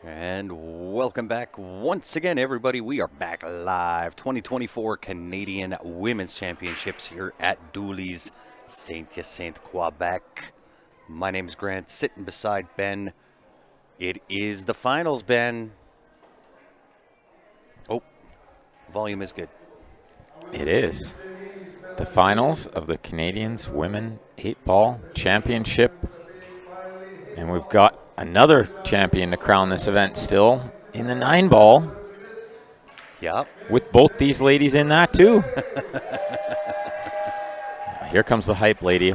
And welcome back once again, everybody. We are back live. 2024 Canadian Women's Championships here at Dooley's Saint-Hyacinthe, Quebec. My name is Grant, sitting beside Ben. It is the finals, Ben. Oh, volume is good. It is the finals of the Canadians Women 8-Ball Championship. And we've got another champion to crown this event still in the 9-ball. Yep. With both these ladies in that too. Here comes the hype lady.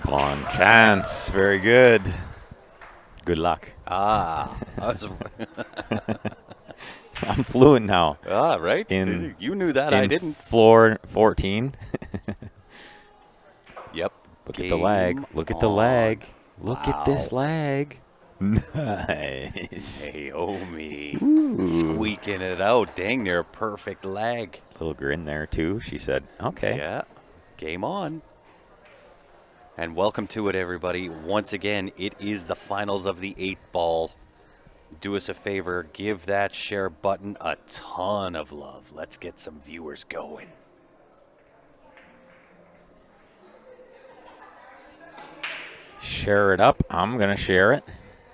Come on, Chance. Very good. Good luck. I'm fluent now. Right? You knew that, I didn't. Floor 14. Yep. Look at the lag. Look at the lag. Look at this lag. Nice. Naomi. Squeaking it out. Dang near a perfect lag. Little grin there, too. She said, okay. Yeah. Game on. And welcome to it, everybody. Once again, it is the finals of the 8-ball. Do us a favor. Give that share button a ton of love. Let's get some viewers going. Share it up. I'm going to share it.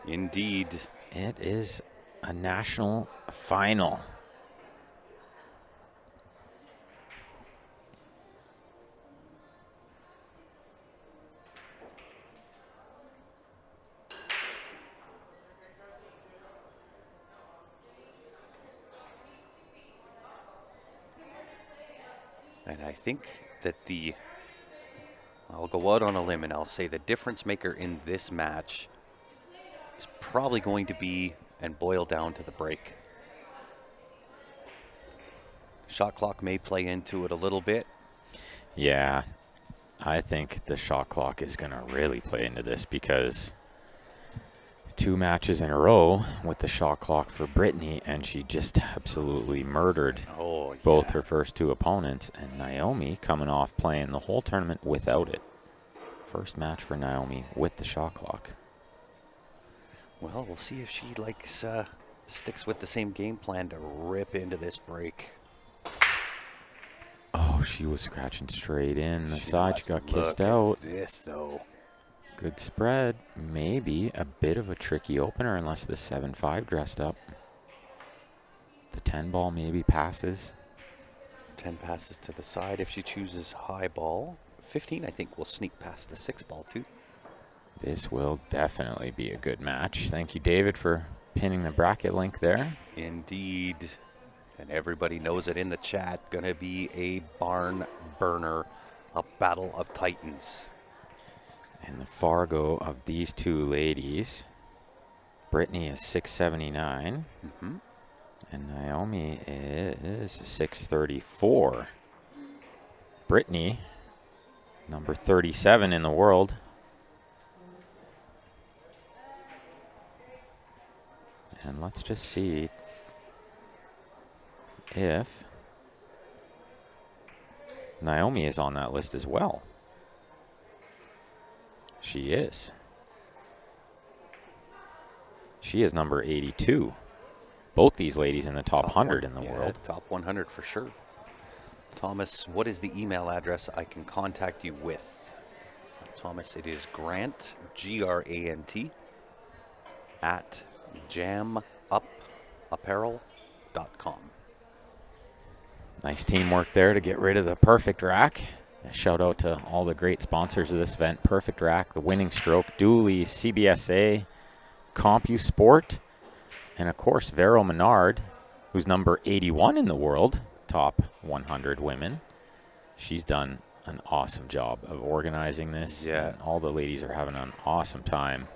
Indeed. It is a national final. And I think that I'll go out on a limb and I'll say the difference maker in this match is probably going to be and boil down to the break. Shot clock may play into it a little bit. Yeah, I think the shot clock is going to really play into this because 2 matches in a row with the shot clock for Brittany, and she just absolutely murdered both her first 2 opponents. And Naomi coming off playing the whole tournament without it. First match for Naomi with the shot clock. Well, we'll see if she sticks with the same game plan to rip into this break. Oh, she was scratching straight in the side. She got kissed out. This though. Good spread. Maybe a bit of a tricky opener unless the 7-5 dressed up. The 10-ball maybe passes. 10 passes to the side if she chooses high ball. 15, I think, will sneak past the 6-ball too. This will definitely be a good match. Thank you, David, for pinning the bracket link there. Indeed. And everybody knows it in the chat. Going to be a barn burner, a battle of titans. And the Fargo of these 2 ladies, Brittany is 679, and Naomi is 634. Brittany, number 37 in the world. And let's just see if Naomi is on that list as well. She is. She is number 82. Both these ladies in the top 100 in the world. Top 100 for sure. Thomas, what is the email address I can contact you with? Thomas, it is Grant, Grant, @jamup apparel.com. Nice teamwork there to get rid of the Perfect Rack. A shout out to all the great sponsors of this event. Perfect Rack, the Winning Stroke, Dooley, CBSA, CompuSport, and of course Vero Menard, who's number 81 in the world, top 100 women. She's done an awesome job of organizing this. Yeah. And all the ladies are having an awesome time.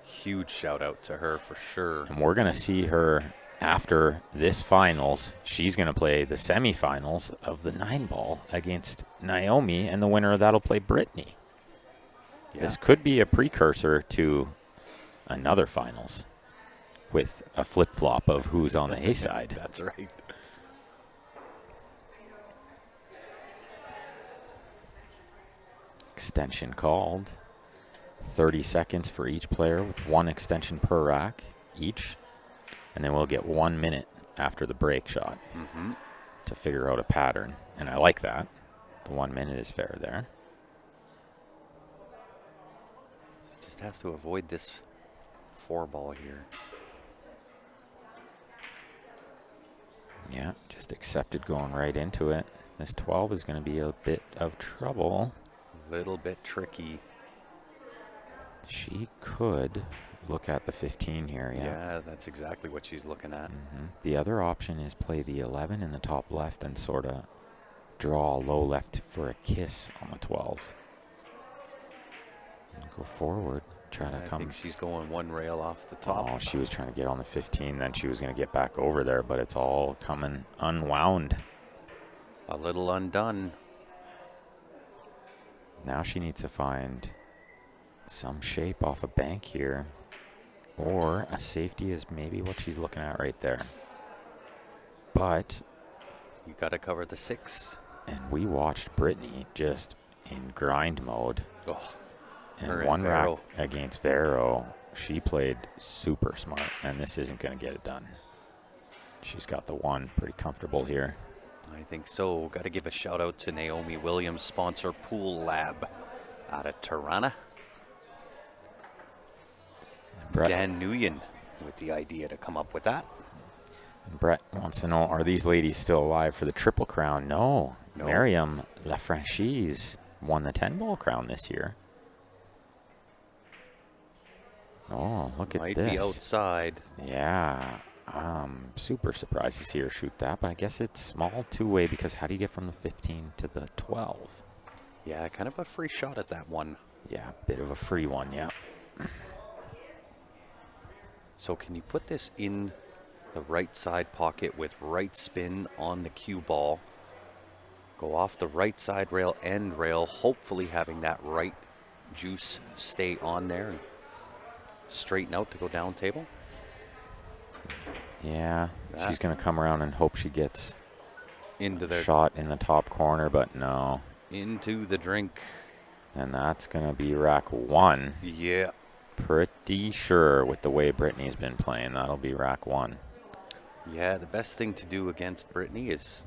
Huge shout out to her for sure. And we're going to see her after this finals. She's going to play the semifinals of the 9-ball against Naomi, and the winner of that will play Brittany. Yeah. This could be a precursor to another finals with a flip-flop of who's on the A side. That's right. Extension called. 30 seconds for each player with one extension per rack each. And then we'll get 1 minute after the break shot to figure out a pattern. And I like that. The 1 minute is fair there. Just has to avoid this 4-ball here. Yeah, just accepted going right into it. This 12 is going to be a bit of trouble. Little bit tricky. She could look at the 15 here, yeah. Yeah, that's exactly what she's looking at. The other option is play the 11 in the top left and sort of draw a low left for a kiss on the 12. And go forward, try to come. I think she's going one rail off the top. Oh, she was trying to get on the 15, then she was going to get back over there, but it's all coming unwound. A little undone. Now she needs to find some shape off a bank here, or a safety is maybe what she's looking at right there. But You got to cover the 6. and we watched Brittany just in grind mode. Oh, And her and one rack Vero. against Vero, she played super smart, and this isn't going to get it done. She's got the one pretty comfortable here. I think so. Got to give a shout out to Naomi Williams, sponsor Pool Lab out of Tirana. Brett, Dan Nguyen with the idea to come up with that. Brett wants to know, are these ladies still alive for the Triple Crown? No. No. Miriam Lafranchise won the 10-ball crown this year. Oh, look Might at this. be outside. Yeah. Super surprised to see her shoot that, but I guess it's small two-way because how do you get from the 15 to the 12? Yeah, kind of a free shot at that one. Yeah, bit of a free one, yeah. So can you put this in the right side pocket with right spin on the cue ball? Go off the right side rail, end rail, hopefully having that right juice stay on there and straighten out to go down table. Yeah, That- she's going to come around and hope she gets Into a the shot in the top corner, but no. into the drink. And that's going to be rack 1. Yeah. Pretty sure with the way Brittany's been playing, that'll be rack 1. Yeah, the best thing to do against Brittany is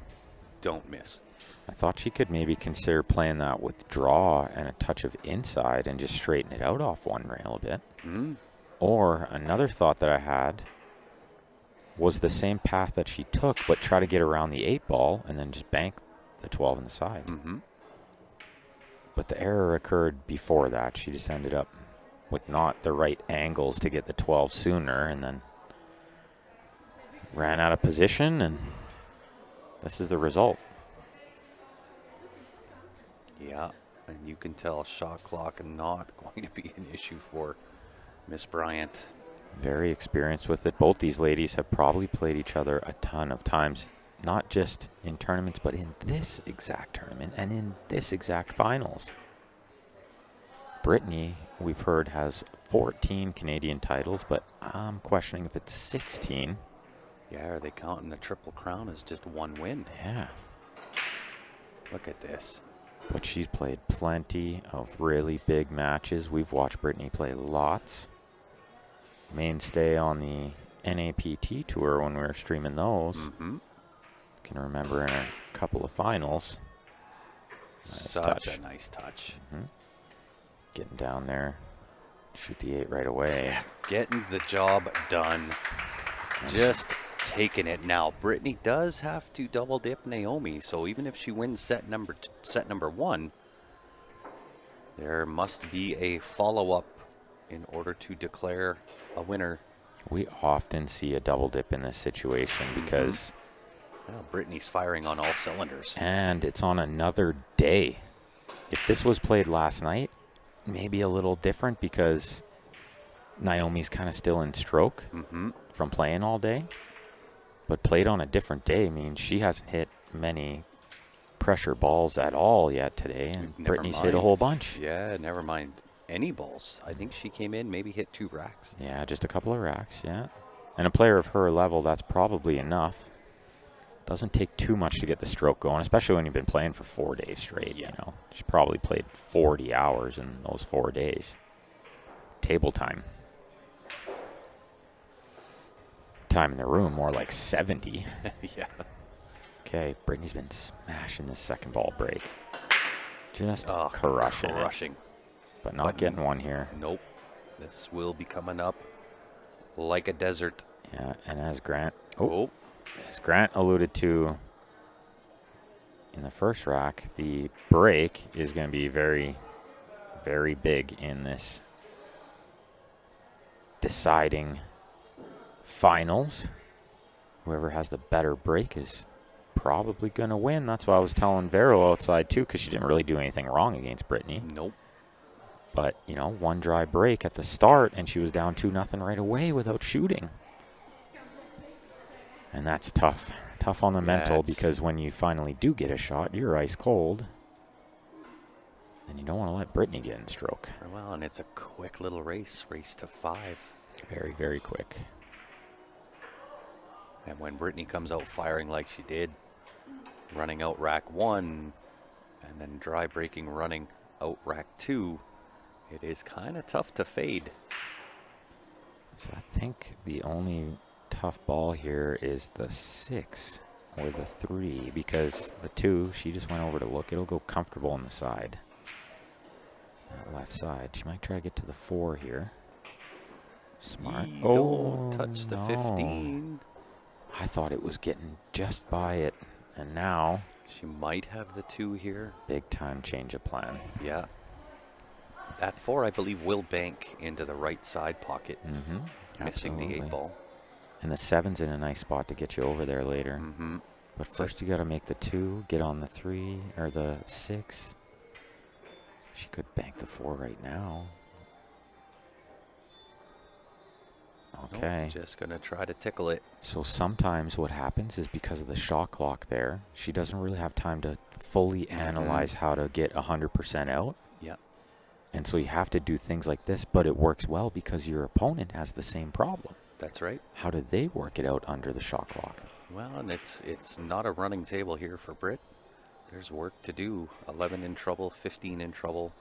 don't miss. I thought she could maybe consider playing that with draw and a touch of inside and just straighten it out off one rail a bit. Or another thought that I had was the same path that she took, but try to get around the 8-ball and then just bank the 12 on the side. But the error occurred before that. She just ended up with not the right angles to get the 12 sooner and then ran out of position, and this is the result. Yeah, and you can tell shot clock not going to be an issue for Miss Bryant. Very experienced with it. Both these ladies have probably played each other a ton of times, not just in tournaments, but in this exact tournament and in this exact finals. Brittany, we've heard, has 14 Canadian titles, but I'm questioning if it's 16. Yeah, are they counting the Triple Crown as just one win? Yeah, Look at this. but she's played plenty of really big matches. We've watched Brittany play lots. Mainstay on the NAPT tour when we were streaming those. Can remember in a couple of finals. Such touch. a nice touch. Getting down there. Shoot the 8 right away. Getting the job done. Just taking it now. Brittany does have to double dip Naomi, so even if she wins set number 1, there must be a follow-up in order to declare a winner. We often see a double dip in this situation because... Well, Brittany's firing on all cylinders. And it's on another day. If this was played last night, maybe a little different because Naomi's kind of still in stroke from playing all day. But played on a different day means she hasn't hit many pressure balls at all yet today, and Brittany's hit a whole bunch. Yeah, never mind any balls. I think she came in, maybe hit 2 racks. Yeah, just a couple of racks, yeah. And a player of her level, that's probably enough. Doesn't take too much to get the stroke going, especially when you've been playing for 4 days straight. Yeah. You know, she probably played 40 hours in those 4 days. Table time. Time in the room, more like 70. Yeah. Okay, Brittany's been smashing this second ball break. Just crushing it. But not getting one here. Nope. This will be coming up like a desert. Yeah, and as Grant alluded to in the first rack, the break is going to be very, very big in this deciding finals. Whoever has the better break is probably going to win. That's why I was telling Vero outside, too, because she didn't really do anything wrong against Brittany. Nope. But, you know, one dry break at the start, and she was down 2-0 right away without shooting. And that's tough. Tough on the mental, because when you finally do get a shot, you're ice cold. And you don't want to let Brittany get in stroke. Well, and it's a quick little race to 5. Very, very quick. And when Brittany comes out firing like she did, running out rack 1, and then dry breaking running out rack 2, it is kind of tough to fade. So I think the only tough ball here is the 6 or the 3, because the 2, she just went over to look. It'll go comfortable on the side. That left side. She might try to get to the 4 here. Smart. Don't touch the 15. I thought it was getting just by it, and now she might have the 2 here. Big time change of plan. Yeah. That 4, I believe, will bank into the right side pocket, missing the 8 ball. And the 7's in a nice spot to get you over there later. But first you got to make the 2, get on the 3, or the 6. She could bank the 4 right now. Okay. Just going to try to tickle it. So sometimes what happens is because of the shot clock there, she doesn't really have time to fully analyze how to get 100% out. Yeah. And so you have to do things like this, but it works well because your opponent has the same problem. That's right. How do they work it out under the shot clock? Well, and it's not a running table here for Britt. There's work to do. 11 in trouble, 15 in trouble.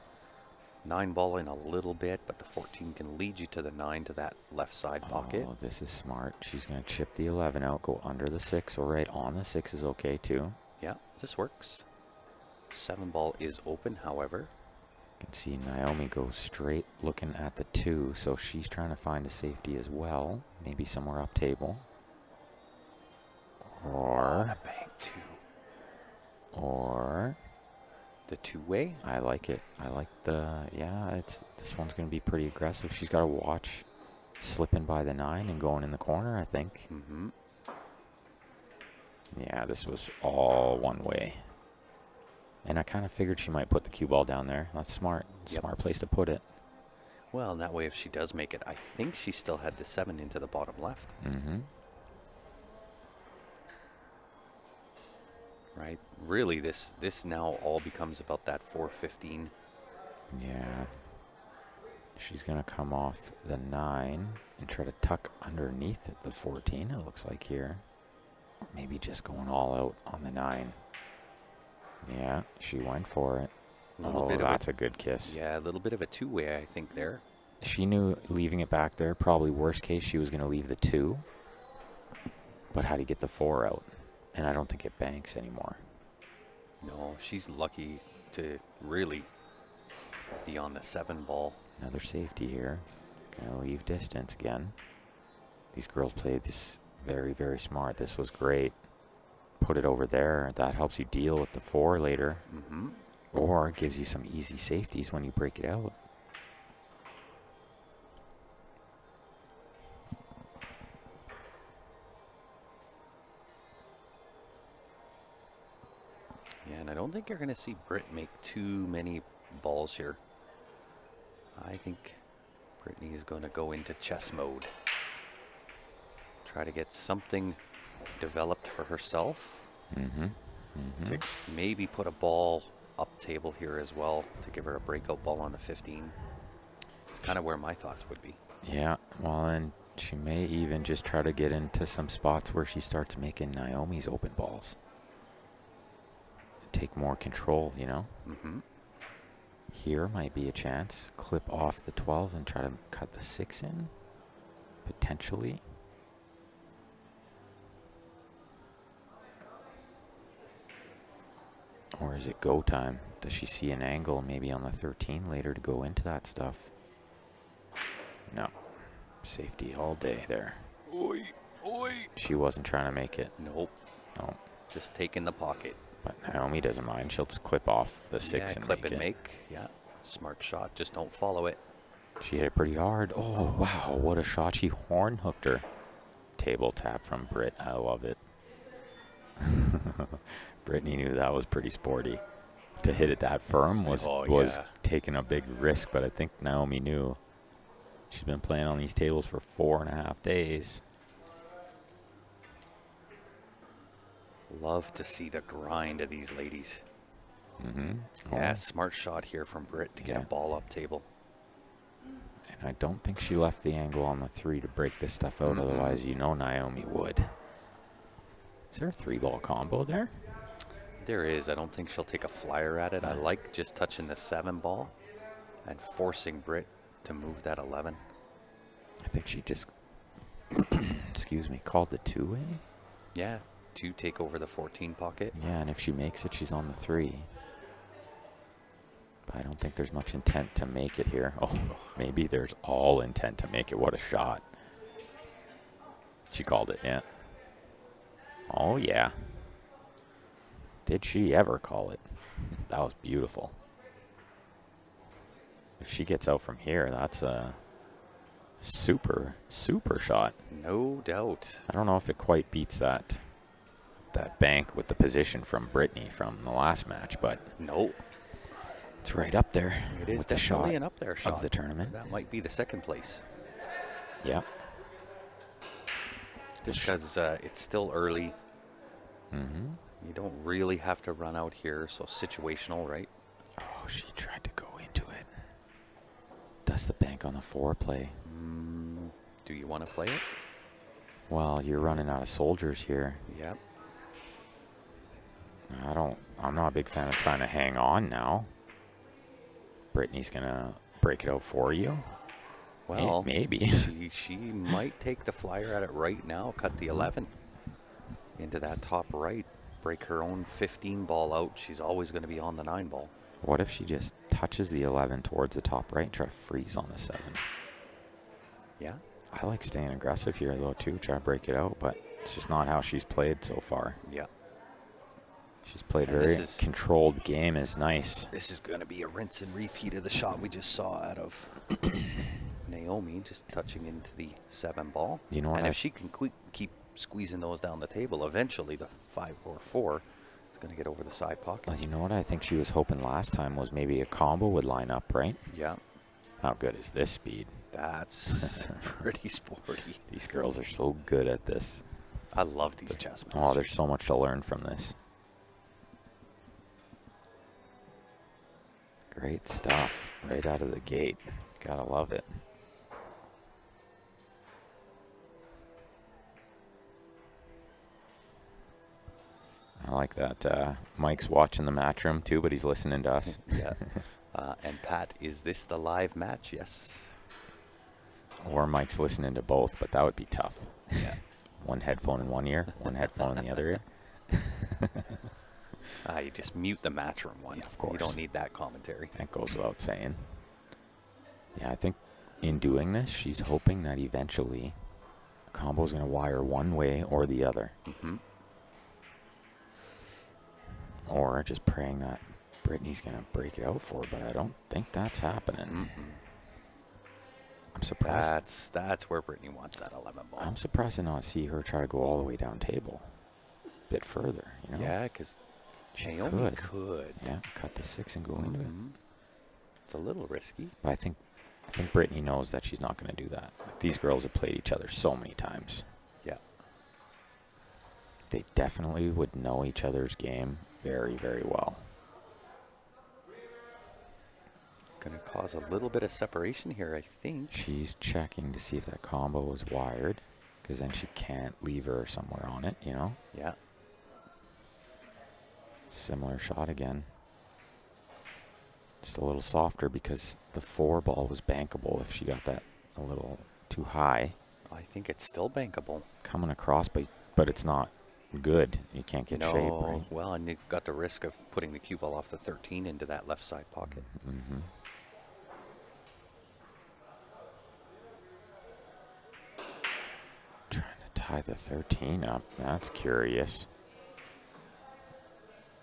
9 ball in a little bit, but the 14 can lead you to the 9 to that left side pocket. Oh, this is smart. She's going to chip the 11 out, go under the 6, or right on the 6 is okay too. Yeah, this works. 7 ball is open, however. You can see Naomi go straight looking at the 2, so she's trying to find a safety as well. Maybe somewhere up table. Or a bank 2. Or the 2-way. I like it. I like the, this one's going to be pretty aggressive. She's got to watch slipping by the 9 and going in the corner, I think. Yeah, this was all one way. And I kind of figured she might put the cue ball down there. That's smart. Smart place to put it. Well, and that way if she does make it, I think she still had the 7 into the bottom left. Right? Really, this now all becomes about that 4-15. Yeah. She's going to come off the 9 and try to tuck underneath the 14, it looks like here. Maybe just going all out on the 9. Yeah, she went for it. That's a good kiss. Yeah, a little bit of a 2-way, I think, there. She knew leaving it back there, probably worst case, she was going to leave the 2. But how do you get the 4 out? And I don't think it banks anymore. No, she's lucky to really be on the 7 ball. Another safety here. Gonna leave distance again. These girls play this Very, very smart. This was great. Put it over there. That helps you deal with the 4 later. Mm-hmm. Or gives you some easy safeties when you break it out. Yeah, and I don't think you're going to see Britt make too many balls here. I think Brittany is going to go into chess mode. Try to get something developed for herself. Mm-hmm. To maybe put a ball up table here as well to give her a breakout ball on the 15. It's kind of where my thoughts would be. Yeah, well, and she may even just try to get into some spots where she starts making Naomi's open balls. Take more control, you know? Mm-hmm. Here might be a chance. Clip off the 12 and try to cut the 6 in, potentially. Or is it go time? Does she see an angle maybe on the 13 later to go into that stuff? No. Safety all day there. Oi, oi. She wasn't trying to make it. Nope. No. Just take in the pocket. But Naomi doesn't mind. She'll just clip off the 6 Yeah, and clip make and it. make. Yeah, smart shot. Just don't follow it. She hit it pretty hard. Oh, wow. What a shot. She horn hooked her. Table tap from Britt. I love it. Brittany knew that was pretty sporty. To hit it that firm was taking a big risk, but I think Naomi knew. She's been playing on these tables for 4.5 days. Love to see the grind of these ladies. Mm-hmm. Yeah, smart shot here from Britt to get a ball up table. And I don't think she left the angle on the 3 to break this stuff out. Otherwise, you know Naomi would. Is there a 3-ball combo there? There is. I don't think she'll take a flyer at it. I like just touching the 7 ball and forcing Britt to move that 11. I think she just, excuse me, called the 2 in. Yeah, to take over the 14 pocket. Yeah, and if she makes it, she's on the 3. But I don't think there's much intent to make it here. Oh, maybe there's all intent to make it. What a shot. She called it, yeah. Oh, yeah. Did she ever call it? That was beautiful. If she gets out from here, that's a super, super shot. No doubt. I don't know if it quite beats that bank with the position from Brittany from the last match, but Nope. it's right up there. It is with the definitely shot an up there shot of the tournament. That might be the second place. Yeah. Just because it's still early. Mm-hmm. You don't really have to run out here, so situational, right? Oh, she tried to go into it. Does the bank on the 4 play? Do you want to play it? Well, you're running out of soldiers here. Yep. I'm not a big fan of trying to hang on now. Brittany's gonna break it out for you. Well, maybe. she might take the flyer at it right now, cut the 11 into that top right, break her own 15 ball out. She's always going to be on the 9 ball. What if she just touches the 11 towards the top right and try to freeze on the 7? Yeah. I like staying aggressive here, though, too. Try to break it out, but it's just not how she's played so far. Yeah. She's played And very controlled game. Is nice. This is going to be a rinse and repeat of the shot we just saw out of Naomi, just touching into the 7 ball. You know what? And if she can keep squeezing those down the table, eventually the 5 or 4 is going to get over the side pocket. Well, you know what I think she was hoping last time was maybe a combo would line up, right? Yeah. How good is this speed? That's pretty sporty. These girls are so good at this. I love these chess matches. Oh, there's so much to learn from this. Great stuff right out of the gate. Gotta love it. I like that Mike's watching the match room too, but he's listening to us. Yeah. And Pat, is this the live match? Yes. Or Mike's listening to both, but that would be tough. Yeah. One headphone in one ear, one headphone in the other ear. You just mute the match room one. Yeah, of course. You don't need that commentary. That goes without saying. Yeah, I think in doing this, she's hoping that eventually combo's going to wire one way or the other. Or just praying that Brittany's going to break it out for her, but I don't think that's happening. I'm surprised. That's where Brittany wants that 11 ball. I'm surprised to not see her try to go all the way down table. A bit further, you know? Yeah, because Naomi could. Yeah, cut the 6 and go into it. It's a little risky. But I think Brittany knows that she's not going to do that. Like, these girls have played each other so many times. Yeah. They definitely would know each other's game very, very well. Going to cause a little bit of separation here, I think. She's checking to see if that combo is wired, because then she can't leave her somewhere on it, you know? Yeah. Similar shot again. Just a little softer because the 4 ball was bankable if she got that a little too high. I think it's still bankable. Coming across, but it's not good. You can't get shape, right? Well, and you've got the risk of putting the cue ball off the 13 into that left side pocket. Trying to tie the 13 up. That's curious.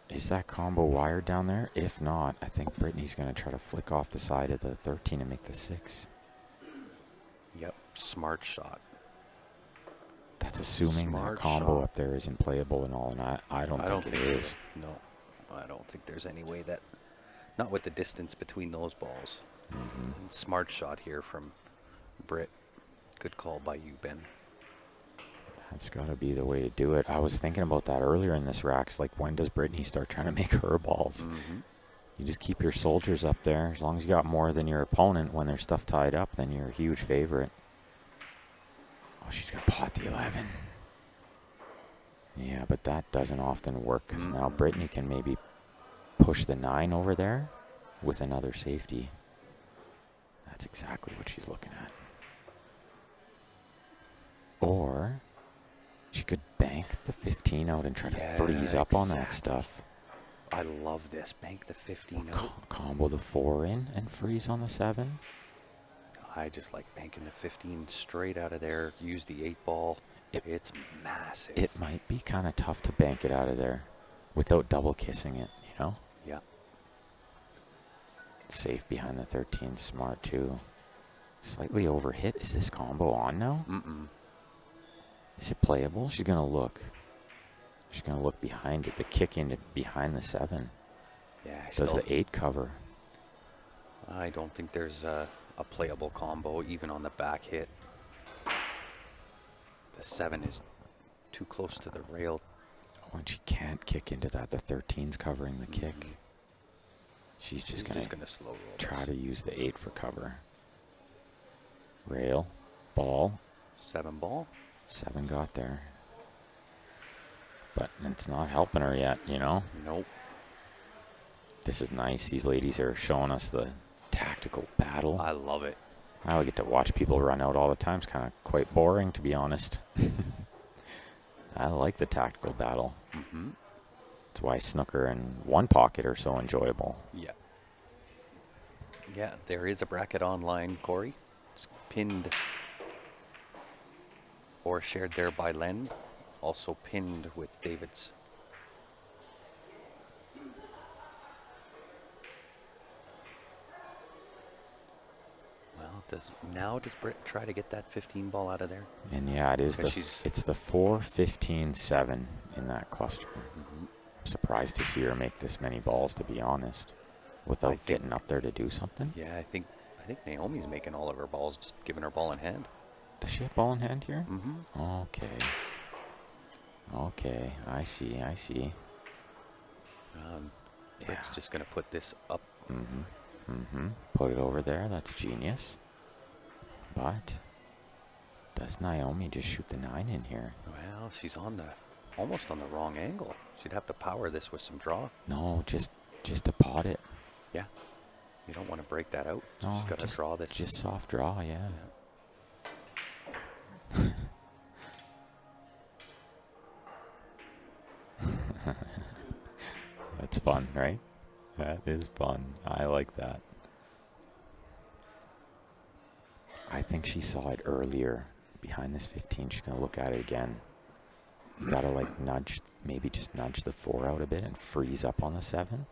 Is that combo wired down there? If not, I think Brittany's going to try to flick off the side of the 13 and make the 6. Yep, smart shot. That's assuming that combo up there isn't playable and all, and I don't think it is. So. No, I don't think there's any way that, not with the distance between those balls. And smart shot here from Britt. Good call by you, Ben. That's got to be the way to do it. I was thinking about that earlier in this racks. Like, when does Brittany start trying to make her balls? You just keep your soldiers up there. As long as you got more than your opponent when there's stuff tied up, then you're a huge favorite. Oh, she's going to pot the 11. Yeah, but that doesn't often work because now Brittany can maybe push the 9 over there with another safety. That's exactly what she's looking at. Or she could bank the 15 out and try to freeze up on that stuff. I love this. Bank the 15 out. Combo the 4 in and freeze on the 7. I just like banking the 15 straight out of there. Use the 8 ball. It's massive. It might be kind of tough to bank it out of there without double kissing it, you know? Yeah. Safe behind the 13. Smart, too. Slightly overhit. Is this combo on now? Is it playable? She's going to look. She's going to look behind it. The kick into behind the 7. Yeah. Does the 8 cover? I don't think there's a playable combo, even on the back hit. The 7 is too close to the rail. Oh, and she can't kick into that. The 13's covering the kick. She's just going to slow roll try to use the 8 for cover. Rail. Ball. 7 ball. 7 got there. But it's not helping her yet, you know? Nope. This is nice. These ladies are showing us the tactical battle. I love it. I would get to watch people run out all the time. It's kind of quite boring, to be honest. I like the tactical battle. That's why snooker and one pocket are so enjoyable. Yeah. Yeah, there is a bracket online, Corey. It's pinned or shared there by Len. Also pinned with David's. Well, does Britt try to get that 15 ball out of there? And yeah, it is it's the 4, 15, 7 in that cluster. I'm surprised to see her make this many balls, to be honest, without getting up there to do something. Yeah, I think Naomi's making all of her balls, just giving her ball in hand. Does she have ball in hand here? Okay. Okay, I see. Britt's just going to put this up. Put it over there. That's genius. But does Naomi just shoot the 9 in here? Well, she's almost on the wrong angle. She'd have to power this with some draw. No, just to pot it. Yeah. You don't want to break that out. No, she's got to draw this. Just soft draw, yeah. That's fun, right? That is fun. I like that. I think she saw it earlier behind this 15. She's going to look at it again. You got to like nudge, maybe just nudge the 4 out a bit and freeze up on the 7.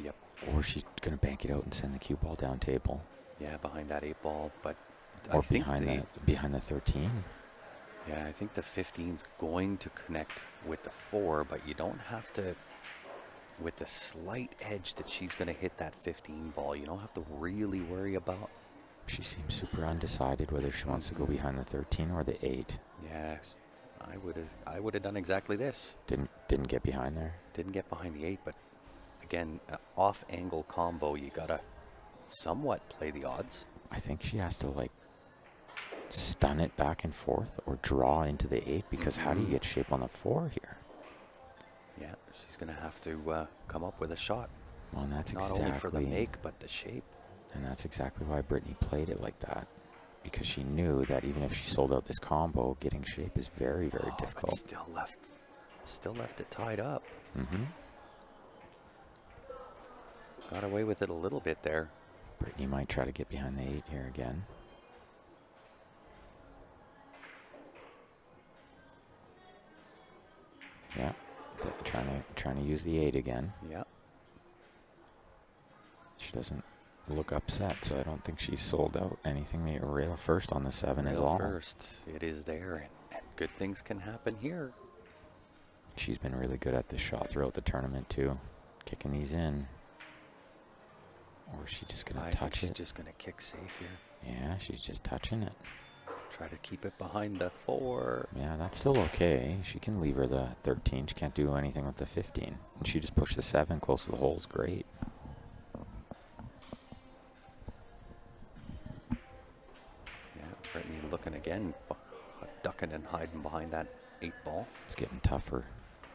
Yep. Or she's going to bank it out and send the cue ball down table. Yeah, behind that 8 ball, but or behind the 13. Yeah, I think the 15's going to connect with the 4, but you don't have to, with the slight edge that she's going to hit that 15 ball, you don't have to really worry about. She seems super undecided whether she wants to go behind the 13 or the 8. Yeah, I would have done exactly this. Didn't get behind there. Didn't get behind the 8, but again, off angle combo, you gotta somewhat play the odds. I think she has to like stun it back and forth or draw into the 8, because how do you get shape on the 4 here? Yeah, she's gonna have to come up with a shot. Well, and that's not only for the make, but the shape. And that's exactly why Brittany played it like that, because she knew that even if she sold out this combo, getting shape is very, very difficult. But still left it tied up. Got away with it a little bit there. Brittany might try to get behind the 8 here again. Yeah, trying to use the 8 again. Yeah. She doesn't look upset, so I don't think she's sold out anything. Maybe a rail first on the 7 is all. First, it is there, and good things can happen here. She's been really good at this shot throughout the tournament too, kicking these in. Or is she just gonna touch it? She's just gonna kick safe here. Yeah, she's just touching it. Try to keep it behind the 4. Yeah, that's still okay. She can leave her the 13. She can't do anything with the 15. And she just pushed the 7 close to the hole. Is great. Yeah, Brittany looking again, ducking and hiding behind that 8 ball. It's getting tougher.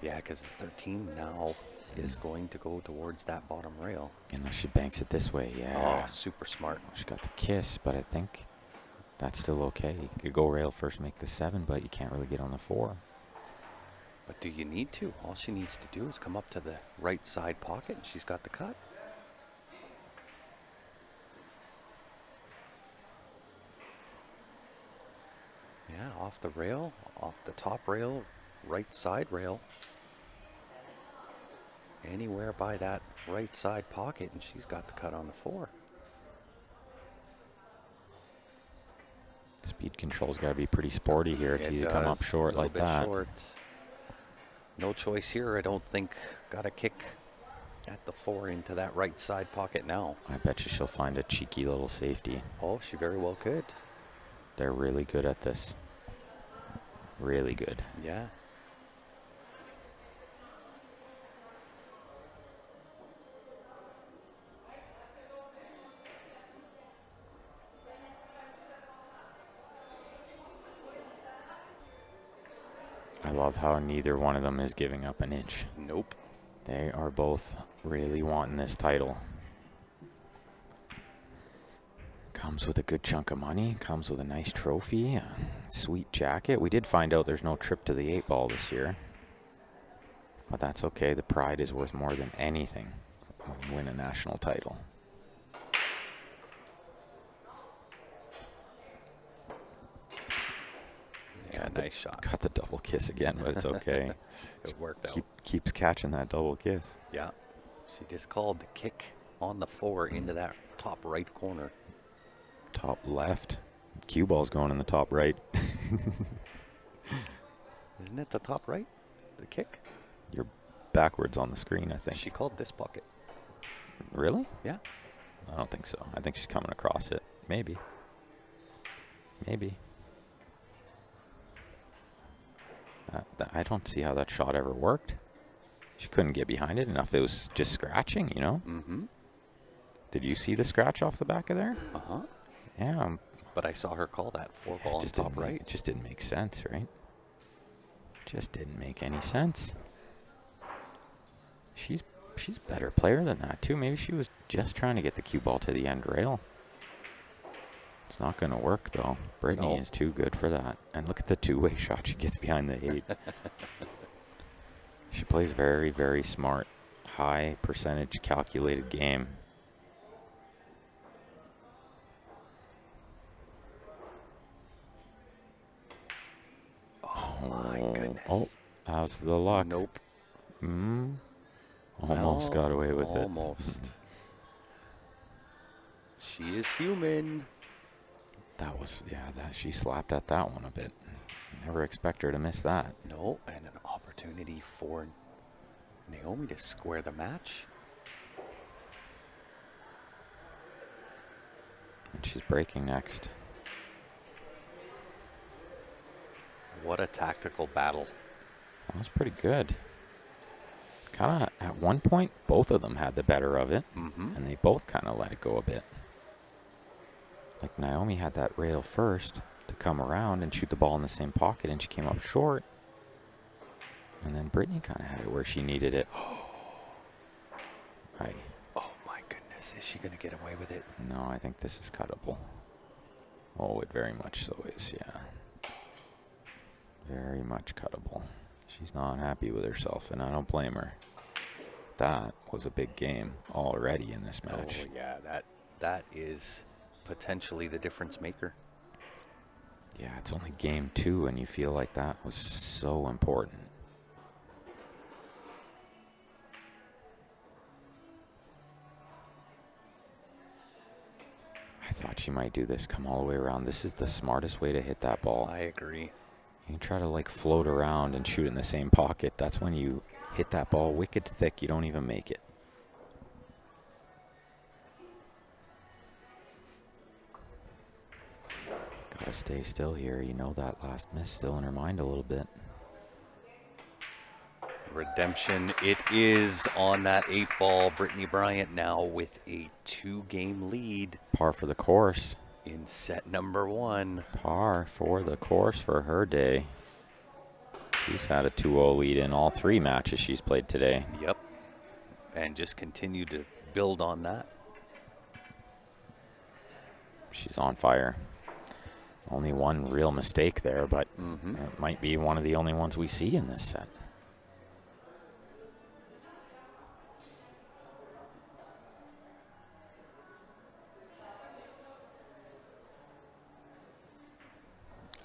Yeah, because the 13 now is going to go towards that bottom rail. Unless she banks it this way, yeah. Oh, super smart. She got the kiss, but I think that's still okay. You could go rail first, make the 7, but you can't really get on the 4. But do you need to? All she needs to do is come up to the right side pocket, and she's got the cut. Yeah, off the rail, off the top rail, right side rail. Anywhere by that right side pocket, and she's got the cut on the 4. Speed control's got to be pretty sporty here. It's easy to come up short like that. Short. No choice here, I don't think. Got to kick at the 4 into that right side pocket now. I bet you she'll find a cheeky little safety. Oh, she very well could. They're really good at this. Really good. Yeah. I love how neither one of them is giving up an inch. Nope. They are both really wanting this title. Comes with a good chunk of money. Comes with a nice trophy. A sweet jacket. We did find out there's no trip to the 8 ball this year. But that's okay. The pride is worth more than anything when you win a national title. Yeah, nice shot. Got the double kiss again, but it's okay. It worked out. Keeps catching that double kiss. Yeah. She just called the kick on the 4 into that top right corner. Top left. Cue ball's going in the top right. Isn't it the top right? The kick? You're backwards on the screen, I think. She called this pocket. Really? Yeah. I don't think so. I think she's coming across it. Maybe. Maybe. I don't see how that shot ever worked. She couldn't get behind it enough. It was just scratching, you know? Mm-hmm. Did you see the scratch off the back of there? Uh-huh. Yeah. But I saw her call that 4 ball on top right. It just didn't make sense, right? Just didn't make any sense. She's a better player than that, too. Maybe she was just trying to get the cue ball to the end rail. It's not going to work, though. Brittany is too good for that. And look at the two-way shot she gets behind the 8. She plays very, very smart. High percentage calculated game. my goodness. Oh, how's the luck? Nope. Almost got away with it. Almost. She is human. That was, she slapped at that one a bit. Never expect her to miss that. No, and an opportunity for Naomi to square the match. And she's breaking next. What a tactical battle. That was pretty good. Kind of, at one point, both of them had the better of it. And they both kind of let it go a bit. Like Naomi had that rail first to come around and shoot the ball in the same pocket, and she came up short. And then Brittany kind of had it where she needed it. Right. Oh my goodness, is she going to get away with it? No, I think this is cuttable. Oh, it very much so is, yeah. Very much cuttable. She's not happy with herself, and I don't blame her. That was a big game already in this match. Oh yeah, that is potentially the difference maker. Yeah, it's only game 2, and you feel like that was so important. I thought she might do this, come all the way around. This is the smartest way to hit that ball. I agree. You try to like float around and shoot in the same pocket. That's when you hit that ball wicked thick. You don't even make it. Gotta stay still here. You know that last miss still in her mind a little bit. Redemption it is on that 8-ball. Brittany Bryant now with a 2-game lead. Par for the course. In set number 1. Par for the course for her day. She's had a 2-0 lead in all 3 matches she's played today. Yep. And just continue to build on that. She's on fire. Only one real mistake there, but it might be one of the only ones we see in this set.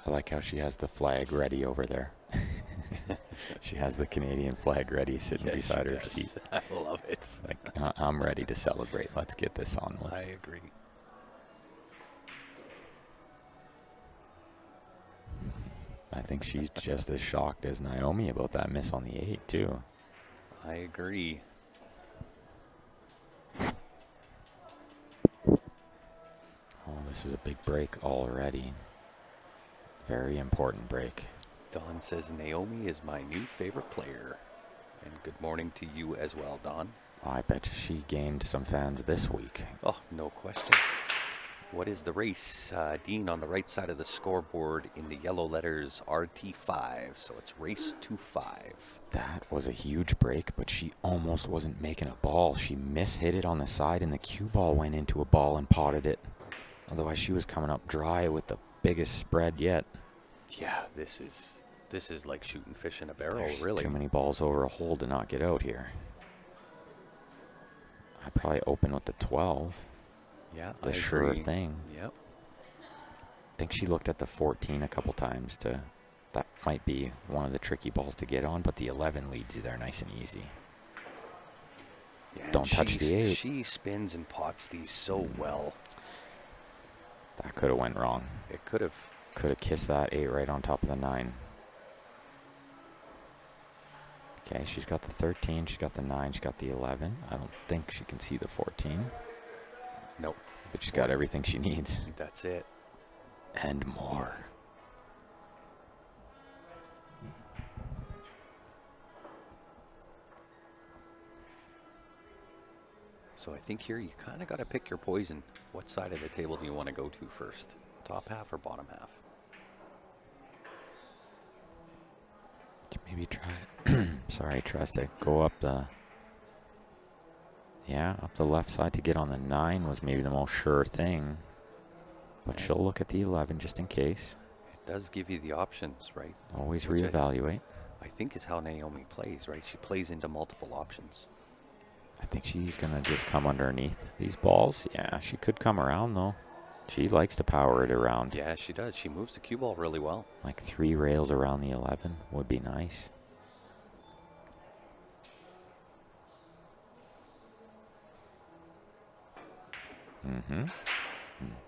I like how she has the flag ready over there. She has the Canadian flag ready sitting beside her seat. I love it. Like, I'm ready to celebrate. Let's get this on with. I agree. I think she's just as shocked as Naomi about that miss on the 8, too. I agree. Oh, this is a big break already. Very important break. Don says Naomi is my new favorite player. And good morning to you as well, Don. I bet she gained some fans this week. Oh, no question. What is the race? Dean on the right side of the scoreboard in the yellow letters RT5. So it's race 2-5. That was a huge break, but she almost wasn't making a ball. She mishit it on the side, and the cue ball went into a ball and potted it. Otherwise, she was coming up dry with the biggest spread yet. Yeah, this is like shooting fish in a barrel, There's really. Too many balls over a hole to not get out here. I'd probably open with the 12. Yeah, The I sure agree. thing. Yep. I think she looked at the 14 a couple times to. That might be one of the tricky balls to get on, but the 11 leads you there nice and easy. Yeah, Don't touch the 8. She spins and pots these so well. That could have went wrong. It could have. Could have kissed that 8 right on top of the 9. Okay, she's got the 13, she's got the 9, she's got the 11. I don't think she can see the 14. Nope. But she's got everything she needs. That's it. And more. So I think here you kind of got to pick your poison. What side of the table do you want to go to first? Top half or bottom half? Maybe try it. Sorry, tries to go up the. Yeah, up the left side to get on the 9 was maybe the most sure thing. But she'll look at the 11 just in case. It does give you the options, right? Always Which reevaluate. I think is how Naomi plays, right? She plays into multiple options. I think she's going to just come underneath these balls. Yeah, she could come around, though. She likes to power it around. Yeah, she does. She moves the cue ball really well. Like 3 rails around the 11 would be nice.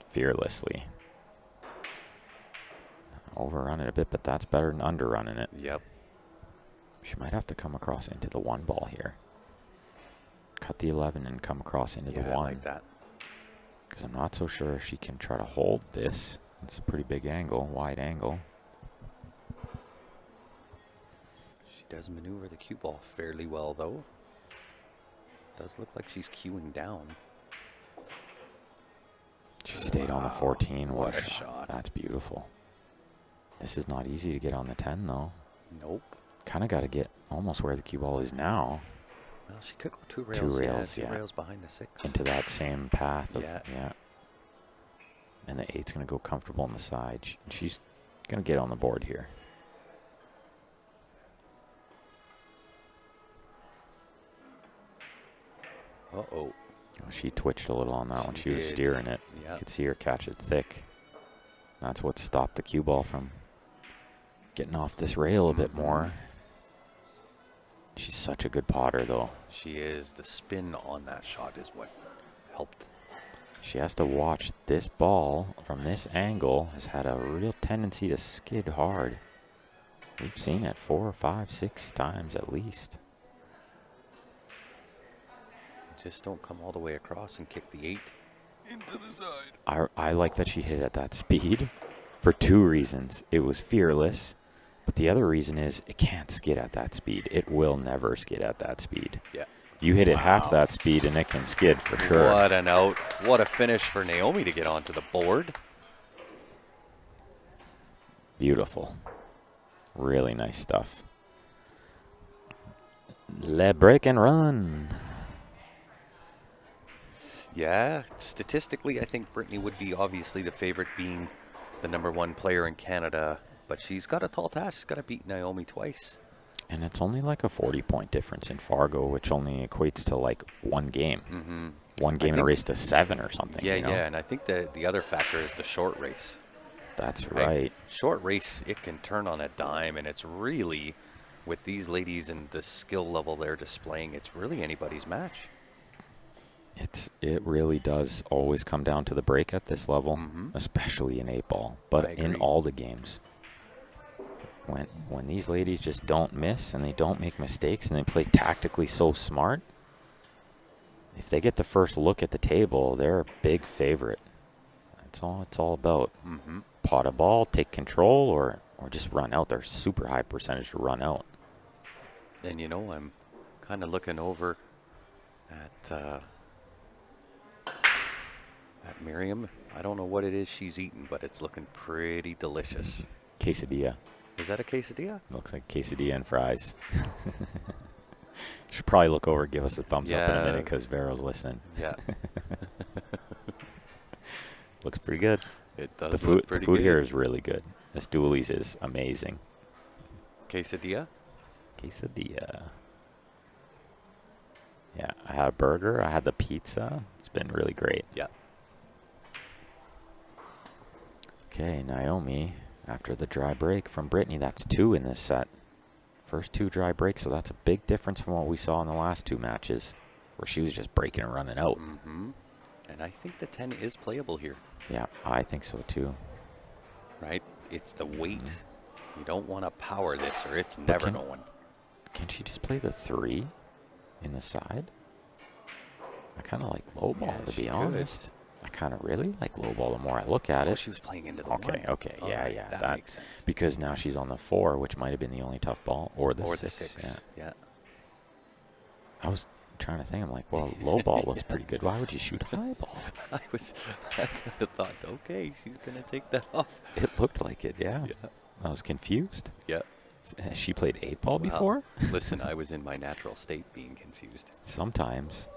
Fearlessly. Overrun it a bit, but that's better than underrunning it. Yep. She might have to come across into the 1 ball here. Cut the 11 and come across into the 1. I like that. Because I'm not so sure she can try to hold this. It's a pretty big angle, wide angle. She does maneuver the cue ball fairly well, though. Does look like she's cueing down. She stayed on the 14. What a shot. That's beautiful. This is not easy to get on the 10, though. Nope. Kind of got to get almost where the cue ball is now. Well, she could go 2 rails. 2 rails, yeah. 2 rails behind the 6. Into that same path. Yeah. And the 8's going to go comfortable on the side. She's going to get on the board here. Uh-oh. Oh, she twitched a little on that one. She was steering it. Yeah. You could see her catch it thick. That's what stopped the cue ball from getting off this rail a bit more. She's such a good potter, though. She is. The spin on that shot is what helped. She has to watch this ball from this angle. Has had a real tendency to skid hard. We've seen it 4, 5, 6 times at least. Just don't come all the way across and kick the 8 into the side. I like that she hit at that speed for 2 reasons. It was fearless, but the other reason is it can't skid at that speed. It will never skid at that speed. Yeah. You hit it half that speed and it can skid for sure. What an out. What a finish for Naomi to get onto the board. Beautiful. Really nice stuff. Let break and run. Yeah, statistically, I think Brittany would be obviously the favorite, being the #1 player in Canada. But she's got a tall task. She's got to beat Naomi twice. And it's only like a 40-point difference in Fargo, which only equates to like 1 game. Mm-hmm. 1 game in a race to 7 or something. Yeah, you know? yeah. And I think the other factor is the short race. That's right. Short race, it can turn on a dime. And it's really, with these ladies and the skill level they're displaying, it's really anybody's match. It really does always come down to the break at this level, especially in 8-ball, but in all the games. When these ladies just don't miss and they don't make mistakes and they play tactically so smart, if they get the first look at the table, they're a big favorite. That's all it's all about. Pot a ball, take control, or just run out. They're super high percentage to run out. And you know, I'm kind of looking over at Miriam. I don't know what it is she's eating, but it's looking pretty delicious. Quesadilla. Is that a quesadilla? Looks like quesadilla and fries. Should probably look over and give us a thumbs up in a minute because Vero's listening. Yeah. Looks pretty good. It does look pretty good. The food here is really good. This Dooley's is amazing. Quesadilla? Quesadilla. Yeah, I had a burger. I had the pizza. It's been really great. Yeah. Okay, Naomi, after the dry break from Brittany, that's 2 in this set. First 2 dry breaks, so that's a big difference from what we saw in the last 2 matches, where she was just breaking and running out. And I think the 10 is playable here. Yeah, I think so too. Right? It's the weight. You don't want to power this, or it's never going. Can she just play the 3 in the side? I kind of like low ball, to be honest. I kind of really like low ball the more I look at it. She was playing into the 1. Okay, yeah. That makes sense. Because now she's on the 4, which might have been the only tough ball, or the 6. Yeah. I was trying to think. I'm like, well, low ball looks pretty good. Why would you shoot high ball? I kind of thought, okay, she's going to take that off. It looked like it, yeah. I was confused. Yeah. Has she played 8-ball before? Listen, I was in my natural state being confused. Sometimes.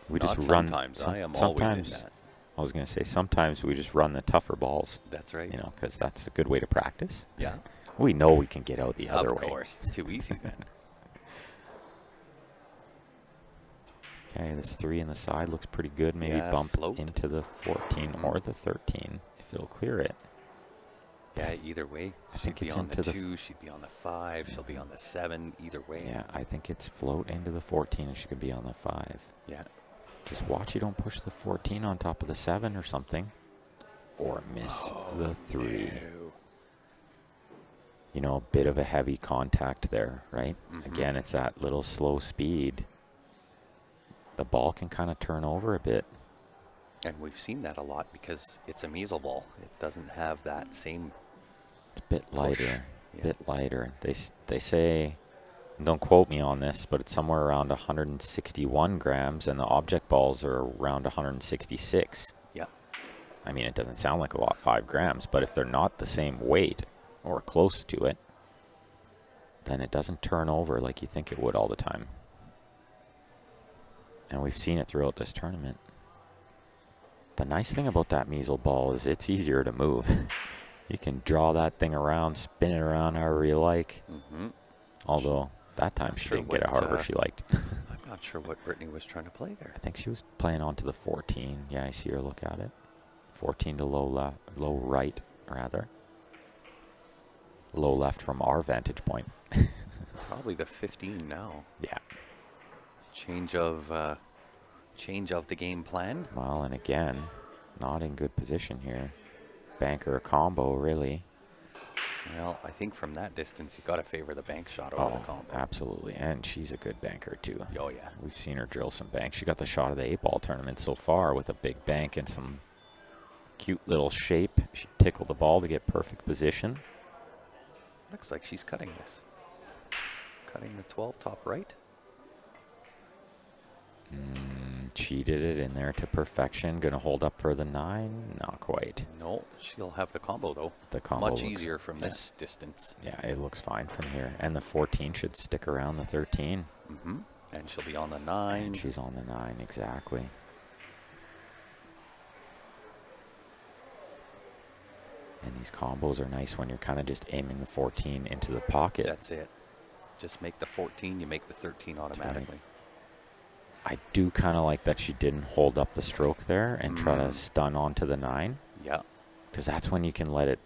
We Not just run. Sometimes. I am always in that. I was going to say, sometimes we just run the tougher balls. That's right. You know, because that's a good way to practice. Yeah. We know we can get out the other way. Of course. It's too easy then. Okay, this 3 in the side looks pretty good. Maybe Yeah, bump float. into the 14 or the 13 if it'll clear it. Yeah, either way. I think she'd be it's on the into the 2, she'd be on the 5, she'll be on the 7, either way. Yeah, I think it's float into the 14 and she could be on the 5. Yeah. Just watch you don't push the 14 on top of the 7 or something. Or miss the 3. No. You know, a bit of a heavy contact there, right? Mm-hmm. Again, it's that little slow speed. The ball can kind of turn over a bit. And we've seen that a lot because it's a measle ball. It doesn't have that same. It's a bit lighter. Yeah. Bit lighter. They say, don't quote me on this, but it's somewhere around 161 grams, and the object balls are around 166. Yeah. I mean, it doesn't sound like a lot, 5 grams, but if they're not the same weight or close to it, then it doesn't turn over like you think it would all the time. And we've seen it throughout this tournament. The nice thing about that measle ball is it's easier to move. You can draw that thing around, spin it around however you like. Mm-hmm. Although that time she didn't get it however she liked. I'm not sure what Brittany was trying to play there. I think she was playing onto the 14. Yeah, I see her look at it. 14 to low right, rather. Low left from our vantage point. Probably the 15 now. Yeah. Change of the game plan. Well, and again, not in good position here. Banker combo, really. Well, I think from that distance, you got to favor the bank shot over the combo. Absolutely. And she's a good banker, too. Oh, yeah. We've seen her drill some banks. She got the shot of the 8-ball tournament so far with a big bank and some cute little shape. She tickled the ball to get perfect position. Looks like she's cutting this. Cutting the 12 top right. Cheated it in there to perfection. Going to hold up for the 9? Not quite. No, she'll have the combo, though. The combo much looks, easier from this distance. Yeah, it looks fine from here. And the 14 should stick around the 13. Mm-hmm. And she'll be on the 9. And she's on the 9, exactly. And these combos are nice when you're kind of just aiming the 14 into the pocket. That's it. Just make the 14, you make the 13 automatically. I do kind of like that she didn't hold up the stroke there and try to stun onto the 9. Yeah. Because that's when you can let it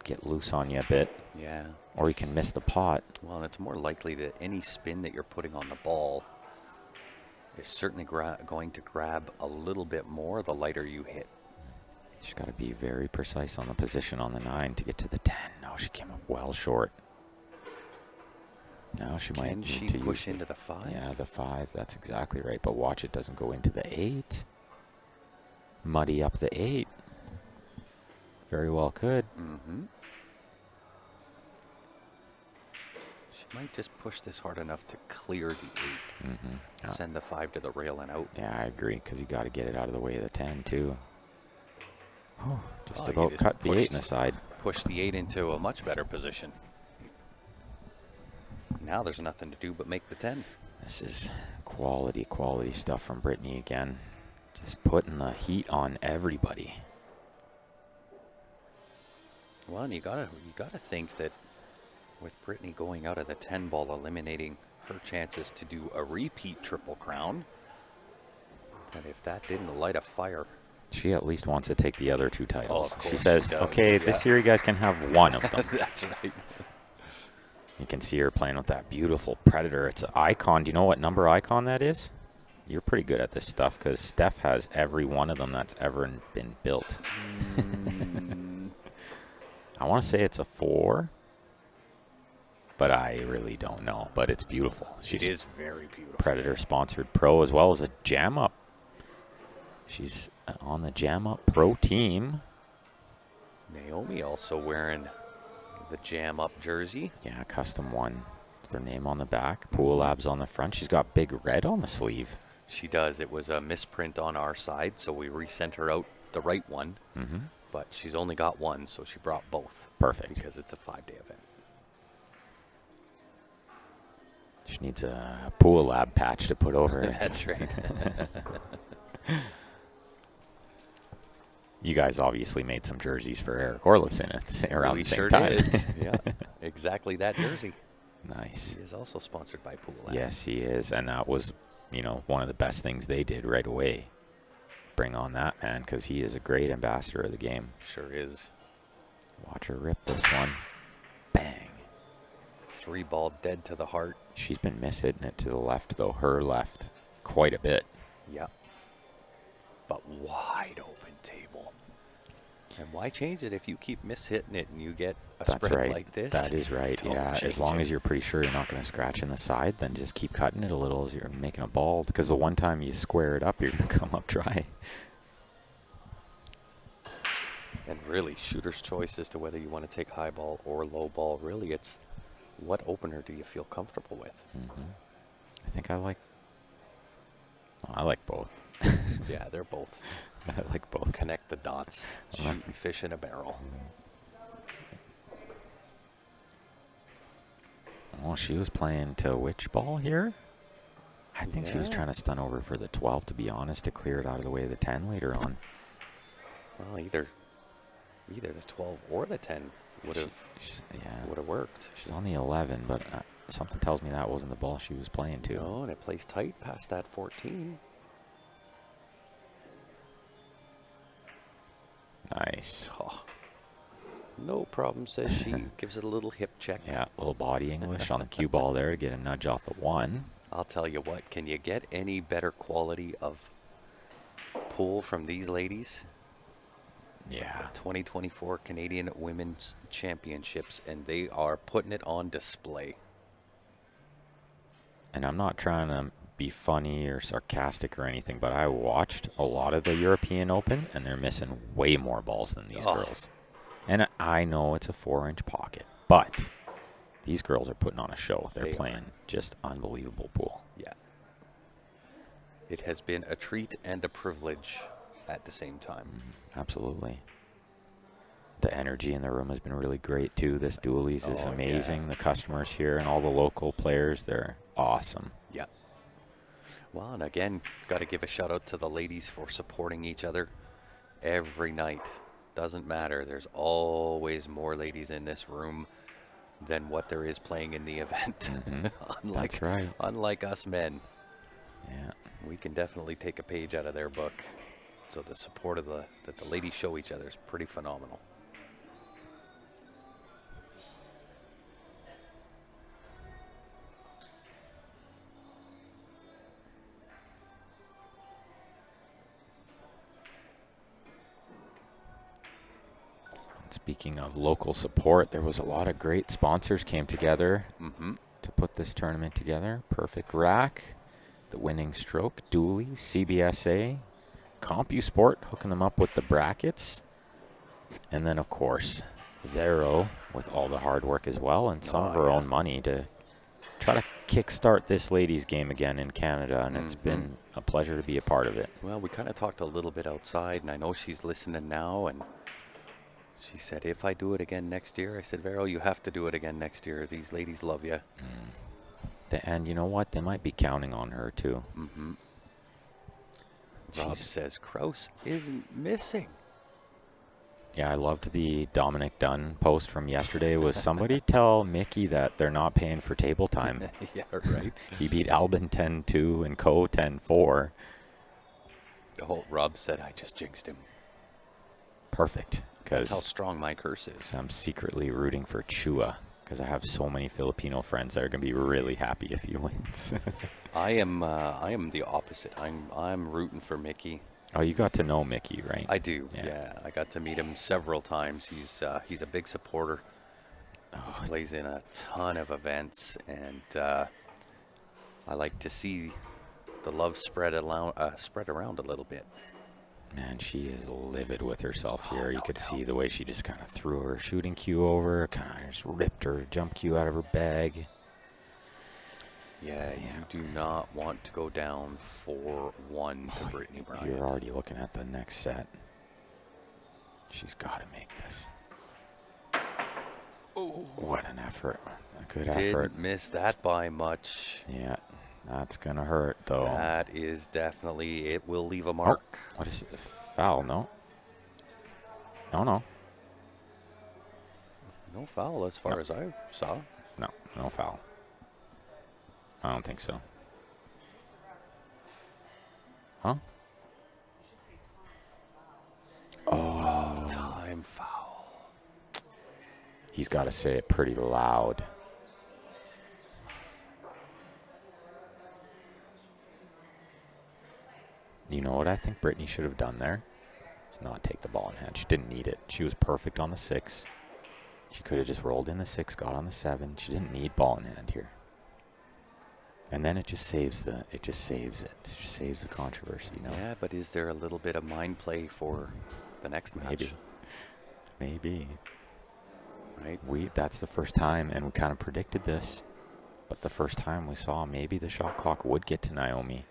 get loose on you a bit. Yeah. Or you can miss the pot. Well, and it's more likely that any spin that you're putting on the ball is certainly going to grab a little bit more the lighter you hit. She's got to be very precise on the position on the 9 to get to the 10. No, she came up well short. Now she might Can need she to push use into the 5? Yeah, the 5. That's exactly right. But watch, it doesn't go into the 8. Muddy up the 8. Very well could. Mm-hmm. She might just push this hard enough to clear the 8. Mm-hmm. Send the 5 to the rail and out. Yeah, I agree, because you got to get it out of the way of the 10, too. Oh, just Oh, about you just cut the 8 pushed- in the side. Push the 8 into a much better position. Now there's nothing to do but make the 10. This is quality stuff from Brittany again. Just putting the heat on everybody. Well, and you gotta think that with Brittany going out of the 10 ball, eliminating her chances to do a repeat Triple Crown, that if that didn't light a fire. She at least wants to take the other 2 titles. Of course She says, she does, okay, this year you guys can have one of them. That's right. You can see her playing with that beautiful Predator. It's an icon. Do you know what number icon that is? You're pretty good at this stuff because Steph has every one of them that's ever been built. I want to say it's a 4, but I really don't know. But it's beautiful. It is very beautiful. Predator-sponsored pro as well as a Jam Up. She's on the Jam Up Pro team. Naomi also wearing the Jam Up jersey. Yeah, custom one with her name on the back. Pool Labs on the front. She's got big red on the sleeve. She does. It was a misprint on our side, so we resent her out the right one. Mm-hmm. But she's only got one, so she brought both. Perfect. Because it's a 5-day event. She needs a Pool Lab patch to put over her. That's right. You guys obviously made some jerseys for Eric Orlifson at around We the same sure time. did. Yeah, exactly that jersey. Nice. He is also sponsored by Pool Lab. Yes, he is. And that was you know, one of the best things they did right away. Bring on that man, because he is a great ambassador of the game. Sure is. Watch her rip this one. Bang. 3-ball dead to the heart. She's been mishitting it to the left, though. Her left quite a bit. Yep. But wide open table. And why change it if you keep mishitting it and you get a That's spread right. like this? That is right. Don't Yeah. As long as you're pretty sure you're not going to scratch in the side, then just keep cutting it a little as you're making a ball. Because the one time you square it up, you're going to come up dry. And really, shooter's choice as to whether you want to take high ball or low ball. Really, it's what opener do you feel comfortable with? I think I like both. Yeah, they're both. I like both. Connect the dots. Shoot and fish in a barrel. Oh, she was playing to which ball here? I think she was Yeah. trying to stun over for the 12, to be honest, to clear it out of the way of the 10 later on. Well, either the 12 or the 10 would have worked. She's on the 11, but something tells me that wasn't the ball she was playing to. No, and it plays tight past that 14. Nice. Oh, no problem, says she. Gives it a little hip check. Yeah, a little body English on the cue ball there to get a nudge off the 1. I'll tell you what, can you get any better quality of pull from these ladies? Yeah. 2024 Canadian Women's Championships, and they are putting it on display. And I'm not trying to be funny or sarcastic or anything, but I watched a lot of the European Open, and they're missing way more balls than these girls. And I know it's a 4-inch pocket, but these girls are putting on a show. They're playing just unbelievable pool. Yeah. It has been a treat and a privilege at the same time. Absolutely. The energy in the room has been really great, too. This Doolies is amazing. Yeah. The customers here and all the local players, they're awesome. Yeah. Well, and again, got to give a shout out to the ladies for supporting each other every night. Doesn't matter. There's always more ladies in this room than what there is playing in the event. That's right. Unlike us men. Yeah. We can definitely take a page out of their book. So the support of that the ladies show each other is pretty phenomenal. Speaking of local support, there was a lot of great sponsors came together to put this tournament together. Perfect Rack, the Winning Stroke, Dooley, CBSA, CompuSport, hooking them up with the brackets. And then, of course, Vero with all the hard work as well and some of her own money to try to kickstart this ladies game again in Canada. And it's been a pleasure to be a part of it. Well, we kind of talked a little bit outside, and I know she's listening now, and she said, if I do it again next year, I said, Vero, you have to do it again next year. These ladies love you. And you know what? They might be counting on her, too. Rob says, Kraus isn't missing. Yeah, I loved the Dominic Dunn post from yesterday. Was somebody tell Mickey that they're not paying for table time? Yeah, right. He beat Albin 10-2 and Co 10-4. Oh, Rob said, I just jinxed him. Perfect. That's how strong my curse is. I'm secretly rooting for Chua because I have so many Filipino friends that are going to be really happy if he wins. I am the opposite. I'm rooting for Mickey. Oh, you got to know Mickey, right? I do. Yeah, I got to meet him several times. He's a big supporter. He plays in a ton of events, and I like to see the love spread around a little bit. Man, she is livid with herself here. You could see the way she just kind of threw her shooting cue over, kind of just ripped her jump cue out of her bag. Yeah, you do not want to go down 4-1 to Brittany Bryant. You're already looking at the next set. She's got to make this. Oh, what an effort. A good effort. Didn't miss that by much. Yeah, that's going to hurt, though. That is definitely, it will leave a mark. Oh, what is it? Foul, no? No. No foul as far as I saw. No foul. I don't think so. Huh? Oh. Time foul. He's got to say it pretty loud. You know what I think Brittany should have done there? Is not take the ball in hand. She didn't need it. She was perfect on the 6. She could have just rolled in the 6, got on the 7. She didn't need ball in hand here. And then it just saves the, it just saves it. It just saves the controversy, you know? Yeah, but is there a little bit of mind play for the next match? Maybe. Right? That's the first time, and we kind of predicted this, but the first time we saw maybe the shot clock would get to Naomi.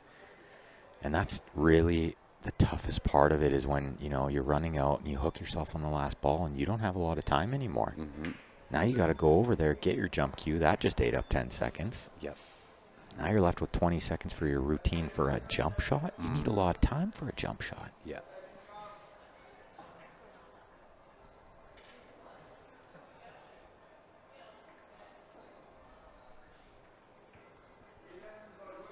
And that's really the toughest part of it, is when, you know, you're running out and you hook yourself on the last ball and you don't have a lot of time anymore. Mm-hmm. Now you got to go over there, get your jump cue. That just ate up 10 seconds. Yep. Now you're left with 20 seconds for your routine for a jump shot. You need a lot of time for a jump shot. Yeah.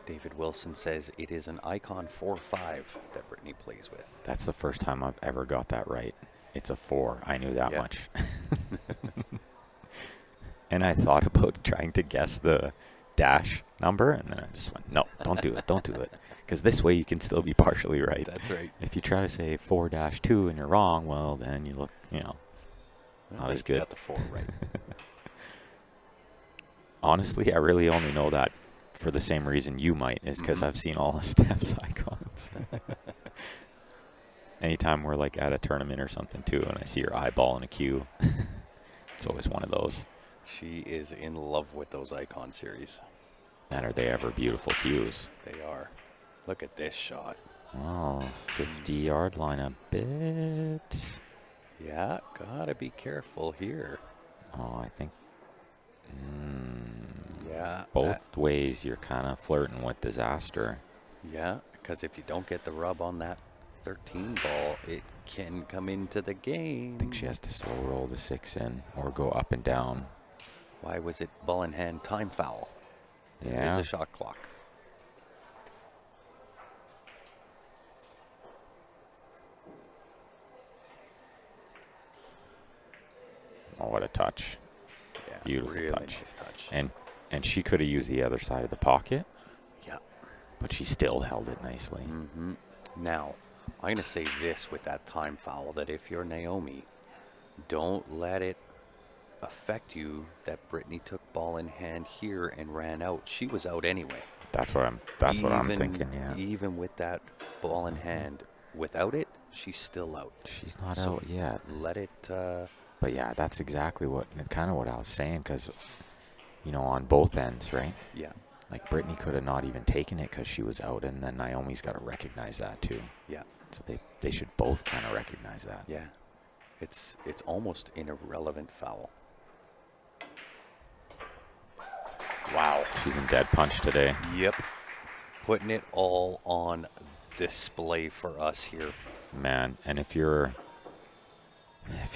David Wilson says it is an Icon 4-5 that Brittany plays with. That's the first time I've ever got that right. It's a 4. I knew that much. And I thought about trying to guess the dash number, and then I just went, no, don't do it, don't do it. Because this way you can still be partially right. That's right. If you try to say 4-2 and you're wrong, well, then you look, you know, not as good. You got the 4 right. Honestly, I really only know that for the same reason you might, is because I've seen all of Steph's icons. Anytime we're like at a tournament or something too, and I see your eyeball in a queue, it's always one of those. She is in love with those icon series. And are they ever beautiful cues? They are. Look at this shot. Oh, 50-yard line a bit. Yeah, gotta be careful here. Oh, I think Yeah. both ways you're kind of flirting with disaster. Yeah, because if you don't get the rub on that 13 ball, it can come into the game. I think she has to slow roll the 6 in or go up and down. Why was it ball in hand time foul? There Yeah. is a shot clock. Oh, what a touch. Yeah, Beautiful really touch. Nice touch. And she could have used the other side of the pocket. Yeah. But she still held it nicely. Mm-hmm. Now, I'm going to say this with that time foul, that if you're Naomi, don't let it affect you that Brittany took ball in hand here and ran out. She was out anyway. That's what I'm thinking, yeah. Even with that ball in hand, without it, she's still out. She's not So out yet. let it... But yeah, that's exactly kind of what I was saying, because, you know, on both ends, right? yeah. Like, Brittany could have not even taken it because she was out, and then Naomi's got to recognize that too. Yeah. So they should both kind of recognize that. Yeah. It's almost an irrelevant foul. Wow. She's in dead punch today. Yep. Putting it all on display for us here. Man, and if you're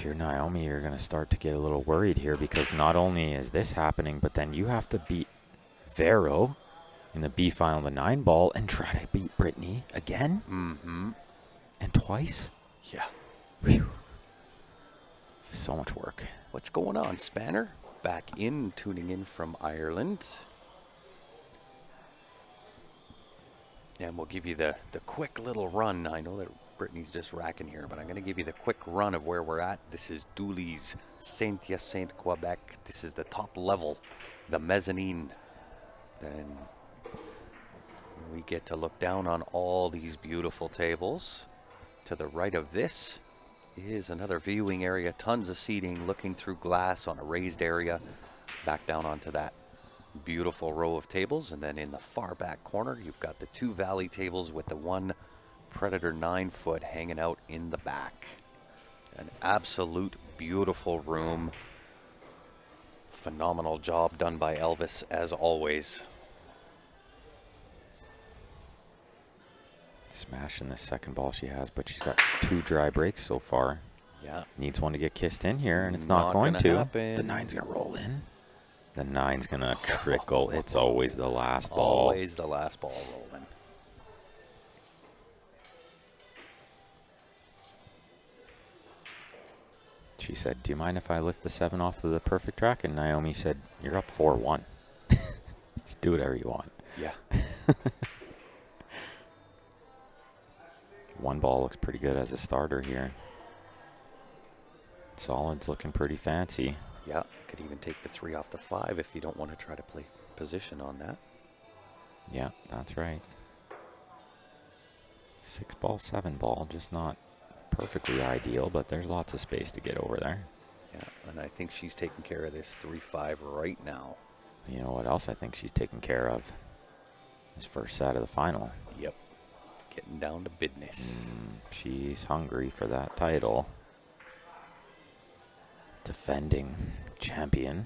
Naomi, you're going to start to get a little worried here, because not only is this happening, but then you have to beat Vero in the B file on the 9 ball and try to beat Brittany again. Mm-hmm. And twice. Yeah. Whew. So much work. What's going on, Spanner? Back in, tuning in from Ireland. And we'll give you the quick little run. I know that Brittany's just racking here, but I'm going to give you the quick run of where we're at. This is Dooley's Saint-Hyacinthe, Quebec. This is the top level, the mezzanine. Then we get to look down on all these beautiful tables. To the right of this is another viewing area, tons of seating, looking through glass on a raised area. Back down onto that beautiful row of tables, and then in the far back corner you've got the 2 valley tables with the 1 Predator 9-foot hanging out in the back. An absolute beautiful room. Phenomenal job done by Elvis as always. Smashing the second ball she has, but she's got 2 dry breaks so far. Yeah. Needs one to get kissed in here, and it's not going to. Happen. The 9's going to roll in. The 9's going to trickle. It's always the last ball. Always the last ball rolling. she said, do you mind if I lift the 7 off of the perfect track? And Naomi said, you're up 4-1. Just do whatever you want. Yeah. One ball looks pretty good as a starter here. Solid's looking pretty fancy. Yeah, could even take the 3 off the 5 if you don't want to try to play position on that. Yeah, that's right. 6 ball, 7 ball, just not perfectly ideal, but there's lots of space to get over there. Yeah, and I think she's taking care of this 3-5 right now. You know what else I think she's taking care of? This first set of the final. Yep, getting down to business. She's hungry for that title. Defending champion.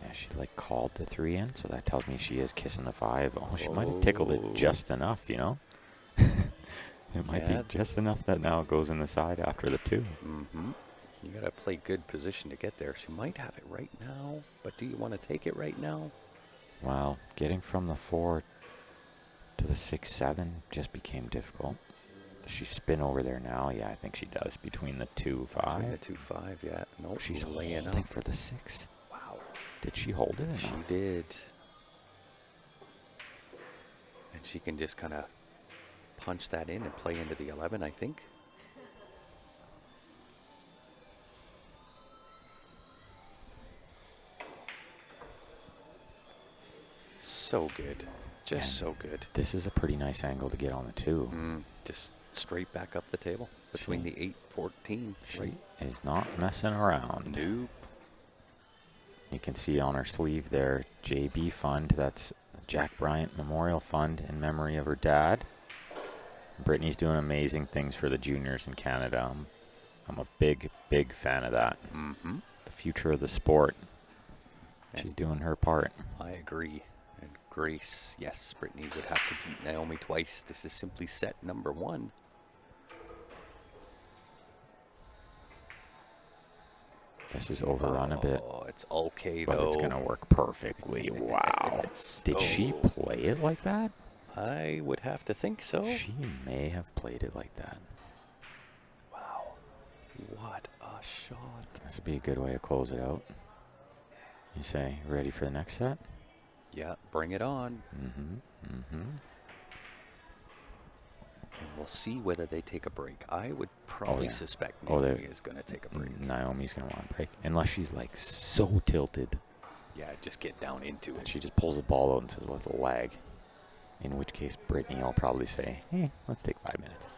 Yeah, she like called the 3 in, so that tells me she is kissing the 5. Oh, she might have tickled it just enough, you know? It might be just enough that now it goes in the side after the 2. Mm-hmm. You got to play good position to get there. She might have it right now, but do you want to take it right now? Well, getting from the 4 to the 6-7 just became difficult. Does she spin over there now? Yeah, I think she does. Between the 2-5. Between the 2-5, yeah. No, She's laying holding up for the 6. Wow. Did she hold it enough? She did. And she can just kind of punch that in and play into the 11, I think. So good. Just so good. This is a pretty nice angle to get on the 2. Just straight back up the table between the 8-14. She is not messing around. Nope. You can see on her sleeve there, JB Fund. That's Jack Bryant Memorial Fund in memory of her dad. Brittany's doing amazing things for the juniors in Canada. I'm a big, big fan of that. Mm-hmm. The future of the sport. She's doing her part. I agree. And Grace, yes, Brittany would have to beat Naomi twice. This is simply set number 1. This is overrun a bit. Oh, it's okay, but though. It's going to work perfectly. Wow. Did she play it like that? I would have to think so. She may have played it like that. Wow. What a shot. This would be a good way to close it out. You say, ready for the next set? Yeah, bring it on. Mm-hmm. And we'll see whether they take a break. I would probably suspect Naomi is going to take a break. Naomi's going to want a break. Unless she's like so tilted. Yeah, just get down into it. She just pulls the ball out and says, let's lag. In which case, Brittany will probably say, hey, let's take 5 minutes.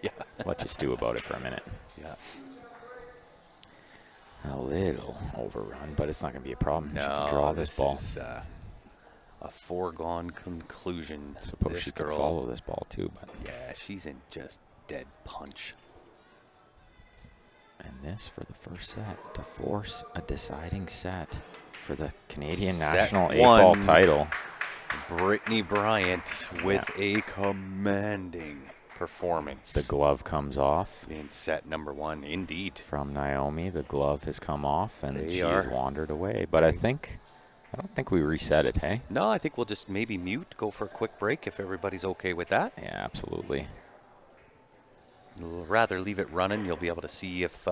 Yeah. Let's just stew about it for a minute. Yeah. A little overrun, but it's not going to be a problem. No, she can draw this ball. Is, a foregone conclusion. I suppose she could follow this ball too, but yeah, she's in just dead punch. And this for the first set to force a deciding set for the Canadian Set National 1. 8-ball title. Brittany Bryant with a commanding performance. The glove comes off. In set number 1, indeed. From Naomi, the glove has come off and she's are. wandered away. But I don't think we reset it, hey? No, I think we'll just maybe mute, go for a quick break if everybody's okay with that. Yeah, absolutely. We'll rather leave it running. You'll be able to see if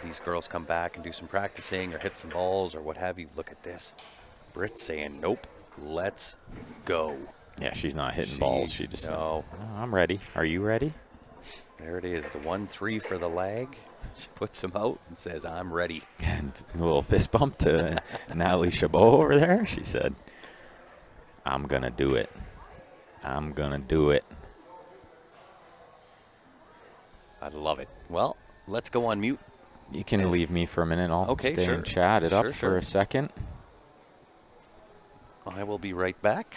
these girls come back and do some practicing or hit some balls or what have you. Look at this. Britt's saying, nope, let's go. Yeah, she's not hitting balls. She just no. I'm ready. Are you ready? There it is, the 1-3 for the lag. She puts him out and says, I'm ready. And a little fist bump to Natalie Chabot over there. She said, I'm going to do it. I'm going to do it. I love it. Well, let's go on mute. You can leave me for a minute. I'll stay and chat it up for a second. I will be right back.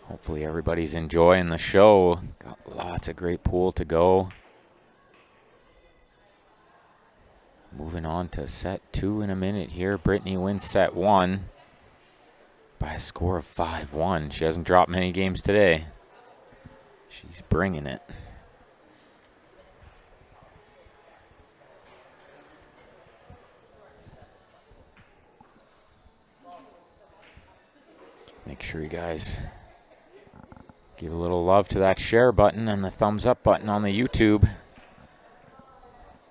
Hopefully everybody's enjoying the show. Got lots of great pool to go. Moving on to set 2 in a minute here. Brittany wins set 1 by a score of 5-1. She hasn't dropped many games today. She's bringing it. Make sure you guys give a little love to that share button and the thumbs up button on the YouTube.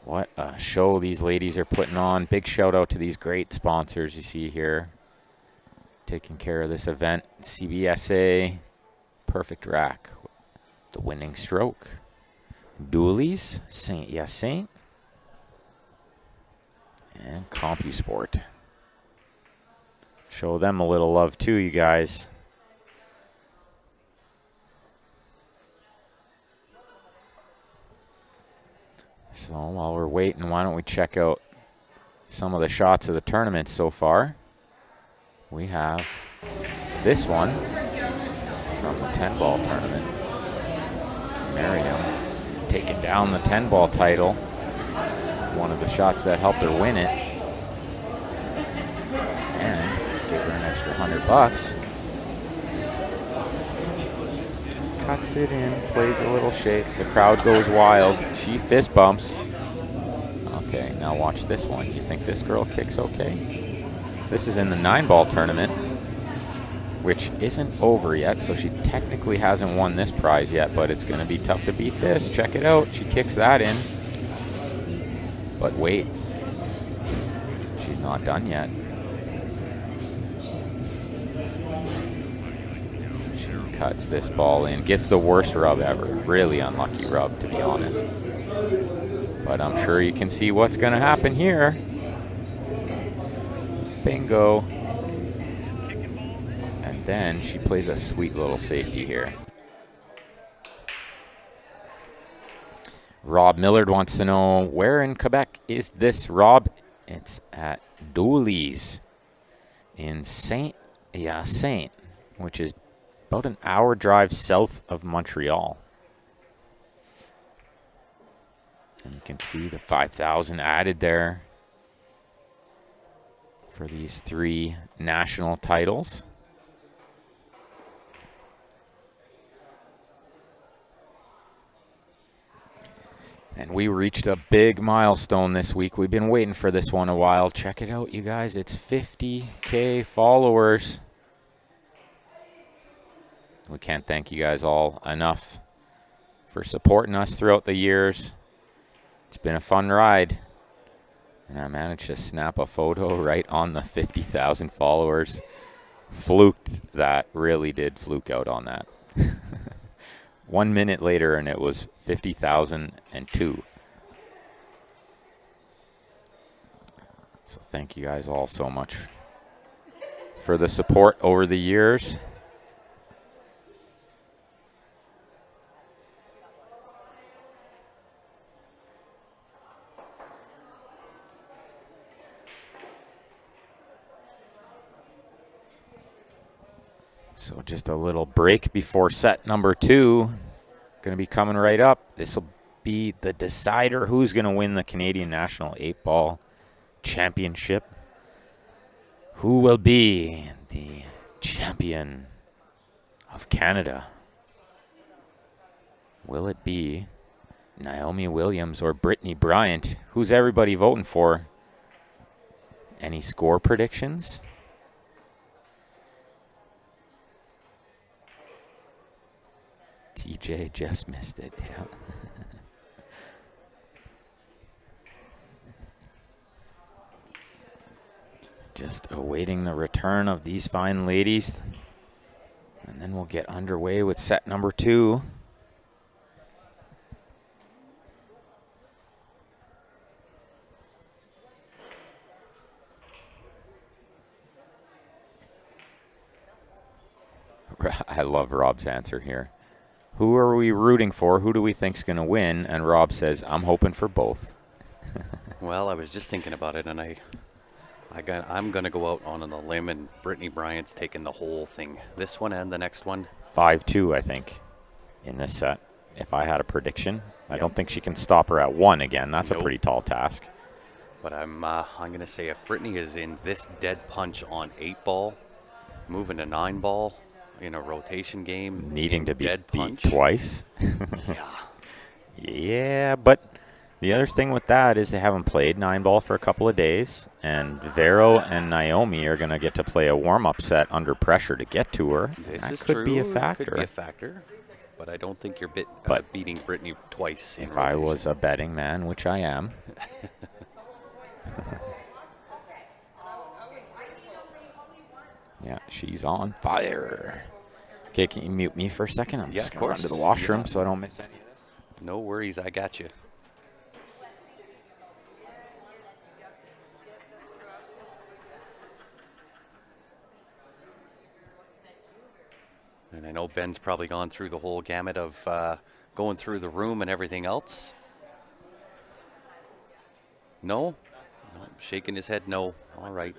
What a show these ladies are putting on. Big shout out to these great sponsors you see here. Taking care of this event. CBSA, Perfect Rack, The Winning Stroke, Dooley's, Saint Hyacinthe, and CompuSport. Show them a little love too, you guys. So while we're waiting, why don't we check out some of the shots of the tournament so far. We have this one from the 10-ball tournament. Miriam taking down the 10-ball title. One of the shots that helped her win it. And give her an extra $100. Cuts it in, plays a little shake. The crowd goes wild. She fist bumps. Okay, now watch this one. You think this girl kicks okay? This is in the 9-ball tournament, which isn't over yet, so she technically hasn't won this prize yet, but it's going to be tough to beat this. Check it out. She kicks that in. But wait. She's not done yet. Cuts this ball in. Gets the worst rub ever. Really unlucky rub, to be honest. But I'm sure you can see what's going to happen here. Bingo. And then she plays a sweet little safety here. Rob Millard wants to know, where in Quebec is this, Rob? It's at Dooley's in Saint Hyacinthe, which is about an hour drive south of Montreal. And you can see the 5,000 added there for these 3 national titles. And we reached a big milestone this week. We've been waiting for this one a while. Check it out, you guys. It's 50K followers. We can't thank you guys all enough for supporting us throughout the years. It's been a fun ride. And I managed to snap a photo right on the 50,000 followers. Fluked that. Really did fluke out on that. 1 minute later, and it was 50,002. So thank you guys all so much for the support over the years. So just a little break before set number 2. Going to be coming right up. This will be the decider who's going to win the Canadian National 8-Ball Championship. Who will be the champion of Canada? Will it be Naomi Williams or Brittany Bryant? Who's everybody voting for? Any score predictions? TJ just missed it, yeah. Just awaiting the return of these fine ladies. And then we'll get underway with set number 2. I love Rob's answer here. Who are we rooting for? Who do we think's going to win? And Rob says, I'm hoping for both. Well, I was just thinking about it, and I'm going to go out on a limb, and Brittany Bryant's taking the whole thing. This one and the next one. 5-2, I think, in this set, if I had a prediction. I don't think she can stop her at 1 again. That's a pretty tall task. But I'm going to say if Brittany is in this dead punch on 8-ball, moving to 9-ball, in a rotation game, needing to be dead beat punch twice. Yeah. Yeah, but The other thing with that is they haven't played 9-ball for a couple of days, and Vero and Naomi are going to get to play a warm-up set under pressure to get to her. This That is could true. be a Could be factor. a factor. But I don't think you're But beating Brittany twice in If rotation. I was a betting man, which I am. Yeah, she's on fire. Okay, can you mute me for a second? I'm Yeah, just of going to run to the course. washroom Yeah. so I don't miss any of this. No worries, I got you. And I know Ben's probably gone through the whole gamut of going through the room and everything else. No? No, shaking his head no. All right.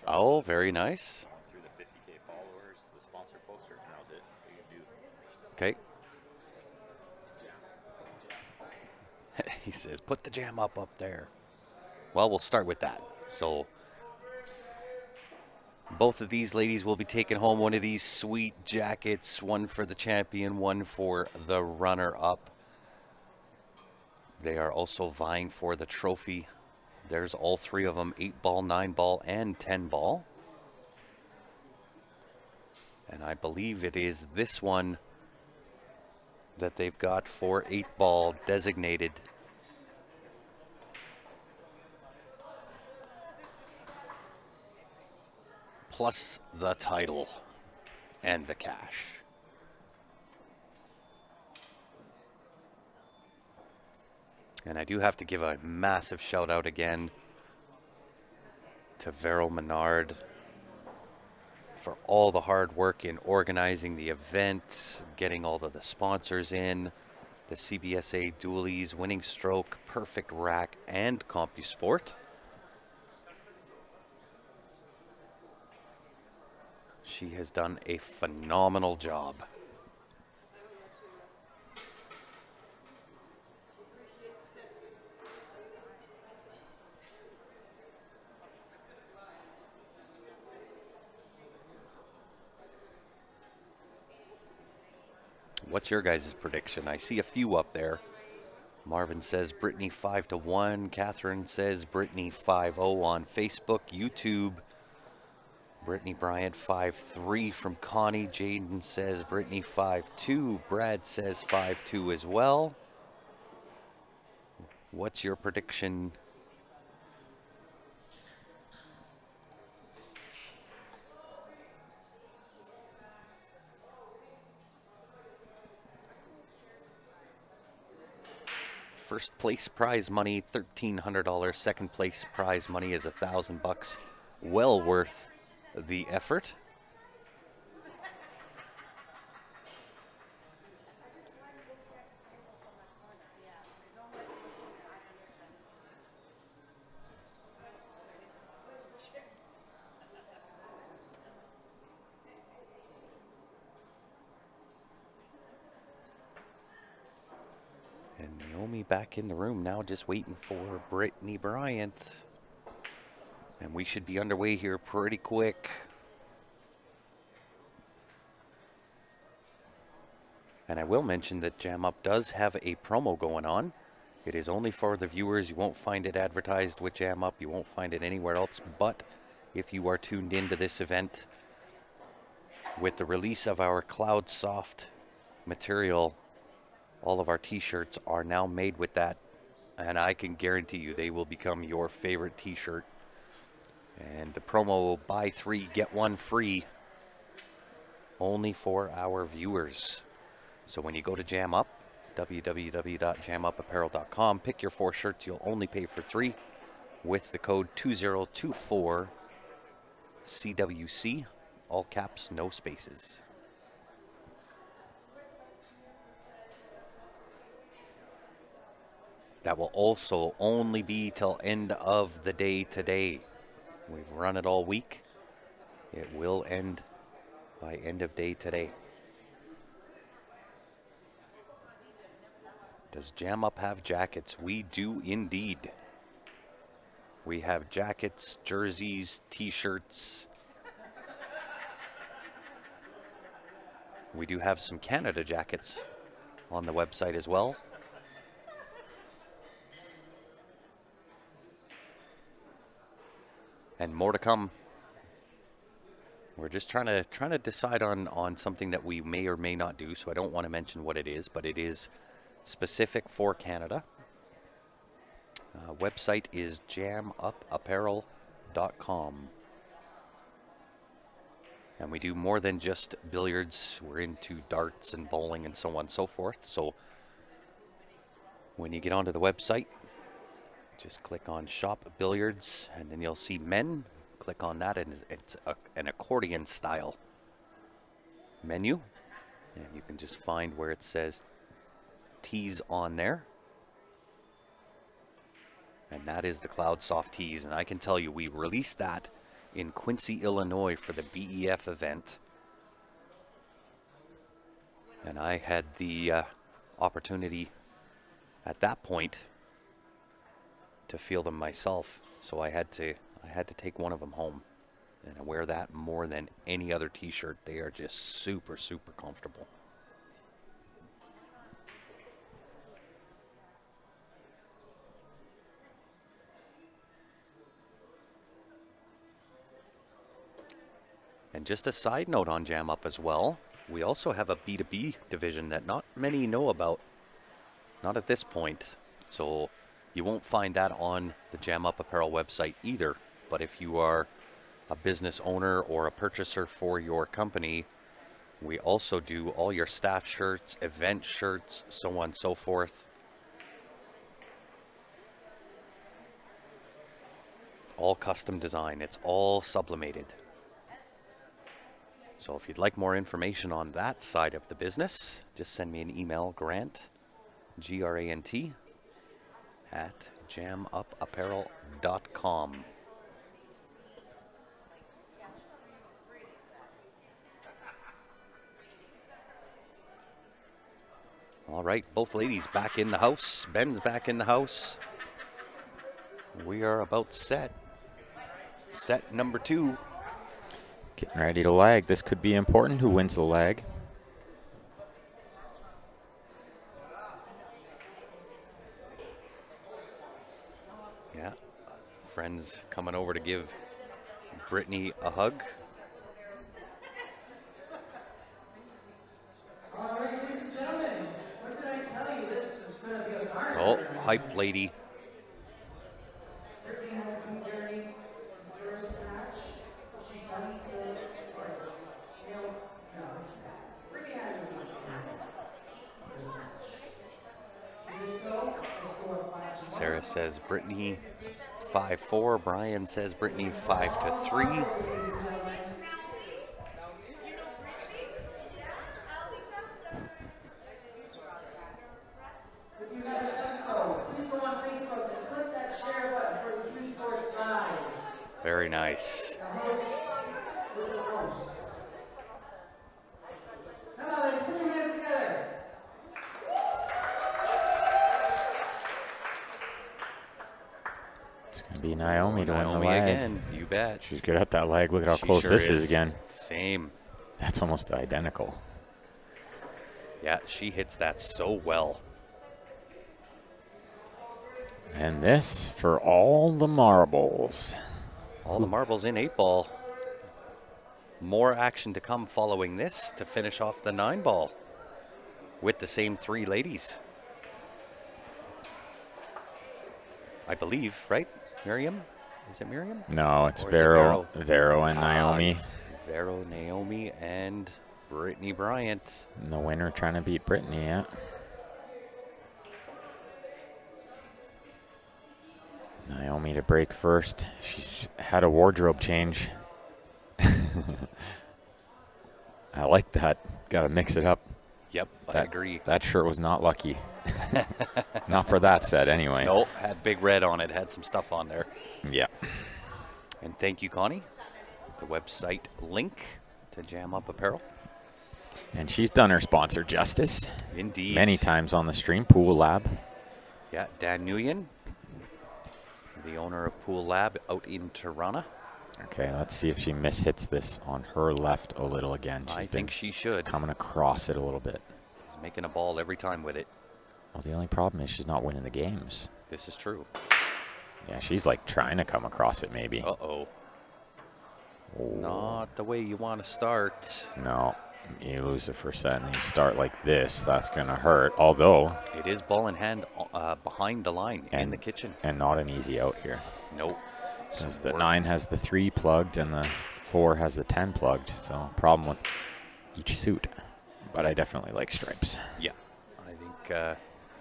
Oh, very nice. Through the 50K followers, the sponsor poster, and that was it. So you Okay. He says, put the jam up there. Well, we'll start with that. So both of these ladies will be taking home one of these sweet jackets, one for the champion, one for the runner-up. They are also vying for the trophy. There's all three of them, 8-ball, 9-ball, and 10-ball. And I believe it is this one that they've got for 8-ball designated. Plus the title and the cash. And I do have to give a massive shout out again to Vero Menard for all the hard work in organizing the event, getting all of the sponsors in, the CBSA Dualies, Winning Stroke, Perfect Rack, and CompuSport. She has done a phenomenal job. What's your guys' prediction? I see a few up there. Marvin says Brittany 5-1. Catherine says Brittany 5-0 on Facebook, YouTube. Brittany Bryant 5-3 from Connie. Jaden says Brittany 5-2. Brad says 5-2 as well. What's your prediction? First place prize money, $1,300. Second place prize money is $1,000. Well worth the effort. And Naomi back in the room now, just waiting for Brittany Bryant. And we should be underway here pretty quick. And I will mention that Jam Up does have a promo going on. It is only for the viewers. You won't find it advertised with Jam Up. You won't find it anywhere else. But if you are tuned into this event, with the release of our Cloud Soft material, all of our t-shirts are now made with that. And I can guarantee you they will become your favorite t-shirt. And the promo will buy 3, get 1 free, only for our viewers. So when you go to Jam Up, www.jamupapparel.com, pick your 4 shirts. You'll only pay for 3 with the code 2024CWC, all caps, no spaces. That will also only be till end of the day today. We've run it all week. It will end by end of day today. Does Jam Up have jackets? We do indeed. We have jackets, jerseys, t-shirts. We do have some Canada jackets on the website as well. And more to come. We're just trying to decide on something that we may or may not do, so I don't want to mention what it is, but it is specific for Canada. Website is jamupapparel.com. And we do more than just billiards. We're into darts and bowling and so on and so forth. So when you get onto the website, just click on Shop Billiards, and then you'll see men. Click on that, and it's an accordion style menu. And you can just find where it says tees on there. And that is the Cloud Soft tees. And I can tell you, we released that in Quincy, Illinois for the BEF event. And I had the opportunity at that point to feel them myself. So I had to take one of them home. And I wear that more than any other t-shirt. They are just super, super comfortable. And just a side note on Jam Up as well, we also have a B2B division that not many know about, not at this point. So you won't find that on the Jam Up Apparel website either. But if you are a business owner or a purchaser for your company, we also do all your staff shirts, event shirts, so on and so forth. All custom design. It's all sublimated. So if you'd like more information on that side of the business, just send me an email, Grant, Grant, at jamupapparel.com. All right, both ladies back in the house. Ben's back in the house. We are about set. Set number 2. Getting ready to lag. This could be important. Who wins the lag? Yeah. Friends coming over to give Brittany a hug. Ladies and gentlemen, what did I tell you? This is going to be a garden. Oh, hype lady. Brittany has been during the first match. She comes to, sorry, no, Brittany had to be Sarah says Brittany 5'4". Brian says Brittany 5'3". If you haven't done so, please go on Facebook and click that share button for the Q Sports Live. Very nice. The host with the host. Come on, ladies, put your hands together. It's going to be Naomi to win the Naomi lag. again, you bet. She's good at that lag. Look at how She close sure this is again. Same. That's almost identical. Yeah, she hits that so well. And this for all the marbles. All the marbles in 8-ball. More action to come following this to finish off the 9-ball with the same 3 ladies. I believe, right? Miriam? Is it Miriam? No, it's Or is it Vero and Naomi. It's Vero, Naomi, and Brittany Bryant. And the winner trying to beat Brittany, yeah. Naomi to break first. She's had a wardrobe change. I like that. Got to mix it up. Yep, I agree. That shirt was not lucky. Not for that set, anyway. No, had big red on it. Had some stuff on there. Yeah. And thank you, Connie. The website link to Jam Up Apparel. And she's done her sponsor justice. Indeed. Many times on the stream. Pool Lab. Yeah, Dan Nguyen, the owner of Pool Lab out in Tirana. Okay, let's see if she mishits this on her left a little again. I think she should. Coming across it a little bit. She's making a ball every time with it. Well, the only problem is she's not winning the games. This is true. Yeah, she's like trying to come across it maybe. Uh-oh. Not the way you want to start. No, you lose the first set and you start like this. That's going to hurt. Although, It is ball in hand behind the line in and the kitchen. and not an easy out here. Nope. Because Some the work. 9 has the 3 plugged and the 4 has the 10 plugged. So problem with each suit. But I definitely like stripes. Yeah. I think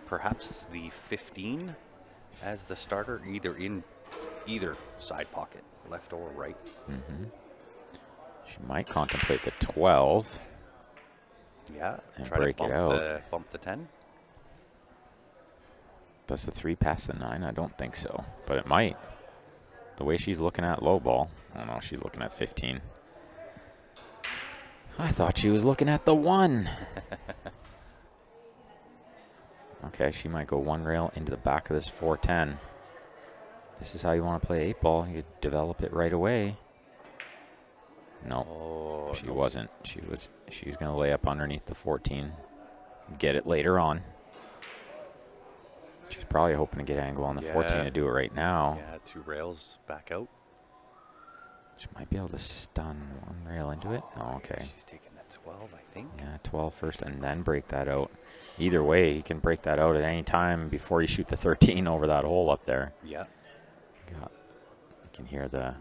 perhaps the 15 as the starter, either in either side pocket, left or right. She might contemplate the 12. Yeah. And Try break to it bump out. bump the 10. Does the 3 pass the 9? I don't think so. But it might. The way she's looking at low ball. Oh no, she's looking at 15. I thought she was looking at the 1. Okay, she might go 1 rail into the back of this 410. This is how you want to play 8 ball. You develop it right away. No, Oh, she wasn't. She was going to lay up underneath the 14. Get it later on. She's probably hoping to get angle on the 14 to do it right now. Yeah, 2 rails back out. She might be able to stun 1 rail into it. Oh, okay. She's taking that 12, I think. Yeah, 12 first and then break that out. Either way, you can break that out at any time before you shoot the 13 over that hole up there. Yeah. You can hear the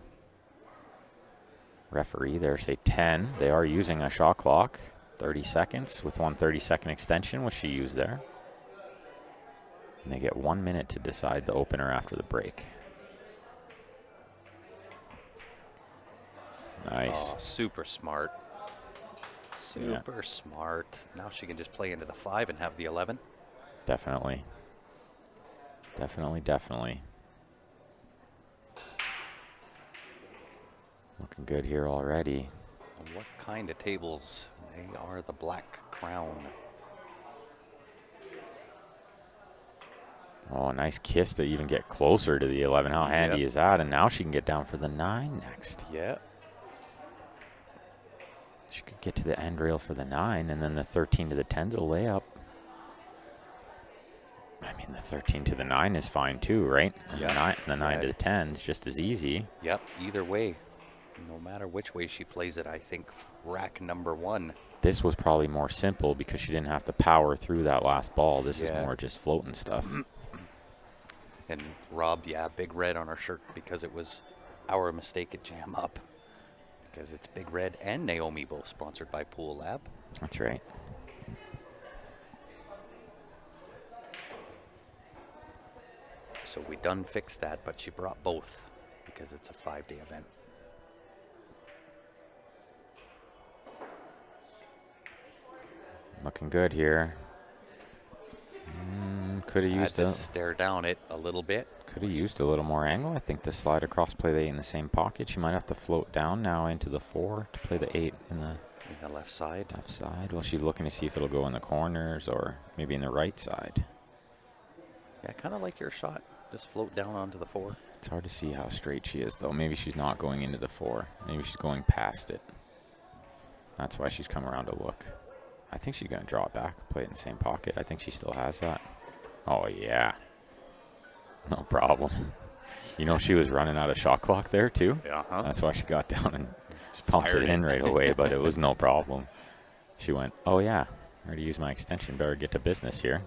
referee there say 10. They are using a shot clock, 30 seconds with 1 30-second extension, which she used there. And they get 1 minute to decide the opener after the break. Nice. Oh, super smart. Super smart. Now she can just play into the 5 and have the 11. Definitely. Definitely. Looking good here already. And what kind of tables? They are the Black Crown. Oh, a nice kiss to even get closer to the 11. How handy is that? And now she can get down for the 9 next. Yeah. She could get to the end rail for the 9, and then the 13 to the 10's a layup. I mean, the 13 to the 9 is fine too, right? And Yeah. the 9 to the 10 is just as easy. Yep. Either way, no matter which way she plays it, I think rack number 1. This was probably more simple because she didn't have to power through that last ball. This is Yeah. more just floating stuff. And Rob, big red on our shirt because it was our mistake at Jam Up. Because it's Big Red and Naomi both sponsored by Pool Lab. That's right. So we done fixed that, but she brought both because it's a 5-day event. Looking good here. Could have Had used to a stare down it a little bit. Could have used a little more angle. I think the slide across play the 8 in the same pocket. She might have to float down now into the 4 to play the 8 in the In the left side. left side. Well, she's looking to see if it'll go in the corners or maybe in the right side. Yeah, kind of like your shot. Just float down onto the 4. It's hard to see how straight she is, though. Maybe she's not going into the 4. Maybe she's going past it. That's why she's come around to look. I think she's going to draw it back, play it in the same pocket. I think she still has that. Oh, yeah. No problem. You know, she was running out of shot clock there, too. Yeah, huh? That's why she got down and pumped Fired it in it. right away, but it was no problem. She went, oh, yeah, I already used my extension. Better get to business here.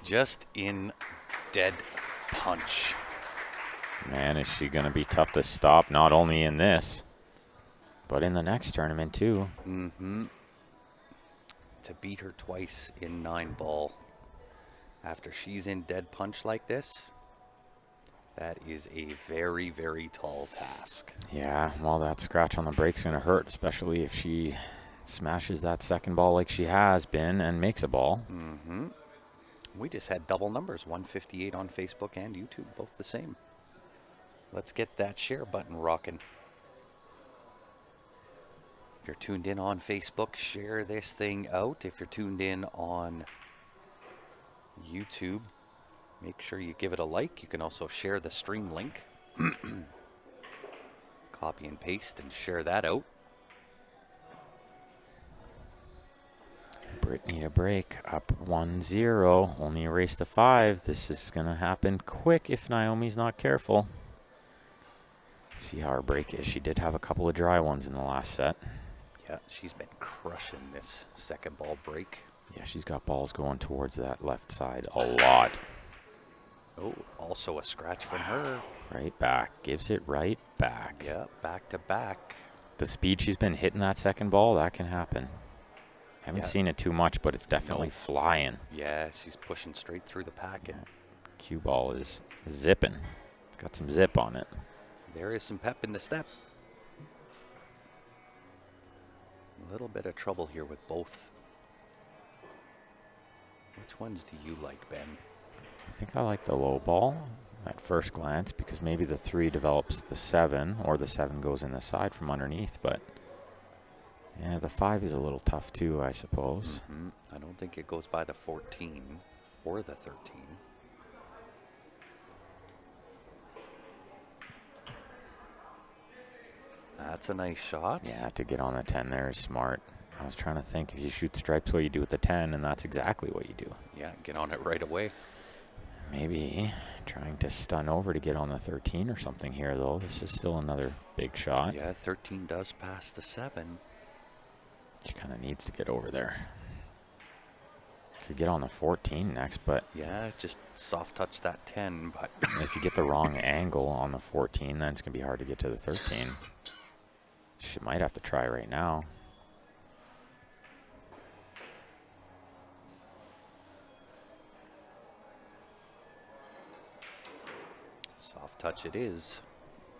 Just in dead punch. Man, is she going to be tough to stop, not only in this, but in the next tournament, too. Mm-hmm. To beat her twice in 9 ball after she's in dead punch like this, that is a very, very tall task. Yeah, well, that scratch on the break's going to hurt, especially if she smashes that second ball like she has been and makes a ball. Mm-hmm. We just had double numbers, 158 on Facebook and YouTube, both the same. Let's get that share button rocking. If you're tuned in on Facebook, share this thing out. If you're tuned in on YouTube, make sure you give it a like. You can also share the stream link. Copy and paste and share that out. Brittany to break, up 1-0. Only a race to 5. This is going to happen quick if Naomi's not careful. See how her break is. She did have a couple of dry ones in the last set. Yeah, she's been crushing this second ball break. Yeah, she's got balls going towards that left side a lot. Oh, also a scratch from her. Right back. Gives it right back. Yeah, back to back. The speed she's been hitting that second ball, that can happen. Haven't seen it too much, but it's definitely flying. Yeah, she's pushing straight through the pack. And cue ball is zipping. It's got some zip on it. there is some pep in the step. A little bit of trouble here with both. Which ones do you like, Ben? I think I like the low ball at first glance because maybe the 3 develops the 7 or the 7 goes in the side from underneath. But yeah, the 5 is a little tough too, I suppose. I don't think it goes by the 14 or the 13. That's a nice shot. Yeah, to get on the 10 there is smart. I was trying to think if you shoot stripes what you do with the 10, and that's exactly what you do. Yeah, get on it right away. Maybe trying to stun over to get on the 13 or something here, though. This is still another big shot. Yeah, 13 does pass the 7. She kind of needs to get over there. Could get on the 14 next, but Yeah, just soft touch that 10, but if you get the wrong angle on the 14, then it's going to be hard to get to the 13. She might have to try right now. soft touch it is.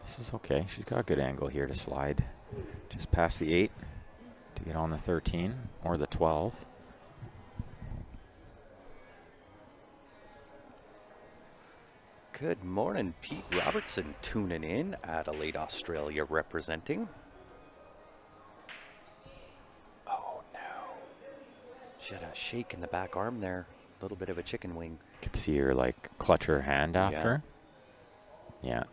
This is okay. She's got a good angle here to slide just past the 8 to get on the 13 or the 12. Good morning, Pete Robertson tuning in, Adelaide, Australia representing. Oh no. She had a shake in the back arm there. A little bit of a chicken wing. Could see her like clutch her hand after. Yeah.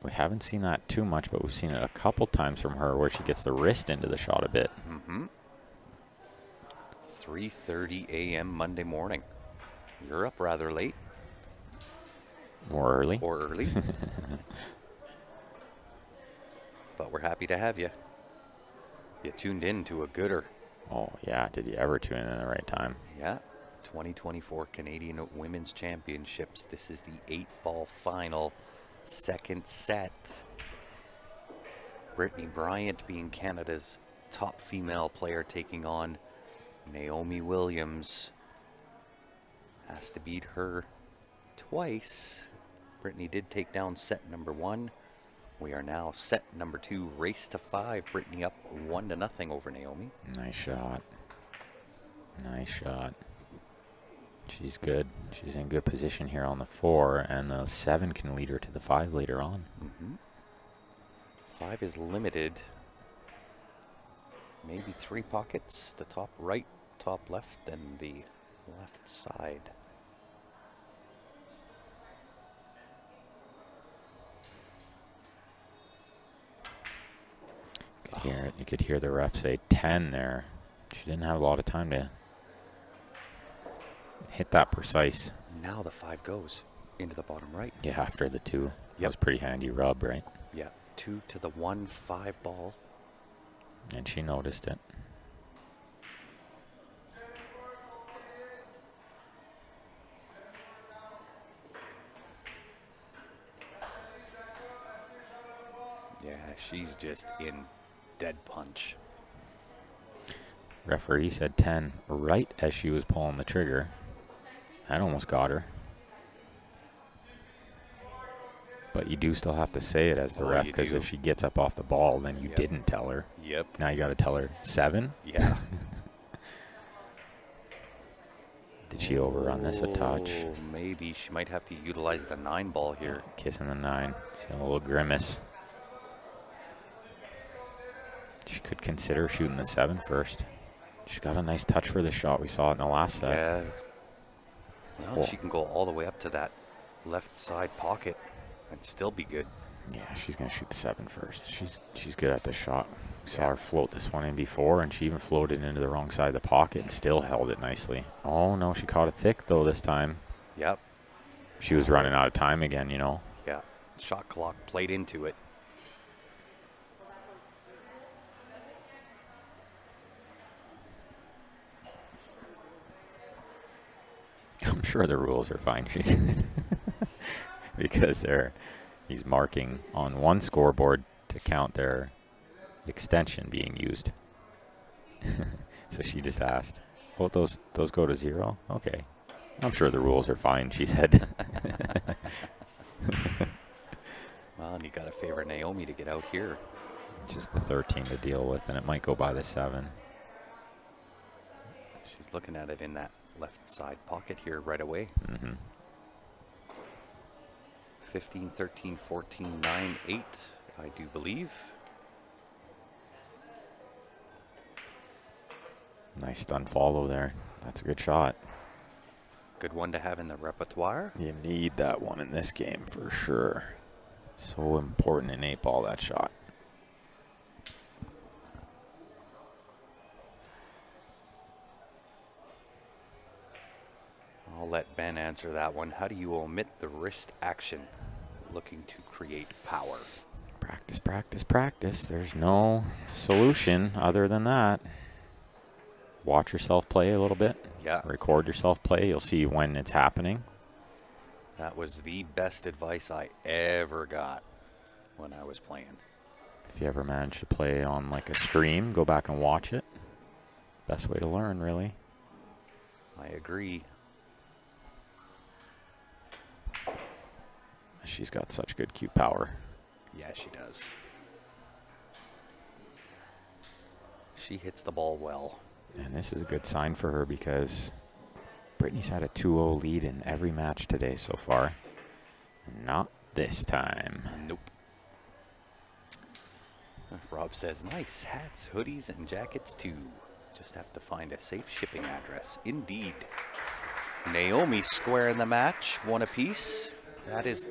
We haven't seen that too much, but we've seen it a couple times from her where she gets the wrist into the shot a bit. 3:30 a.m. Monday morning. You're up rather late. More early. Or early. But we're happy to have you. You tuned in to a gooder. Oh, yeah. Did you ever tune in at the right time? Yeah. 2024 Canadian Women's Championships. This is the 8-ball final, second set. Brittany Bryant being Canada's top female player, taking on Naomi Williams. Has to beat her twice. Brittany did take down set number 1. We are now set number 2, race to 5. Brittany up 1-0 over Naomi. Nice shot. Nice shot. She's good. She's in good position here on the 4, and the 7 can lead her to the 5 later on. 5 is limited. Maybe 3 pockets, the top right, top left, and the left side. You could hear the ref say 10 there. She didn't have a lot of time to hit that precise. Now the 5 goes into the bottom right. Yeah, after the 2. That was pretty handy rub, right? Yeah, 2 to the 1, 5 ball. And she noticed it. Yeah, she's just in dead punch. Referee said 10 right as she was pulling the trigger. That almost got her. But you do still have to say it as the ref, because if she gets up off the ball, then you didn't tell her. Yep. Now you got to tell her 7. Yeah. Did she overrun this a touch? Oh, maybe she might have to utilize the 9 ball here. Kissing the 9. See a little grimace. She could consider shooting the 7 first. She's got a nice touch for the shot. We saw it in the last set. Yeah. Well, she can go all the way up to that left side pocket and still be good. Yeah, she's going to shoot the 7 first. She's good at this shot. Saw her float this one in before, and she even floated into the wrong side of the pocket and still held it nicely. Oh, no, she caught it thick, though, this time. Yep. She was running out of time again, you know. Yeah. Shot clock played into it. I'm sure the rules are fine, she said. Because he's marking on one scoreboard to count their extension being used. So she just asked, "Oh, those go to 0? Okay. I'm sure the rules are fine," she said. Well, and you got to favor Naomi to get out here. Just the 13 to deal with, and it might go by the 7. She's looking at it in that left side pocket here right away. 15, 13, 14, 9, 8, I do believe. Nice stun follow there. That's a good shot. Good one to have in the repertoire. You need that one in this game for sure. So important in 8-ball, that shot. I'll let Ben answer that one. How do you omit the wrist action looking to create power? Practice, practice, practice. There's no solution other than that. Watch yourself play a little bit. Yeah. Record yourself play. You'll see when it's happening. That was the best advice I ever got when I was playing. If you ever manage to play on like a stream, go back and watch it. Best way to learn, really. I agree. She's got such good cue power. Yeah, she does. She hits the ball well. And this is a good sign for her because Brittany's had a 2-0 lead in every match today so far. Not this time. Nope. Rob says, nice hats, hoodies, and jackets too. Just have to find a safe shipping address. Indeed. Naomi square in the match, one apiece. That is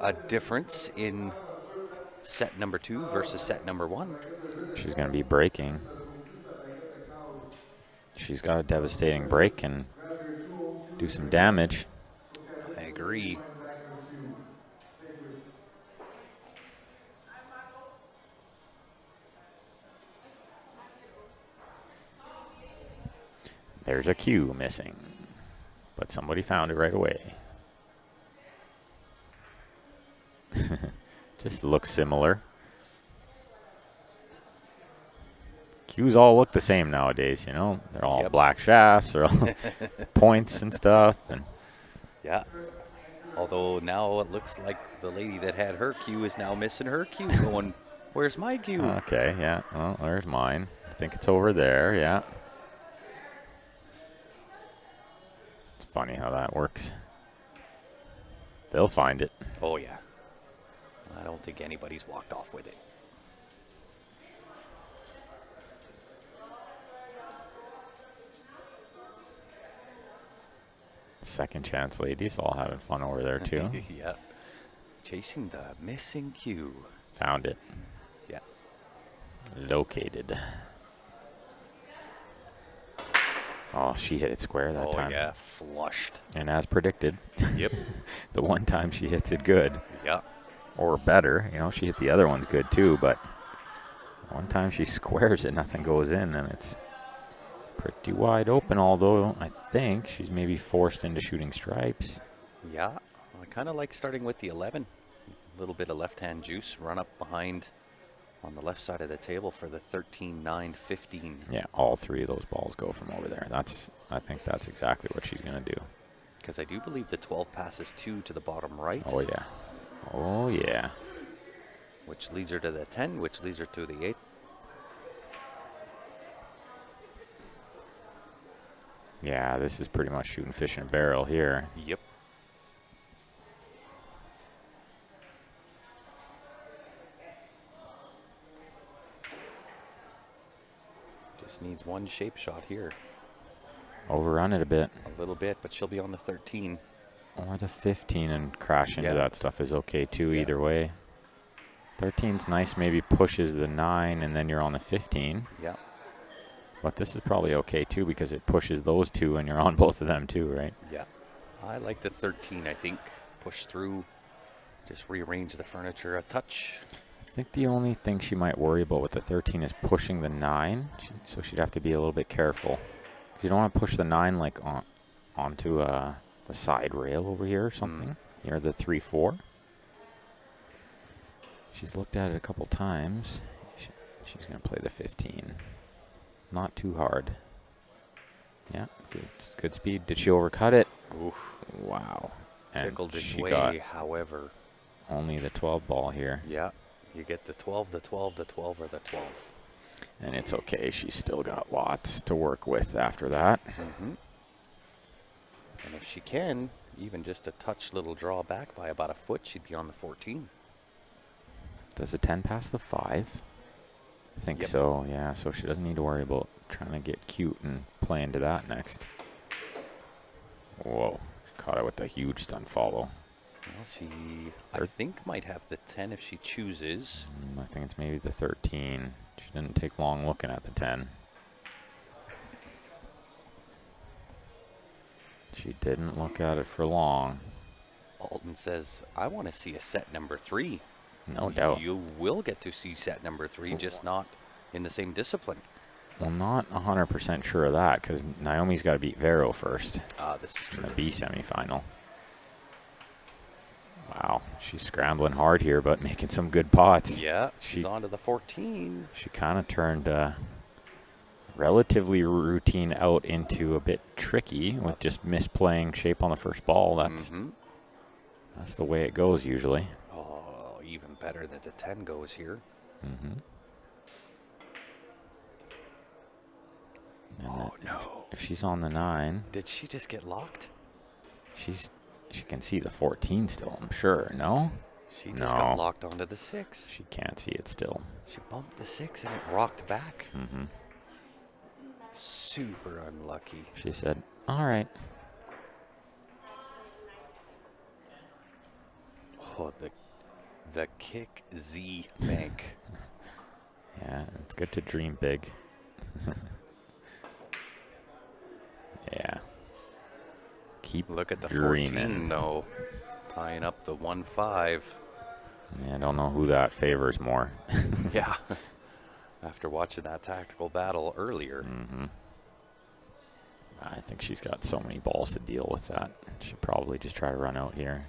a difference in set number 2 versus set number 1. She's going to be breaking. She's got a devastating break and do some damage. I agree. There's a cue missing, but somebody found it right away. Just looks similar. Cues all look the same nowadays, you know. They're all black shafts, they're all points and stuff. And yeah. Although now it looks like the lady that had her cue is now missing her cue, going, where's my cue? okay, yeah. Well, there's mine. I think it's over there, yeah. It's funny how that works. They'll find it. Oh, yeah. I don't think anybody's walked off with it. Second chance ladies all having fun over there too. Yeah. Chasing the missing cue. Found it. Yeah. Located. Oh, she hit it square that time. Oh, yeah. Flushed. And as predicted. Yep. The one time she hits it good. Yeah. Or better. You know, she hit the other ones good too, but one time she squares it, nothing goes in, and it's pretty wide open, although I think she's maybe forced into shooting stripes. Yeah. I kind of like starting with the 11. A little bit of left-hand juice. Run up behind on the left side of the table for the 13, 9, 15. Yeah, all three of those balls go from over there. I think that's exactly what she's going to do. Because I do believe the 12 passes 2 to the bottom right. Oh, yeah. Oh, yeah. Which leads her to the 10, which leads her to the 8. Yeah, this is pretty much shooting fish in a barrel here. Yep. Just needs one shape shot here. Overrun it a bit. A little bit, but she'll be on the 13. Or the 15 and crash into that stuff is okay too, either way. 13's nice, maybe pushes the 9, and then you're on the 15. Yeah. But this is probably okay, too, because it pushes those two, and you're on both of them, too, right? Yeah. I like the 13, I think. Push through, just rearrange the furniture a touch. I think the only thing she might worry about with the 13 is pushing the 9, so she'd have to be a little bit careful. Because you don't want to push the 9, like, onto the side rail over here or something, near the 3-4. She's looked at it a couple times. She's going to play the 15. Not too hard. Yeah, good speed. Did she overcut it? Oof. Wow. And Tickled its she way, got however. only the 12 ball here. Yeah. You get the 12, the 12, the 12, or the 12. And it's okay. She's still got lots to work with after that. Mm-hmm. And if she can, even just a touch little draw back by about a foot, she'd be on the 14. Does the 10 pass the 5? I think so, yeah. So she doesn't need to worry about trying to get cute and play into that next. Whoa. She caught it with a huge stunt follow. Well, she, I think, might have the 10 if she chooses. I think it's maybe the 13. She didn't take long looking at the 10. She didn't look at it for long. Alton says, I want to see a set number 3. No doubt. You will get to see set number 3, just not in the same discipline. Well, not 100% sure of that, because Naomi's got to beat Vero first This is in true. the B semifinal. Wow, she's scrambling hard here, but making some good pots. Yeah, she's on to the 14. She kind of turned relatively routine out into a bit tricky with just misplaying shape on the first ball. That's the way it goes usually. Oh, even better that the 10 goes here. And No. if she's on the 9, Did she just get locked? she can see the 14 still, I'm sure, no? She just No. got locked onto the 6. She can't see it still. She bumped the 6 and it rocked back. Super unlucky. She said, all right. Oh, the kick Z bank. Yeah, it's good to dream big. Yeah. Keep Look at the dreaming. 14 though, tying up the 1-5. Yeah, I don't know who that favors more. Yeah. After watching that tactical battle earlier. I think she's got so many balls to deal with that. She'll probably just try to run out here.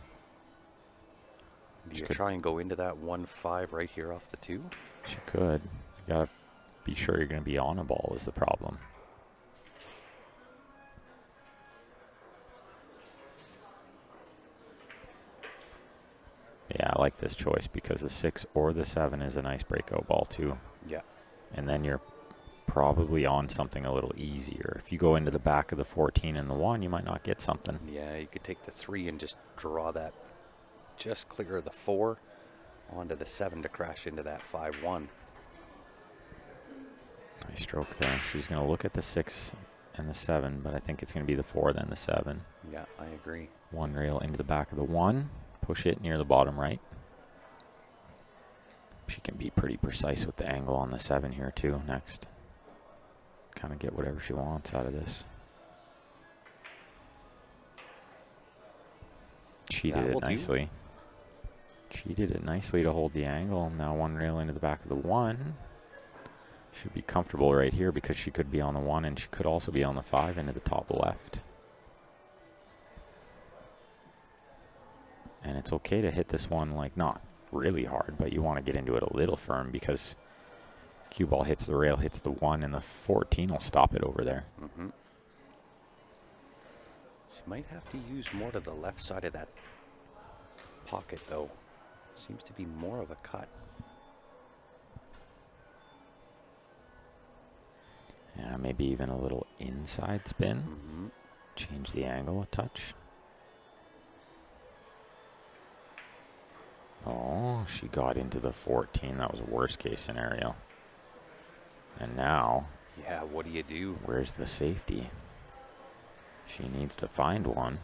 Do you try and go into that 1-5 right here off the 2? She could. You gotta be sure you're gonna be on a ball is the problem. Yeah, I like this choice because the 6 or the 7 is a nice breakout ball too. Yeah. And then you're probably on something a little easier. If you go into the back of the 14 and the 1, you might not get something. Yeah, you could take the 3 and just draw that just clear of the 4 onto the 7 to crash into that 5-1. Nice stroke there. She's going to look at the 6 and the 7, but I think it's going to be the 4 then the 7. Yeah, I agree. 1 rail into the back of the 1. Push it near the bottom right. She can be pretty precise with the angle on the 7 here too next. Kind of get whatever she wants out of this. Cheated it nicely. Cheated it nicely to hold the angle. Now 1 rail into the back of the 1. Should be comfortable right here because she could be on the 1 and she could also be on the 5 into the top left. And it's okay to hit this one like not really hard, but you want to get into it a little firm because cue ball hits the rail, hits the 1, and the 14 will stop it over there. She might have to use more to the left side of that pocket though. Seems to be more of a cut. Yeah, maybe even a little inside spin. Change the angle a touch. Oh, she got into the 14. That was a worst case scenario. And now, Yeah, what do you do? where's the safety? She needs to find one.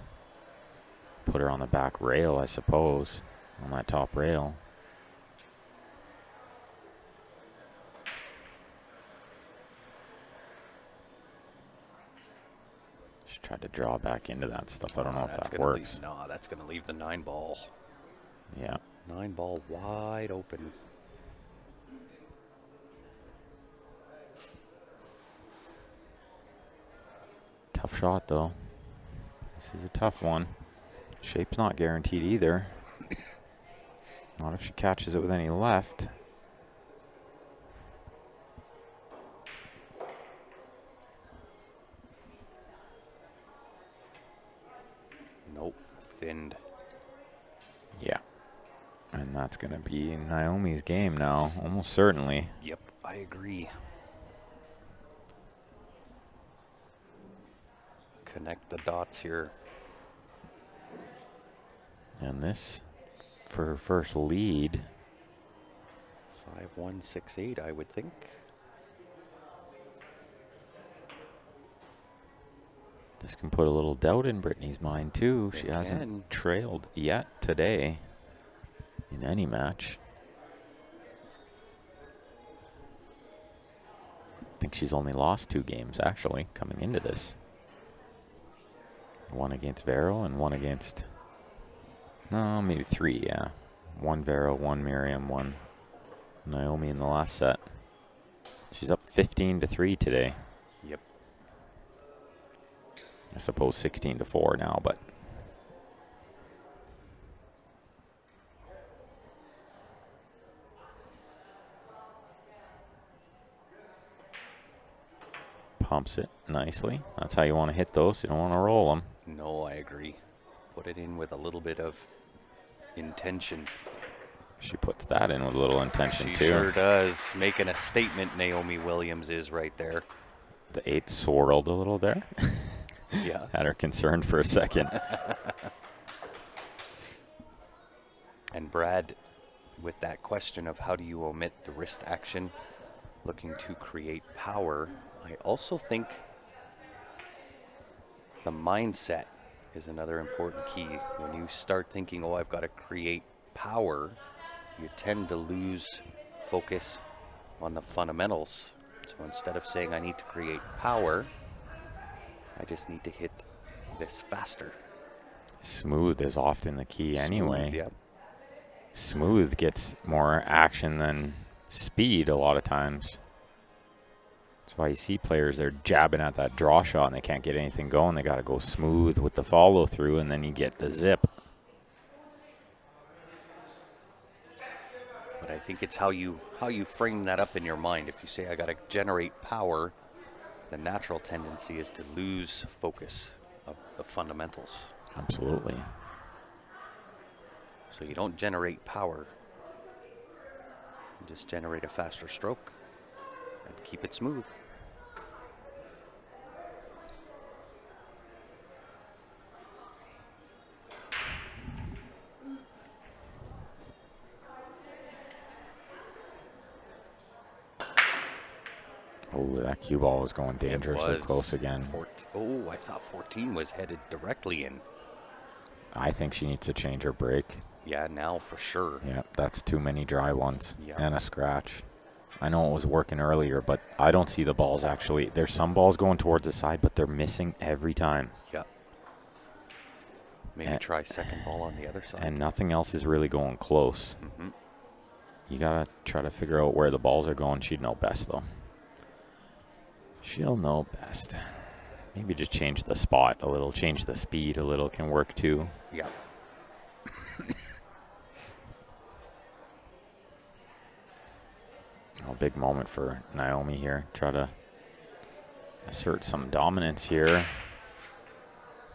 Put her on the back rail, I suppose. On that top rail. Just tried to draw back into that stuff. I don't know if That's that gonna works. No, that's going to leave the 9 ball. Yeah. 9 ball wide open. Tough shot, though. This is a tough one. Shape's not guaranteed either. Not if she catches it with any left. Nope, thinned. Yeah. And that's going to be Naomi's game now, almost certainly. Yep, I agree. Connect the dots here. And this, for her first lead. 5-1, 6-8, I would think. This can put a little doubt in Brittany's mind, too. She It hasn't can. trailed yet today in any match. I think she's only lost 2 games, actually, coming into this. One against Vero and one against... No, maybe 3, yeah. 1 Vero, 1 Miriam, 1 Naomi in the last set. She's up 15-3 today. Yep. I suppose 16-4 now, but... Pumps it nicely. That's how you want to hit those. You don't want to roll them. No, I agree. Put it in with a little bit of intention. She puts that in with a little intention, She too. sure does. Making a statement, Naomi Williams is right there. The 8 swirled a little there. Yeah. Had her concerned for a second. And Brad, with that question of how do you omit the wrist action, looking to create power, I also think the mindset is another important key. When you start thinking, oh, I've got to create power, you tend to lose focus on the fundamentals. So instead of saying I need to create power, I just need to hit this faster. Smooth is often the key anyway. Smooth, yeah. Smooth gets more action than speed a lot of times. That's why you see players, they're jabbing at that draw shot and they can't get anything going. They got to go smooth with the follow through, and then you get the zip. But I think it's how you frame that up in your mind. If you say I got to generate power, the natural tendency is to lose focus of the fundamentals. Absolutely. So you don't generate power. You just generate a faster stroke and keep it smooth. Oh, that cue ball was going dangerously It was close again. Oh, I thought 14 was headed directly in. I think she needs to change her break. Yeah, now for sure. Yeah, that's too many dry ones Yeah. and a scratch. I know it was working earlier, but I don't see the balls actually. There's some balls going towards the side, but they're missing every time. Yeah. Maybe try second ball on the other side. And nothing else is really going close. Mhm. You got to try to figure out where the balls are going. She'd know best, though. She'll know best. Maybe just change the spot a little, change the speed a little can work too. Yeah. Oh, big moment for Naomi here. Try to assert some dominance here.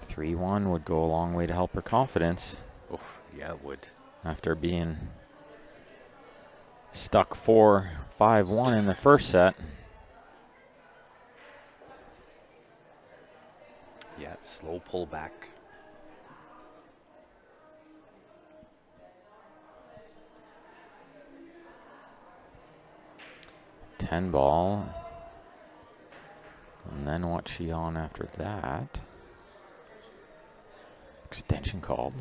3-1 would go a long way to help her confidence Oh, yeah, it would. after being stuck 4-5-1 in the first set. Yeah, slow pull back. Ten ball. And then what's she on after that? Extension called.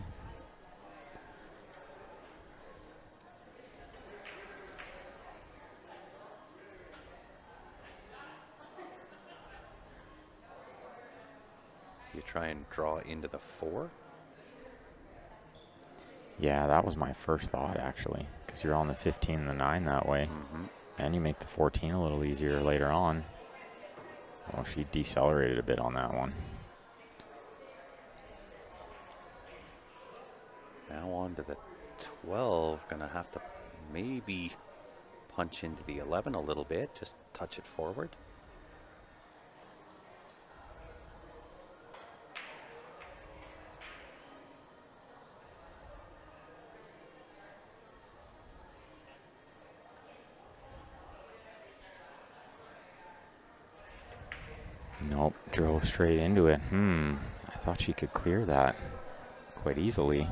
you try and draw into the 4? Yeah, that was my first thought, actually, because you're on the 15 and the 9 that way. And you make the 14 a little easier later on. Well, she decelerated a bit on that one. Now on to the 12. Gonna have to maybe punch into the 11 a little bit. Just touch it forward. Nope, drove straight into it. I thought she could clear that quite easily.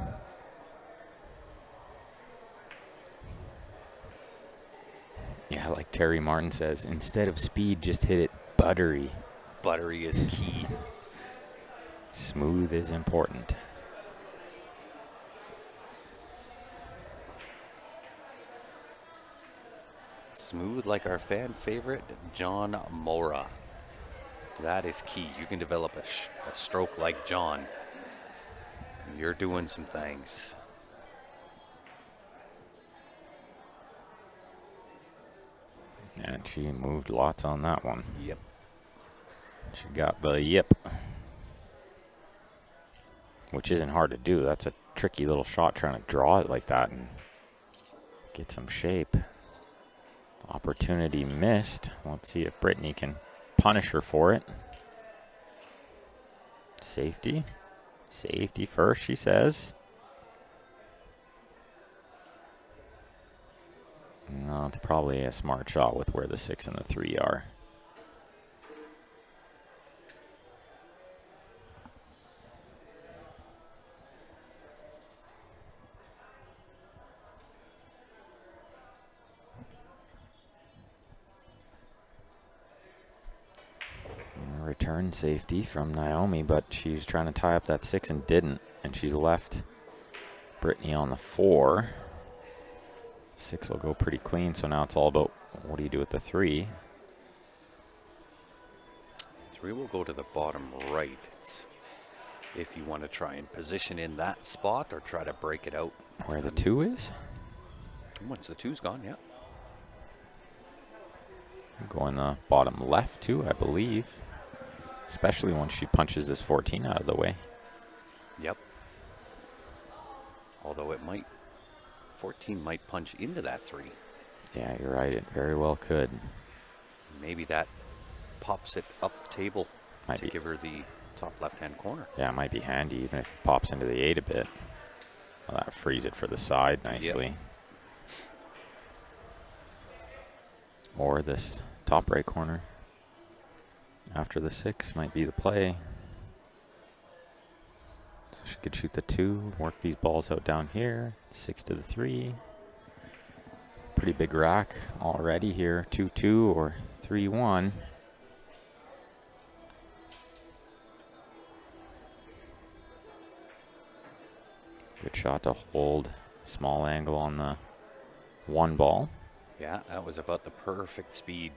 Yeah, like Terry Martin says, instead of speed, just hit it buttery. Buttery is key. Smooth is important. Smooth like our fan favorite, John Mora. That is key. You can develop a stroke like John. You're doing some things. And she moved lots on that one. Yep. She got the yip, which isn't hard to do. That's a tricky little shot, trying to draw it like that and get some shape. Opportunity missed. Let's see if Brittany can punish her for it. Safety. Safety first, she says. No, it's probably a smart shot with where the 6 and the 3 are. Return safety from Naomi, but she's trying to tie up that 6 and didn't, and she's left Brittany on the 4. 6 will go pretty clean, so now it's all about what do you do with the 3. 3 will go to the bottom right. It's if you want to try and position in that spot or try to break it out. Where the 2 is? Once the 2's gone, yeah. Go in the bottom left too, I believe. Especially once she punches this 14 out of the way. Yep. Although it might, 14 might punch into that 3. Yeah, you're right. It very well could. Maybe that pops it up table Might to be. give her the top left-hand corner. Yeah, it might be handy even if it pops into the 8 a bit. Well, that frees it for the side nicely. Yep. Or this top right corner after the 6 might be the play. So she could shoot the 2, work these balls out down here. 6 to the 3. Pretty big rack already here. 2-2 or 3-1. Good shot to hold small angle on the 1 ball. Yeah, that was about the perfect speed.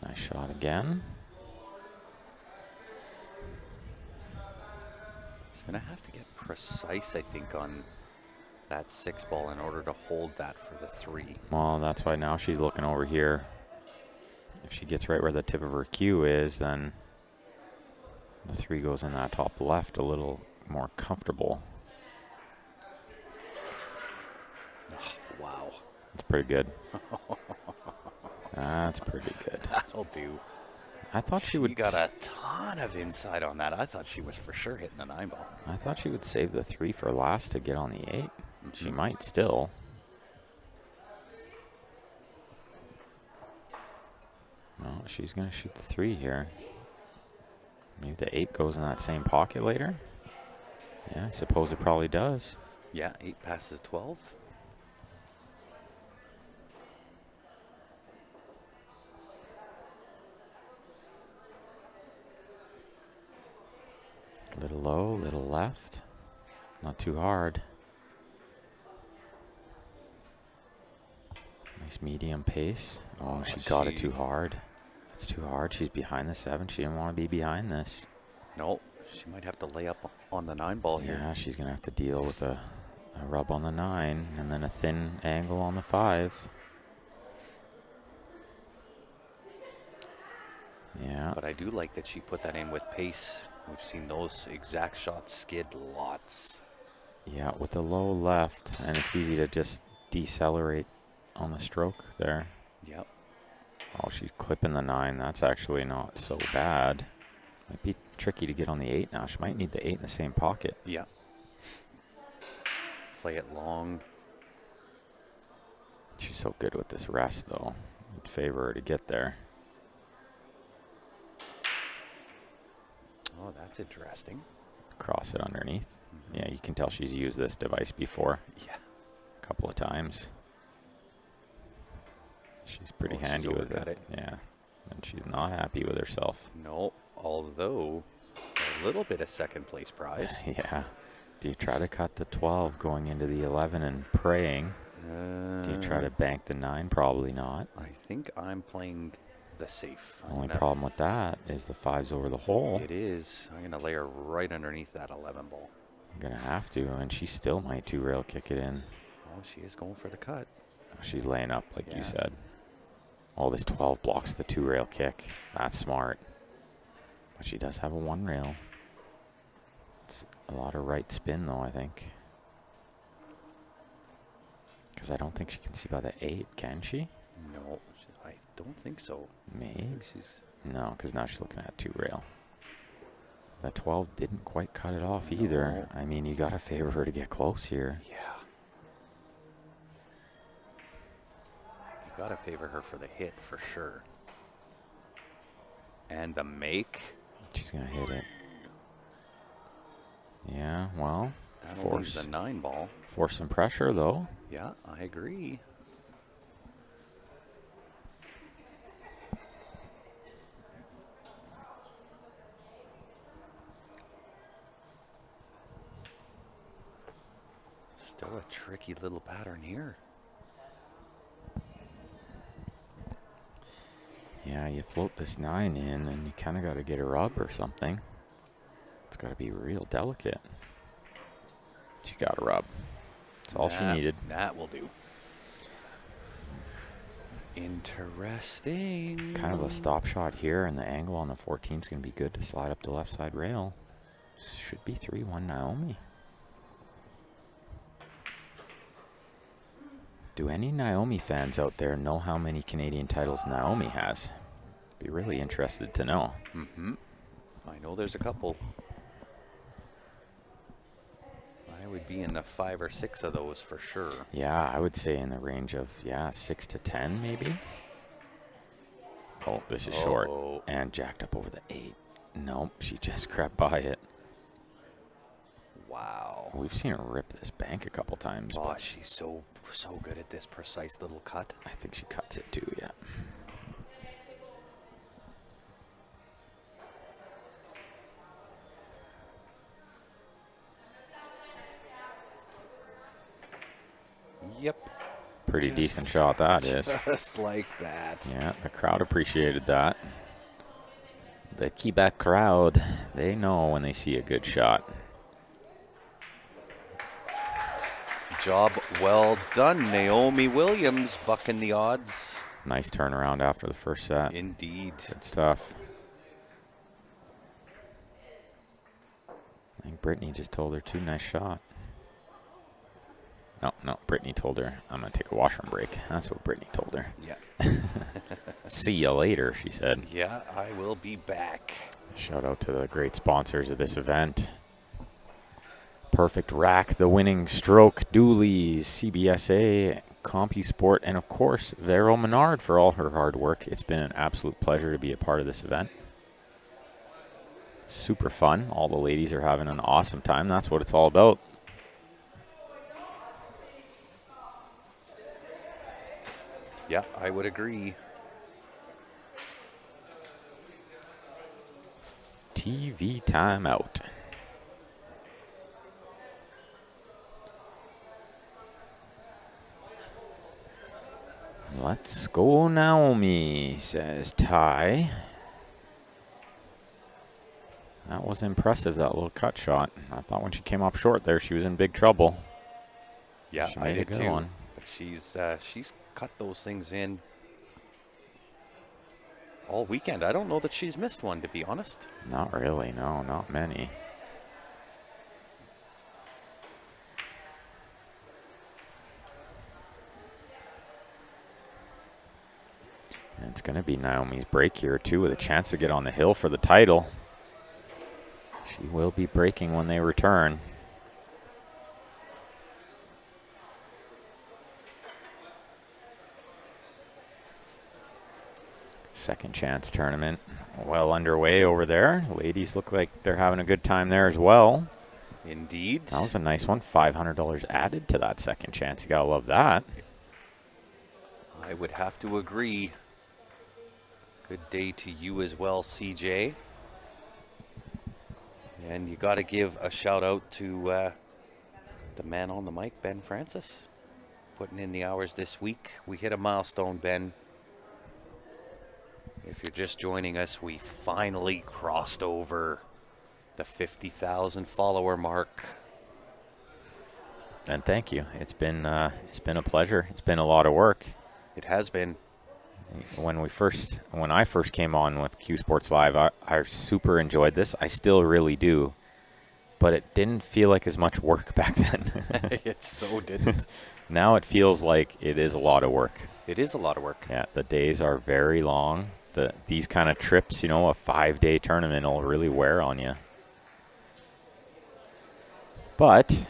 Nice shot again. He's going to have to get precise, I think, on that 6 ball in order to hold that for the 3. Well, that's why now she's looking over here. If she gets right where the tip of her cue is, then the 3 goes in that top left a little more comfortable. Oh, wow. That's pretty good. That's pretty good. That'll do. I thought she would. got a ton of inside on that. I thought she was for sure hitting the 9 ball. I thought she would save the 3 for last to get on the 8. She might still. No, she's going to shoot the 3 here. Maybe the 8 goes in that same pocket later. Yeah, I suppose it probably does. Yeah, 8 passes 12. Little low, little left. Not too hard. Nice medium pace. Oh, she got it too hard. It's too hard. She's behind the 7. She didn't want to be behind this. No, she might have to lay up on the 9 ball here. Yeah, she's going to have to deal with a rub on the 9 and then a thin angle on the 5. Yeah. But I do like that she put that in with pace. We've seen those exact shots skid lots. Yeah, with the low left, and it's easy to just decelerate on the stroke there. Yep. Oh, she's clipping the 9. That's actually not so bad. Might be tricky to get on the 8 now. She might need the 8 in the same pocket. Yeah. Play it long. She's so good with this rest, though. It'd favor her to get there. Oh, that's interesting. Cross it underneath. Yeah, you can tell she's used this device before. Yeah. A couple of times. She's pretty handy she's with overcut it. Yeah. And she's not happy with herself. No, although a little bit of second place prize. Yeah. Do you try to cut the 12 going into the 11 and praying? Do you try to bank the 9? Probably not. I think I'm playing the safe. Only problem with that is the 5's over the hole. It is. I'm going to lay her right underneath that 11 ball. I'm going to have to, and she still might 2-rail kick it in. Oh, she is going for the cut. She's laying up, like Yeah. you said. Oh, this 12 blocks the 2-rail kick. That's smart. But she does have a 1-rail. It's a lot of right spin, though, I think. Because I don't think she can see by the 8, can she? No, I don't think so. Maybe. She's No, because now she's looking at 2-rail. The 12 didn't quite cut it off either. I mean, you got to favor her to get close here. Yeah. You got to favor her for the hit for sure. And the make. She's going to hit it. Yeah, well, That'll leave the 9 ball. force some pressure, though. Yeah, I agree. Still a tricky little pattern here. Yeah, you float this 9 in, and you kind of got to get her up or something. It's got to be real delicate. She got her up. That's all she needed. That will do. Interesting. Kind of a stop shot here, and the angle on the 14 is going to be good to slide up the left side rail. Should be 3-1 Naomi. Do any Naomi fans out there know how many Canadian titles Naomi has? Be really interested to know. I know there's a couple. I would be in the 5 or 6 of those for sure. Yeah, I would say in the range of, 6 to 10 maybe. Oh, this is short. And jacked up over the 8. Nope, she just crept by it. Wow. We've seen her rip this bank a couple times. Oh, But she's so good at this precise little cut. I think she cuts it too, yeah. Yep. Pretty decent shot that is. Just like that. Yeah, the crowd appreciated that. The Quebec crowd, they know when they see a good shot. Job well done, Naomi Williams, bucking the odds. Nice turnaround after the first set. Indeed. Good stuff. I think Brittany just told her too. Nice shot. No, Brittany told her, I'm going to take a washroom break. That's what Brittany told her. Yeah. See you later, she said. Yeah, I will be back. Shout out to the great sponsors of this event. Perfect Rack, the winning stroke, Dooley's, CBSA, CompuSport, and of course, Vero Menard for all her hard work. It's been an absolute pleasure to be a part of this event. Super fun. All the ladies are having an awesome time. That's what it's all about. Yeah, I would agree. TV timeout. Let's go, Naomi, says Ty. That was impressive, that little cut shot. I thought when she came up short there, she was in big trouble. Yeah, She I made a did good too. one. But she's cut those things in all weekend. I don't know that she's missed one, to be honest. Not really, no, not many. And it's going to be Naomi's break here, too, with a chance to get on the hill for the title. She will be breaking when they return. Second chance tournament well underway over there. Ladies look like they're having a good time there as well. Indeed. That was a nice one. $500 added to that second chance. You got to love that. I would have to agree. Good day to you as well, CJ. And you got to give a shout out to the man on the mic, Ben Francis, putting in the hours this week. We hit a milestone, Ben. If you're just joining us, we finally crossed over the 50,000 follower mark. And thank you. It's been a pleasure. It's been a lot of work. It has been. When I first came on with Q Sports Live, I super enjoyed this. I still really do. But it didn't feel like as much work back then. It so didn't. Now it feels like it is a lot of work. It is a lot of work. Yeah, the days are very long. These kind of trips, a 5-day tournament will really wear on you. But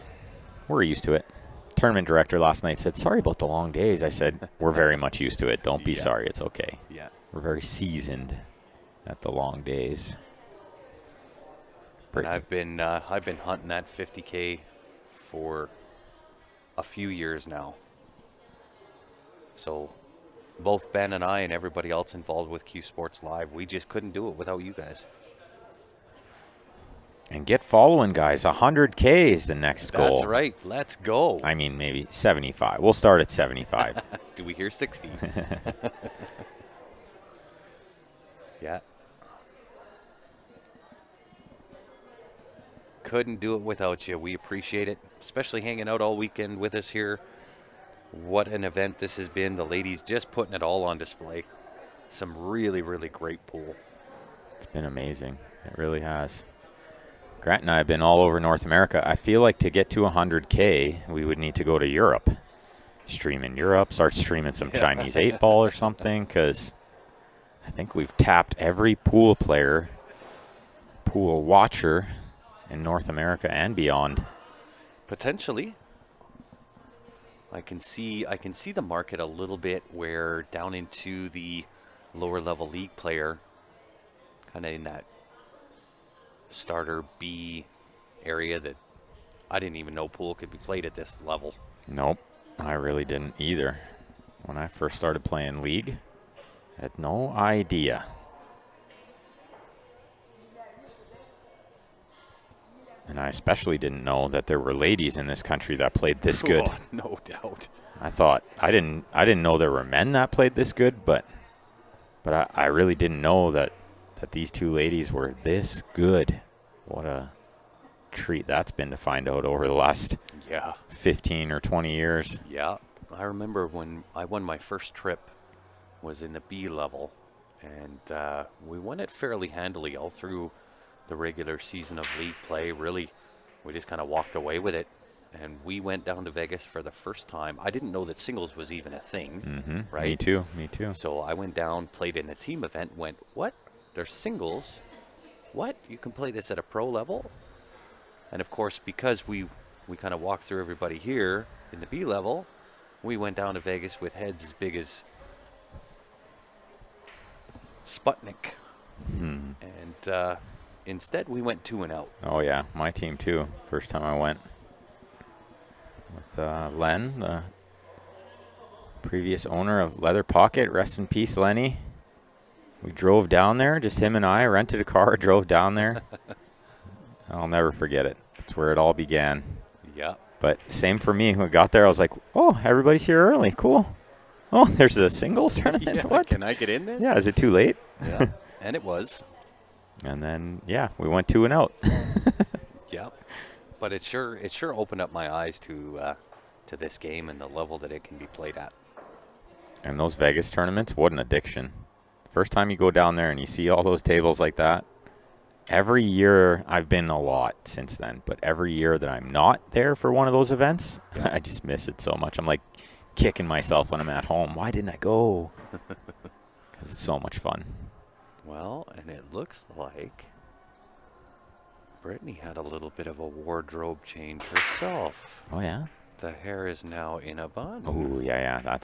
we're used to it. Tournament director last night said, sorry about the long days. I said, we're very much used to it. Don't be sorry. It's okay. Yeah. We're very seasoned at the long days. And I've been hunting that 50K for a few years now. So both Ben and I and everybody else involved with Q Sports Live, we just couldn't do it without you guys. And get following, guys. 100K is the next goal. That's right. Let's go. I mean, maybe 75. We'll start at 75. Do we hear 60? Yeah. Couldn't do it without you. We appreciate it, especially hanging out all weekend with us here. What an event this has been. The ladies just putting it all on display. Some really, really great pool. It's been amazing. It really has. Grant and I have been all over North America. I feel like to get to 100K, we would need to go to Europe. Stream in Europe, start streaming some Chinese 8-ball or something, because I think we've tapped every pool player, pool watcher in North America and beyond. Potentially. I can see the market a little bit where down into the lower level league player, kind of in that starter B area that I didn't even know pool could be played at this level. Nope, I really didn't either. When I first started playing league, I had no idea. And I especially didn't know that there were ladies in this country that played this good. Oh, no doubt. I thought I didn't know there were men that played this good, but I really didn't know that these two ladies were this good. What a treat that's been to find out over the last 15 or 20 years. Yeah. I remember when I won my first trip was in the B level, and we won it fairly handily all through the regular season of league play. Really, we just kind of walked away with it, and we went down to Vegas for the first time. I didn't know that singles was even a thing, right? Me too. So I went down, played in the team event, went, what? There's singles? What? You can play this at a pro level? And of course, because we kind of walked through everybody here in the B level, we went down to Vegas with heads as big as Sputnik. And instead, we went 2-0. Oh, yeah. My team, too. First time I went. With Len, the previous owner of Leather Pocket. Rest in peace, Lenny. We drove down there, just him and I, rented a car, drove down there. I'll never forget it. It's where it all began. Yeah. But same for me. When we got there, I was like, oh, everybody's here early. Cool. Oh, there's a singles tournament? Yeah, What? can I get in this? Yeah, is it too late? Yeah, and it was. And then, yeah, we went 2 and out. Yep. But it sure opened up my eyes to this game and the level that it can be played at. And those Vegas tournaments, what an addiction. First time you go down there and you see all those tables like that. Every year, I've been a lot since then, but every year that I'm not there for one of those events, I just miss it so much. I'm like kicking myself when I'm at home. Why didn't I go? Because it's so much fun. Well, and it looks like Brittany had a little bit of a wardrobe change herself. Oh, yeah? The hair is now in a bun. Oh, yeah.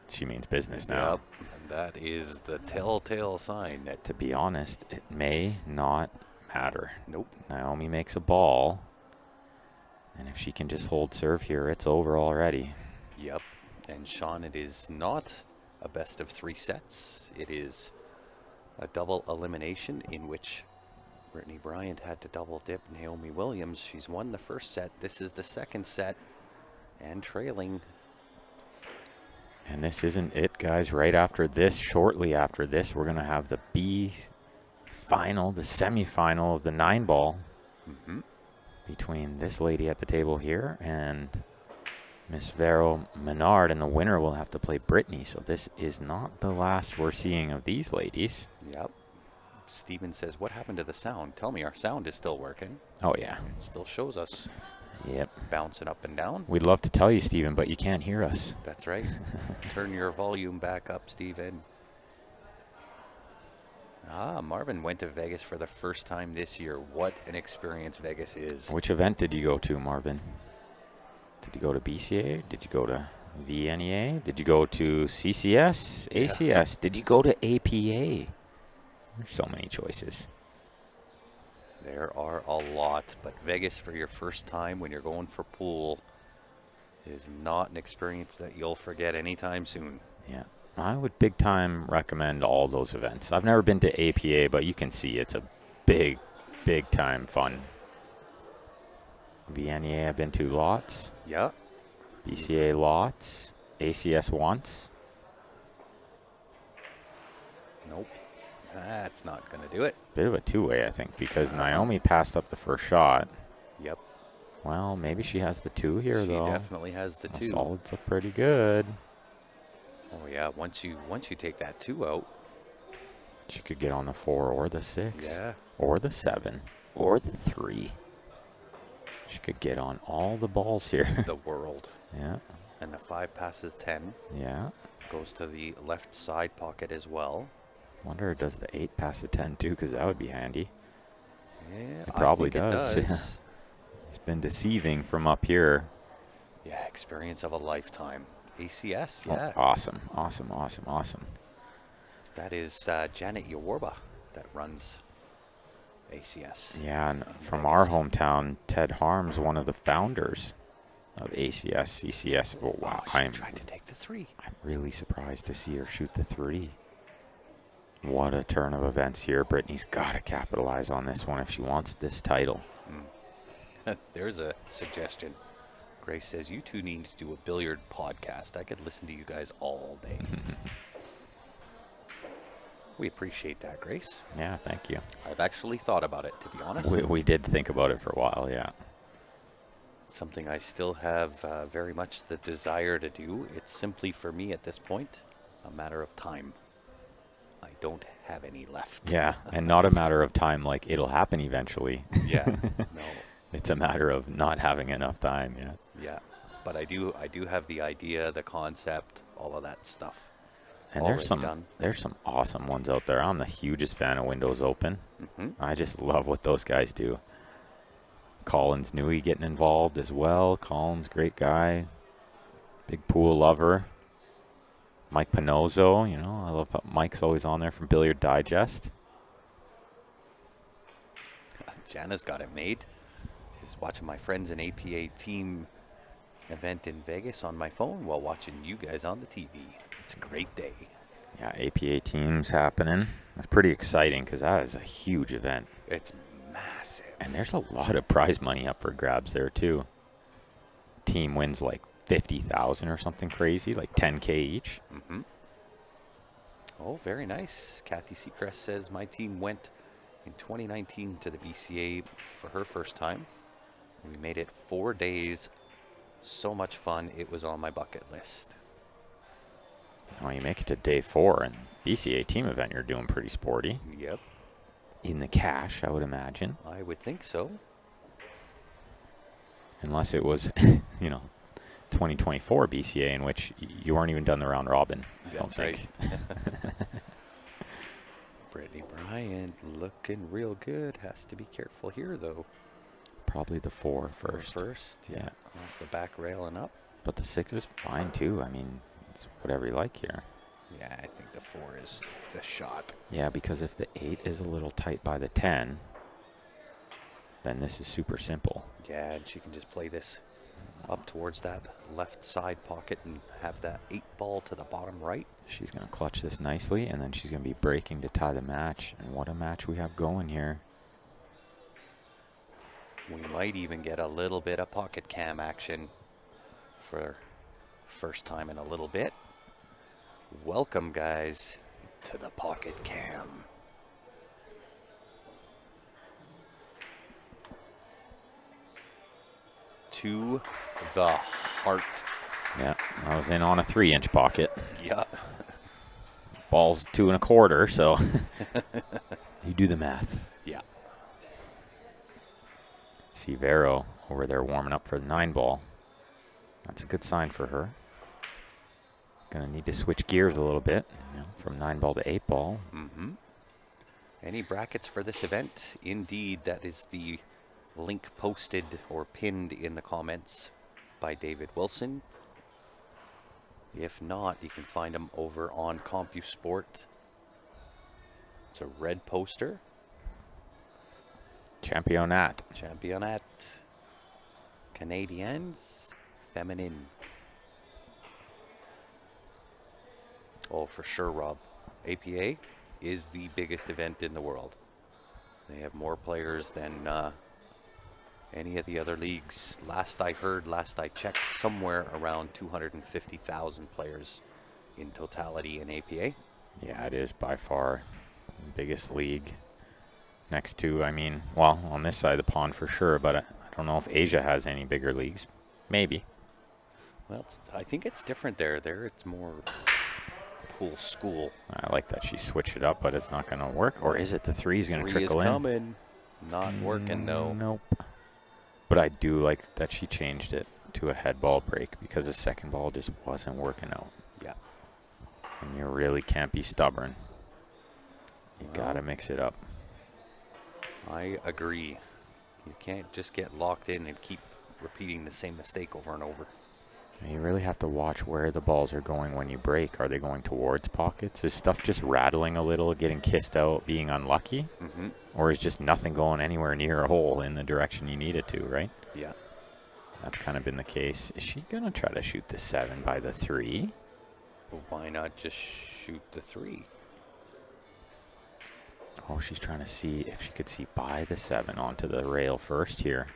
She means business now. Yep. And that is the telltale sign that. To be honest, it may not matter. Nope. Naomi makes a ball, and if she can just hold serve here, it's over already. Yep. And Sean, it is not a best of 3 sets. It is a double elimination in which Brittany Bryant had to double dip Naomi Williams. She's won the first set. This is the second set and trailing. And this isn't it, guys. Right after this, shortly after this, we're going to have the B final, the semifinal of the 9-ball between this lady at the table here and Miss Vero Menard, and the winner will have to play Brittany. So this is not the last we're seeing of these ladies. Yep. Steven says, what happened to the sound? Tell me our sound is still working. Oh, yeah. It still shows us Yep. bouncing up and down. We'd love to tell you, Steven, but you can't hear us. That's right. Turn your volume back up, Steven. Marvin went to Vegas for the first time this year. What an experience Vegas is. Which event did you go to, Marvin? Did you go to BCA? Did you go to VNEA? Did you go to CCS? Yeah. ACS? Did you go to APA? There's so many choices. There are a lot, but Vegas for your first time when you're going for pool is not an experience that you'll forget anytime soon. Yeah. I would big time recommend all those events. I've never been to APA, but you can see it's a big time fun. VNEA I've been to lots. Yeah. BCA lots. ACS once. Nope. That's not going to do it. Bit of a two-way, I think, because Naomi passed up the first shot. Yep. Well, maybe she has the 2 here, though. She definitely has the 2. Solids look pretty good. Oh yeah, once you take that 2 out. She could get on the 4 or the 6. Yeah. Or the 7. Or the 3. She could get on all the balls here. The world. Yeah. And the 5 passes 10. Yeah. Goes to the left side pocket as well. Wonder does the 8 pass the 10 too, because that would be handy. Yeah, It probably I think does. It does. It's been deceiving from up here. Yeah, experience of a lifetime. ACS, Oh, yeah. awesome. That is Janet Yawarba that runs ACS. Yeah, and from Vegas. our hometown, Ted Harms, one of the founders of ACS, CCS. Oh, wow. She tried to take the 3. I'm really surprised to see her shoot the 3. What a turn of events here. Brittany's got to capitalize on this one if she wants this title. There's a suggestion. Grace says, you two need to do a billiard podcast. I could listen to you guys all day. We appreciate that, Grace. Yeah, thank you. I've actually thought about it, to be honest. We did think about it for a while, yeah. It's something I still have very much the desire to do. It's simply, for me at this point, a matter of time. I don't have any left. Yeah, and not a matter of time, like it'll happen eventually. Yeah, no. It's a matter of not having enough time yet. Yeah, but I do have the idea, the concept, all of that stuff. And already there's some awesome ones out there. I'm the hugest fan of Windows Open. I just love what those guys do. Collins Newey getting involved as well. Collins, great guy. Big pool lover. Mike Pinozzo, you know, I love how Mike's always on there from Billiard Digest. Jana's got it made. She's watching my friends in APA team event in Vegas on my phone while watching you guys on the TV. It's a great day. Yeah, APA teams happening. That's pretty exciting because that is a huge event. It's massive. And there's a lot of prize money up for grabs there, too. Team wins like 50,000 or something crazy, like 10K each. Mm-hmm. Oh, very nice. Kathy Seacrest says, my team went in 2019 to the BCA for her first time. We made it 4 days. So much fun. It was on my bucket list. Well, you make it to day 4 and BCA team event, you're doing pretty sporty. Yep. In the cash, I would imagine. I would think so. Unless it was, 2024 BCA in which you weren't even done the round robin. That's right. Brittany Bryant looking real good. Has to be careful here, though. Probably the 4 first. Yeah. Off the back rail and up. But the 6 is fine, too. I mean, it's whatever you like here. Yeah, I think the 4 is the shot. Yeah, because if the 8 is a little tight by the 10, then this is super simple. Yeah, and she can just play this up towards that left side pocket and have that 8 ball to the bottom right. She's going to clutch this nicely, and then she's going to be breaking to tie the match. And what a match we have going here. We might even get a little bit of pocket cam action for first time in a little bit. Welcome, guys, to the pocket cam. To the heart. Yeah, I was in on a 3-inch pocket. Yeah. Ball's 2 1/4, so you do the math. Yeah. See Vero over there warming up for the 9 ball. That's a good sign for her. Gonna need to switch gears a little bit, from 9 ball to 8 ball. Mm-hmm. Any brackets for this event? Indeed, that is the link posted or pinned in the comments by David Wilson. If not, you can find them over on CompuSport. It's a red poster. Championat. Championat Canadiens Feminine. Oh, for sure, Rob. APA is the biggest event in the world. They have more players than any of the other leagues. Last I heard, last I checked, somewhere around 250,000 players in totality in APA. Yeah, it is by far the biggest league. Next to, on this side of the pond for sure, but I don't know if Asia has any bigger leagues. Maybe. Well, I think it's different there. There it's more pool school. I like that she switched it up, but it's not going to work. Or is it the 3 is going to trickle in? 3 is coming. Not working, though. Nope. But I do like that she changed it to a head ball break because the second ball just wasn't working out. Yeah. And you really can't be stubborn. You got to mix it up. I agree. You can't just get locked in and keep repeating the same mistake over and over. You really have to watch where the balls are going when you break. Are they going towards pockets? Is stuff just rattling a little, getting kissed out, being unlucky? Mm-hmm. Or is just nothing going anywhere near a hole in the direction you need it to, right? Yeah. That's kind of been the case. Is she going to try to shoot the 7 by the 3? Well, why not just shoot the 3? Oh, she's trying to see if she could see by the 7 onto the rail first here.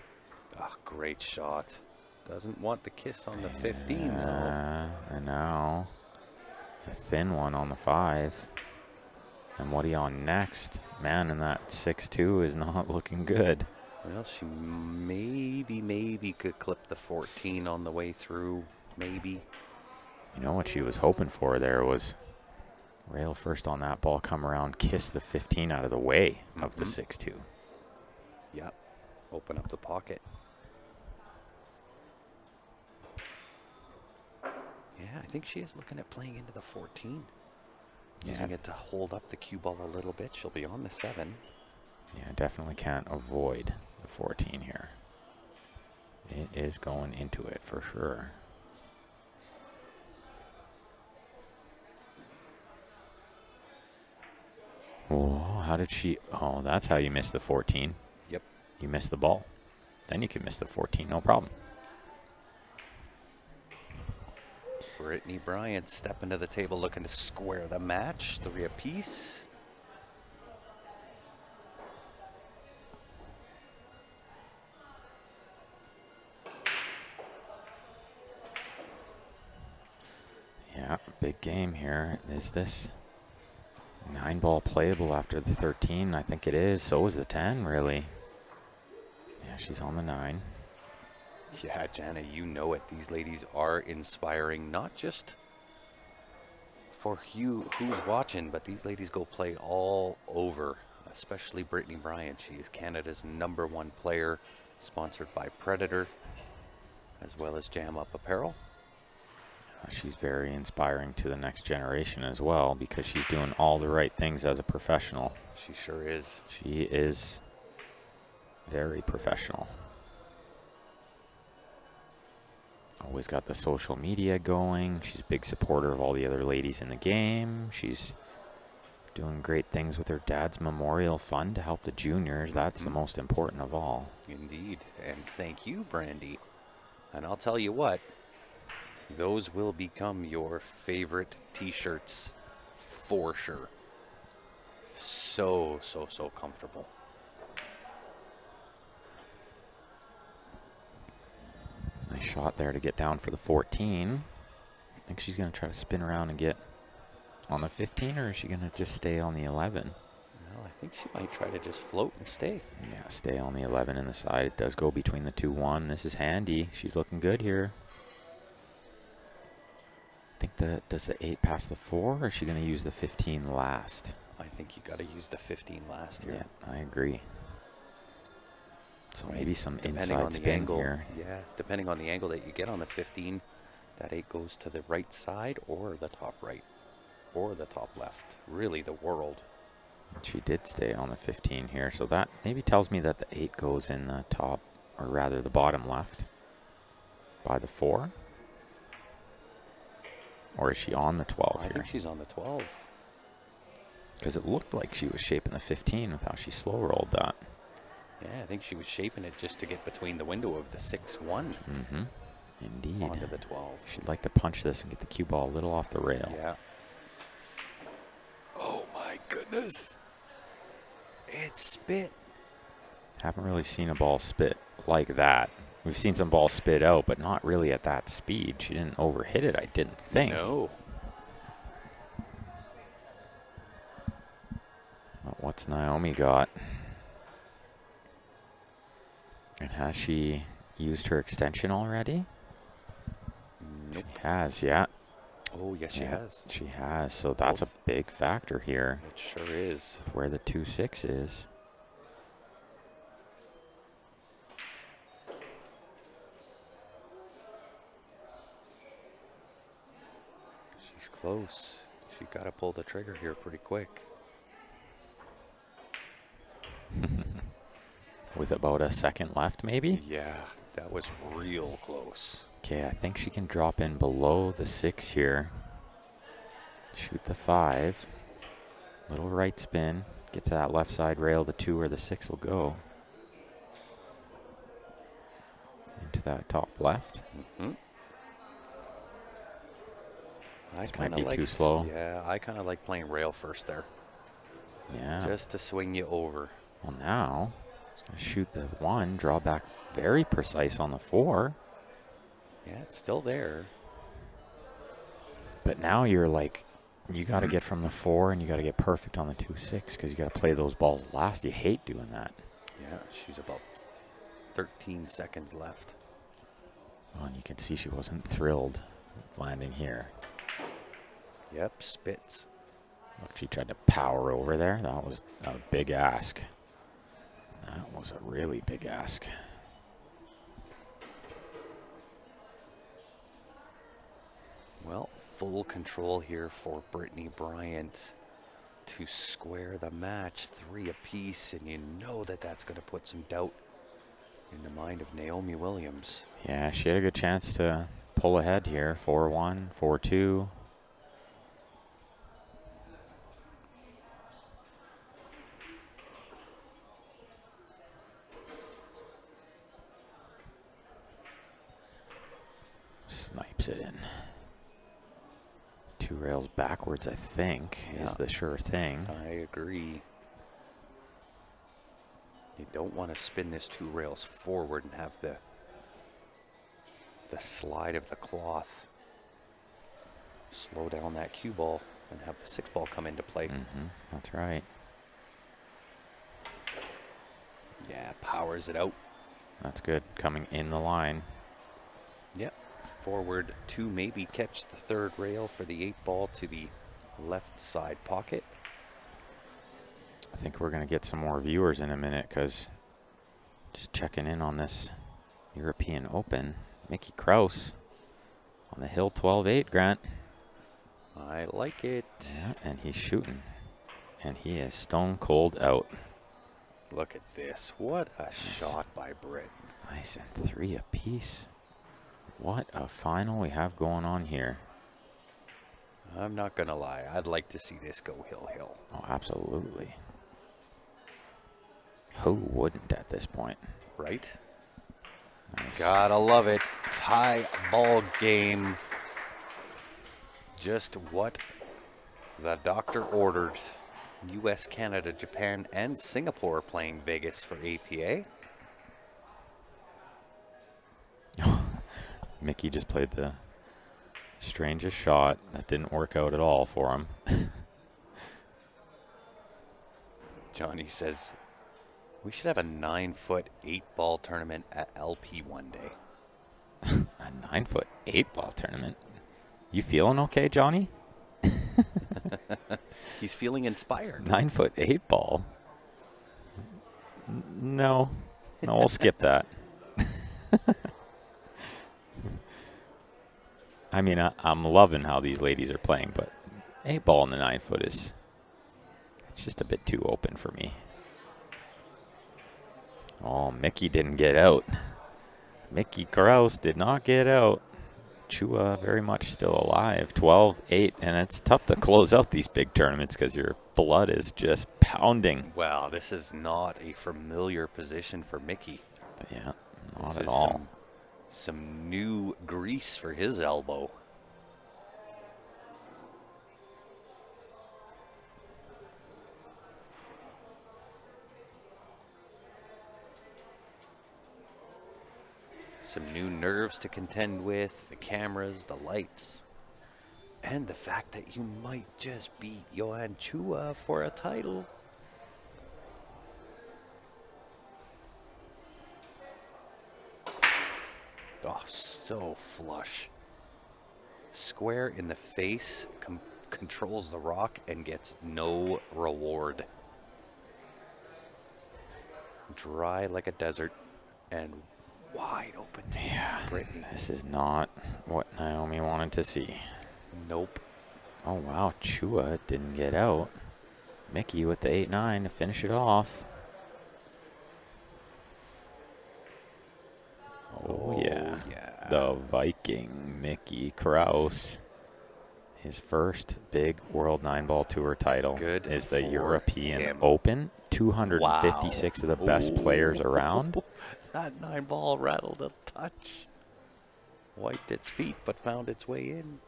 Ah, great shot. Doesn't want the kiss on the 15, though. And now a thin one on the 5. And what are you on next? Man, and that 6-2 is not looking good. Well, she maybe could clip the 14 on the way through. Maybe. You know what she was hoping for there was rail first on that ball, come around, kiss the 15 out of the way of the 6-2. Yep. Open up the pocket. Yeah, I think she is looking at playing into the 14. Using it to hold up the cue ball a little bit. She'll be on the 7. Yeah, definitely can't avoid the 14 here. It is going into it for sure. Oh, how did she? Oh, that's how you miss the 14. Yep. You miss the ball. Then you can miss the 14, no problem. Brittany Bryant stepping to the table looking to square the match. 3 apiece. big game here. Is this 9-ball playable after the 13? I think it is. So is the 10, really. Yeah, she's on the 9. Yeah, Jana, you know it. These ladies are inspiring, not just for you who's watching, but these ladies go play all over, especially Brittany Bryant. She is Canada's #1 player, sponsored by Predator, as well as Jam Up Apparel. She's very inspiring to the next generation as well, because she's doing all the right things as a professional. She sure is. She is very professional. Always got the social media going. She's a big supporter of all the other ladies in the game. She's doing great things with her dad's memorial fund to help the juniors. That's the most important of all. Indeed. And thank you, Brandy. And I'll tell you what, those will become your favorite t-shirts for sure. So comfortable. Nice shot there to get down for the 14. I think she's going to try to spin around and get on the 15, or is she going to just stay on the 11? No, I think she might try to just float and stay. Yeah, stay on the 11 in the side. It does go between the 2-1. This is handy. She's looking good here. I think does the 8 pass the 4, or is she going to use the 15 last? I think you got to use the 15 last here. Yeah, I agree. So maybe some Depending inside on the spin angle, here. yeah, depending on the angle that you get on the 15, that 8 goes to the right side or the top right or the top left. Really the world. She did stay on the 15 here, so that maybe tells me that the 8 goes in the top, or rather the bottom left by the 4. Or is she on the 12 I here? think she's on the 12. Because it looked like she was shaping the 15 with how she slow rolled that. Yeah, I think she was shaping it just to get between the window of the 6-1 Indeed. onto the 12. She'd like to punch this and get the cue ball a little off the rail. Yeah. Oh my goodness. It spit. Haven't really seen a ball spit like that. We've seen some balls spit out, but not really at that speed. She didn't overhit it, I didn't think. No. But what's Naomi got? And has she used her extension already? Nope. She has, yeah. Oh, yes, she has. She has, so that's a big factor here It sure is. with where the 2-6 is. She's close. She got to pull the trigger here pretty quick. With about a second left, maybe? Yeah, that was real close. Okay, I think she can drop in below the 6 here. Shoot the 5. Little right spin. Get to that left side rail, the 2 or the 6 will go. Into that top left. This might be too slow. Yeah, I kind of like playing rail first there. Yeah. Just to swing you over. Well, now, she's going to shoot the 1, draw back very precise on the 4. Yeah, it's still there. But now you're like, you got to get from the 4 and you got to get perfect on the 2-6 because you got to play those balls last. You hate doing that. Yeah, she's about 13 seconds left. Oh, and you can see she wasn't thrilled with landing here. Yep, spits. Look, she tried to power over there. That was a big ask. That was a really big ask. Well, full control here for Brittany Bryant to square the match, 3 apiece, and you know that that's going to put some doubt in the mind of Naomi Williams. Yeah, she had a good chance to pull ahead here. 4-1, 4-2. Snipes it in. 2 rails backwards, I think, is the sure thing. I agree. You don't want to spin this 2 rails forward and have the slide of the cloth slow down that cue ball and have the 6 ball come into play. That's right. Yeah, powers it out. That's good. Coming in the line. Yep. Forward to maybe catch the 3rd rail for the 8 ball to the left side pocket. I think we're going to get some more viewers in a minute because just checking in on this European Open. Mickey Kraus on the hill 12-8, Grant. I like it. Yeah, and he's shooting. And he is stone cold out. Look at this. What a shot by Britt. Nice, and 3 apiece. What a final we have going on here. I'm not going to lie. I'd like to see this go hill-hill. Oh, absolutely. Who wouldn't at this point? Right? Nice. Gotta love it. Tie ball game. Just what the doctor ordered. U.S., Canada, Japan, and Singapore playing Vegas for APA. Mickey just played the strangest shot. That didn't work out at all for him. Johnny says, we should have a 9-foot 8-ball tournament at LP one day. A 9-foot 8-ball tournament. You feeling okay, Johnny? He's feeling inspired. 9-foot 8-ball. No, we'll skip that. I mean, I'm loving how these ladies are playing, but 8-ball in the 9-foot it's just a bit too open for me. Oh, Mickey didn't get out. Mickey Kraus did not get out. Chua very much still alive. 12-8, and it's tough to close out these big tournaments because your blood is just pounding. Wow, this is not a familiar position for Mickey. Yeah, not This at is all. Some new grease for his elbow. Some new nerves to contend with, the cameras, the lights, and the fact that you might just beat Johan Chua for a title. Oh, so flush. Square in the face, controls the rock and gets no reward. Dry like a desert and wide open to Brittany. This is not what Naomi wanted to see. Nope. Oh, wow. Chua didn't get out. Mickey with the 8-9 to finish it off. Oh, yeah. The Viking, Mickey Kraus. His first big World 9-Ball Tour title Good is the for European him. Open. 256 of the best players around. That 9-ball rattled a touch. Wiped its feet, but found its way in.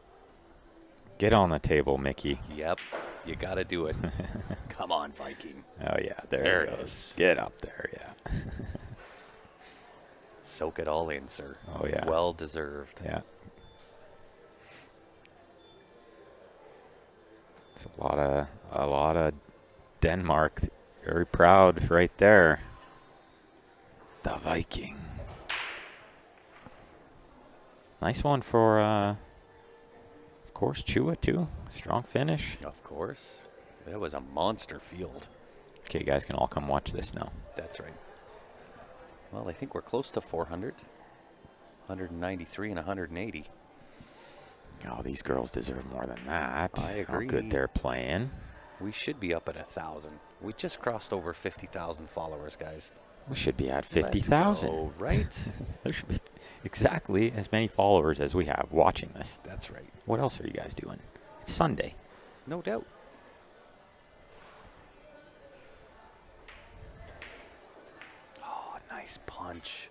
Get on the table, Mickey. Yep, you got to do it. Come on, Viking. Oh, yeah, There it it goes. is. Get up there, yeah. Soak it all in, sir. Oh, yeah. Well deserved. Yeah. It's a lot of Denmark. Very proud right there. The Viking. Nice one for, of course, Chua, too. Strong finish. Of course. That was a monster field. Okay, you guys can all come watch this now. That's right. Well, I think we're close to 400. 193 and 180. Oh, these girls deserve more than that. I agree. How good they're playing. We should be up at 1,000. We just crossed over 50,000 followers, guys. We should be at Let's 50,000. go, right? There should be exactly as many followers as we have watching this. That's right. What else are you guys doing? It's Sunday. No doubt. Oh, nice punch.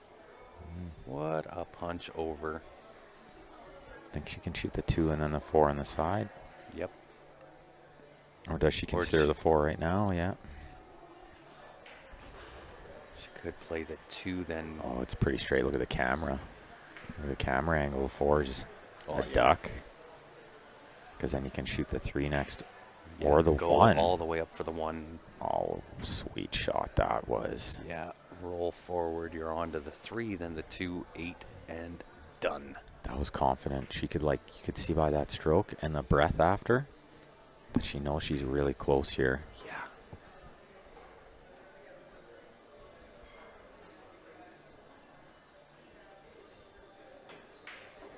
What a punch over. Think she can shoot the 2 and then the 4 on the side? Yep. Or does she Or consider she- the 4 right now? Yeah. She could play the 2 then. Oh, it's pretty straight. Look at the camera. Look at the camera angle. The 4 is Oh, a yeah. duck. because then you can shoot the 3 next Yeah, or the go 1. all the way up for the 1. Oh, sweet shot that was. Yeah, roll forward. You're on to the 3, then the 2, 8, and done. That was confident. She could, like, you could see by that stroke and the breath after, but she knows she's really close here. Yeah.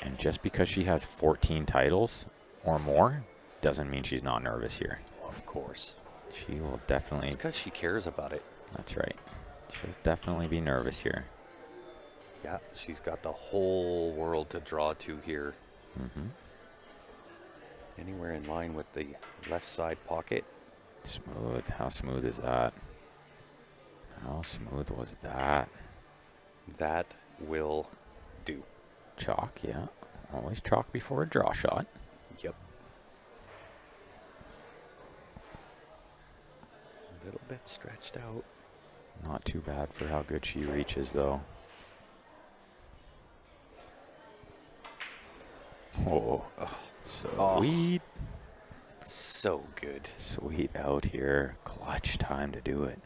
And just because she has 14 titles or more doesn't mean she's not nervous here. Of course. She will definitely. It's because she cares about it. That's right. She'll definitely be nervous here. Yeah, she's got the whole world to draw to here. Mm-hmm. Anywhere in line with the left side pocket. Smooth. How smooth is that? How smooth was that? That will do. Chalk, yeah. Always chalk before a draw shot. Yep. A little bit stretched out. Not too bad for how good she reaches, though. Oh, sweet. So good. Sweet out here. Clutch time to do it.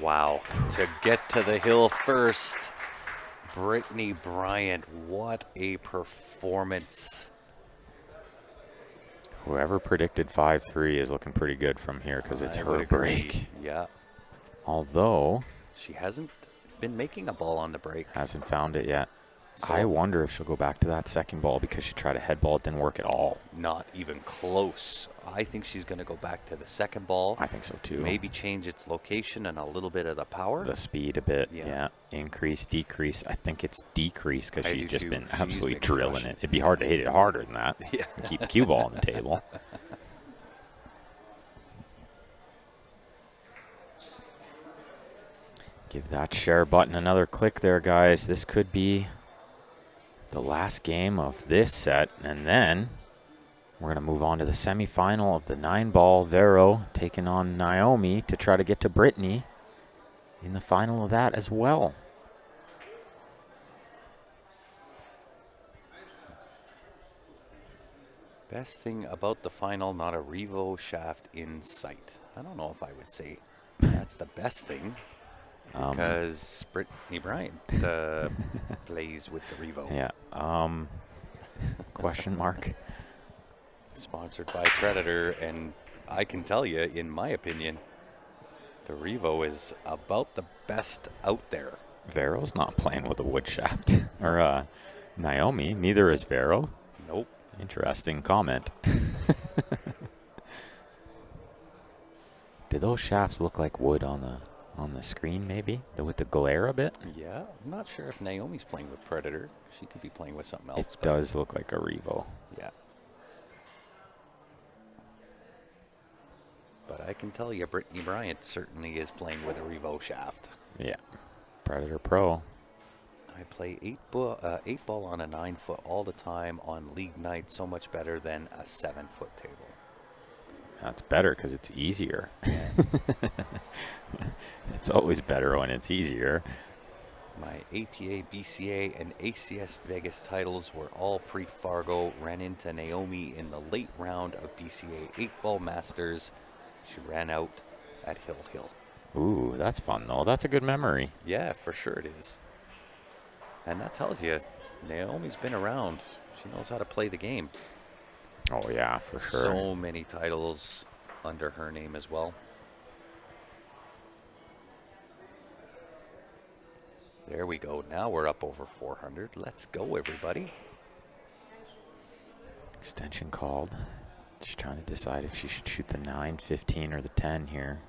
Wow. To get to the hill first. Brittany Bryant, what a performance. Whoever predicted 5-3 is looking pretty good from here because it's I her would agree. break. Yeah. Although, She hasn't been making a ball on the break. hasn't found it yet. So- I wonder if she'll go back to that second ball because she tried a head ball. It didn't work at all. Not even close. I think she's going to go back to the second ball. I think so too. Maybe change its location and a little bit of the power. The speed a bit. Yeah. Yeah. Increase, decrease. I think it's decrease because I she's do just too. been She's absolutely been drilling crushing. it. It'd be hard to hit it harder than that. Yeah. And keep the cue ball on the table. Give that share button another click there, guys. This could be the last game of this set. And then we're going to move on to the semifinal of the 9-ball. Vero taking on Naomi to try to get to Brittany in the final of that as well. Best thing about the final, not a Revo shaft in sight. I don't know if I would say that's the best thing because Brittany Bryant plays with the Revo. Yeah. Question mark. Sponsored by Predator, and I can tell you, in my opinion, the Revo is about the best out there. Vero's not playing with a wood shaft. Or Naomi, neither is Vero. Nope. Interesting comment. Do those shafts look like wood on the screen maybe? With the glare a bit? Yeah, I'm not sure if Naomi's playing with Predator. She could be playing with something else. It does look like a Revo. Yeah. But I can tell you, Brittany Bryant certainly is playing with a Revo shaft. Yeah. Predator Pro. I play 8-ball on a 9-foot all the time on league night, so much better than a 7-foot table. That's better because it's easier. It's always better when it's easier. My APA, BCA, and ACS Vegas titles were all pre-Fargo. Ran into Naomi in the late round of BCA 8-ball Masters. She ran out at Hill Hill. Ooh, that's fun though. That's a good memory. Yeah, for sure it is. And that tells you, Naomi's been around. She knows how to play the game. Oh yeah, for sure. So many titles under her name as well. There we go. Now we're up over 400. Let's go, everybody. Extension called. Just trying to decide if she should shoot the 9, 15, or the 10 here.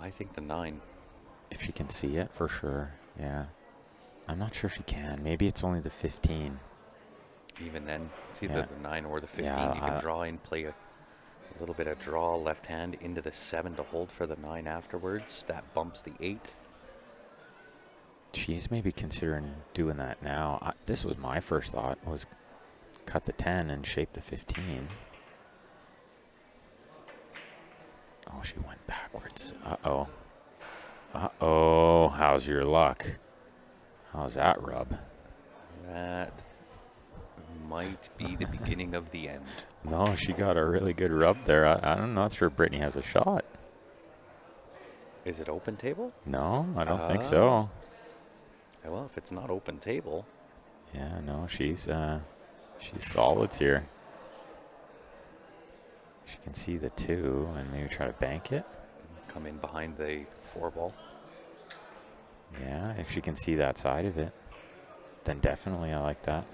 I think the 9. If she can see it, for sure. Yeah. I'm not sure she can. Maybe it's only the 15. Even then, it's either the 9 or the 15. Yeah, You can draw in, play a little bit of draw left hand into the 7 to hold for the 9 afterwards. That bumps the 8. She's maybe considering doing that now. This was my first thought, was cut the 10 and shape the 15. Oh, she went backwards. Uh-oh. Uh-oh, how's your luck? How's that rub? That might be the beginning of the end. No, she got a really good rub there. I'm not sure Brittany has a shot. Is it open table? No, I don't think so. Well, if it's not open table. Yeah, no, she's solids here. She can see the 2 and maybe try to bank it. Come in behind the 4 ball. Yeah, if she can see that side of it, then definitely I like that.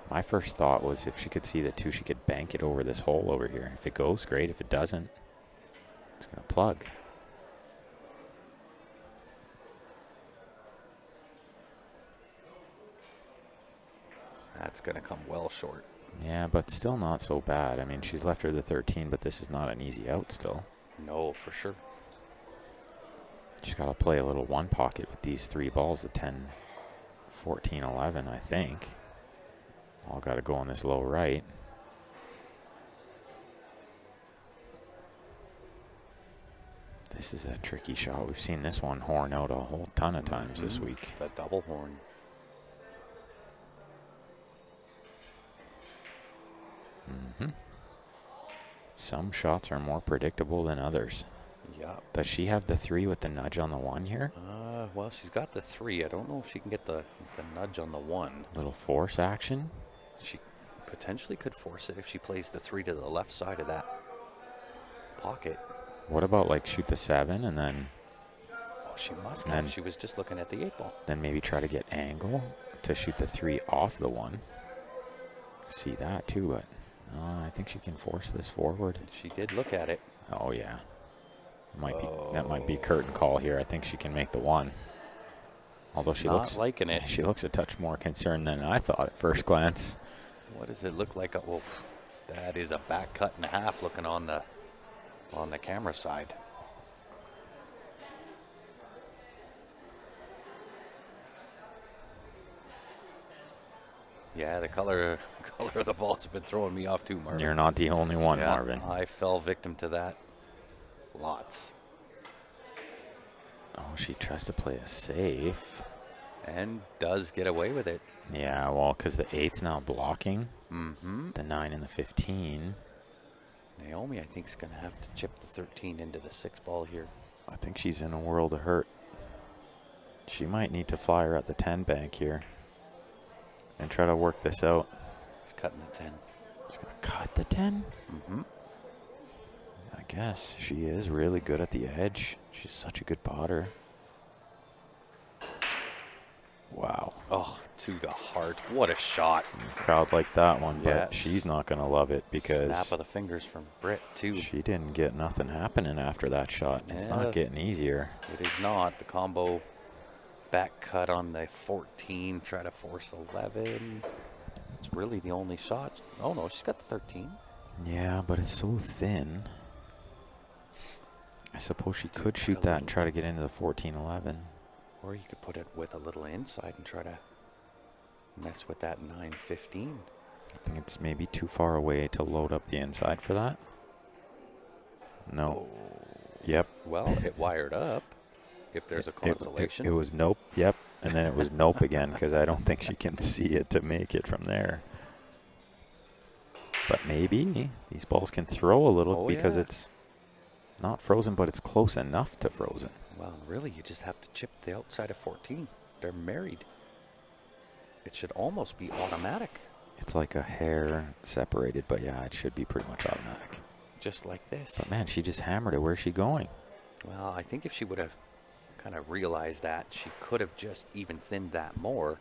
My first thought was if she could see the 2, she could bank it over this hole over here. If it goes, great. If it doesn't, it's going to plug. That's going to come well short. Yeah, but still not so bad. I mean, she's left her the 13, but this is not an easy out still. No, for sure. She's got to play a little one pocket with these 3 balls, the 10, 14, 11, I think. All got to go on this low right. This is a tricky shot. We've seen this one horn out a whole ton of times this week. The double horn. Some shots are more predictable than others. Yeah. Does she have the 3 with the nudge on the 1 here? Well, she's got the 3. I don't know if she can get the nudge on the 1. Little force action. She potentially could force it if she plays the 3 to the left side of that pocket. What about like shoot the 7 and then Oh, she must And have. then- She was just looking at the 8 ball. then maybe try to get angle to shoot the 3 off the 1. See that too, but I think she can force this forward. She did look at it. Oh yeah, that might be curtain call here. I think she can make the 1. Although she Not looks liking it. she looks a touch more concerned than I thought at first glance. What does it look like? Oh, that is a back cut and a half looking on the camera side. Yeah, the color of the ball's been throwing me off too, Marvin. You're not the only one, Yeah, Marvin. I fell victim to that. Lots. Oh, she tries to play a safe. And does get away with it. Yeah, well, because the 8's now blocking. Mm-hmm. The 9 and the 15. Naomi, I think, is going to have to chip the 13 into the 6 ball here. I think she's in a world of hurt. She might need to fire at the 10 bank here and try to work this out. He's cutting the 10. She's going to cut the 10? Mm-hmm. I guess she is really good at the edge. She's such a good potter. Wow. Oh, to the heart. What a shot. Crowd like that one, but Yes. she's not going to love it because Snap of the fingers from Britt, too. she didn't get nothing happening after that shot. It's Yeah. not getting easier. It is not. The combo back cut on the 14. Try to force 11. It's really the only shot. Oh, no, she's got the 13. Yeah, but it's so thin. I suppose she could put shoot a that and little- try to get into the 14-11. Or you could put it with a little inside and try to mess with that 9-15. I think it's maybe too far away to load up the inside for that. No. Yep. Well, it wired up. If there's a consolation. It was nope. Yep. And then it was nope again because I don't think she can see it to make it from there. But maybe these balls can throw a little Oh, because yeah. it's not frozen, but it's close enough to frozen. Well, really, you just have to chip the outside of 14. They're married. It should almost be automatic, It's like a hair separated, but yeah, it should be pretty much automatic. just like this. But man, she just hammered it. Where's she going? Well, I think if she would have kind of realized that, she could have just even thinned that more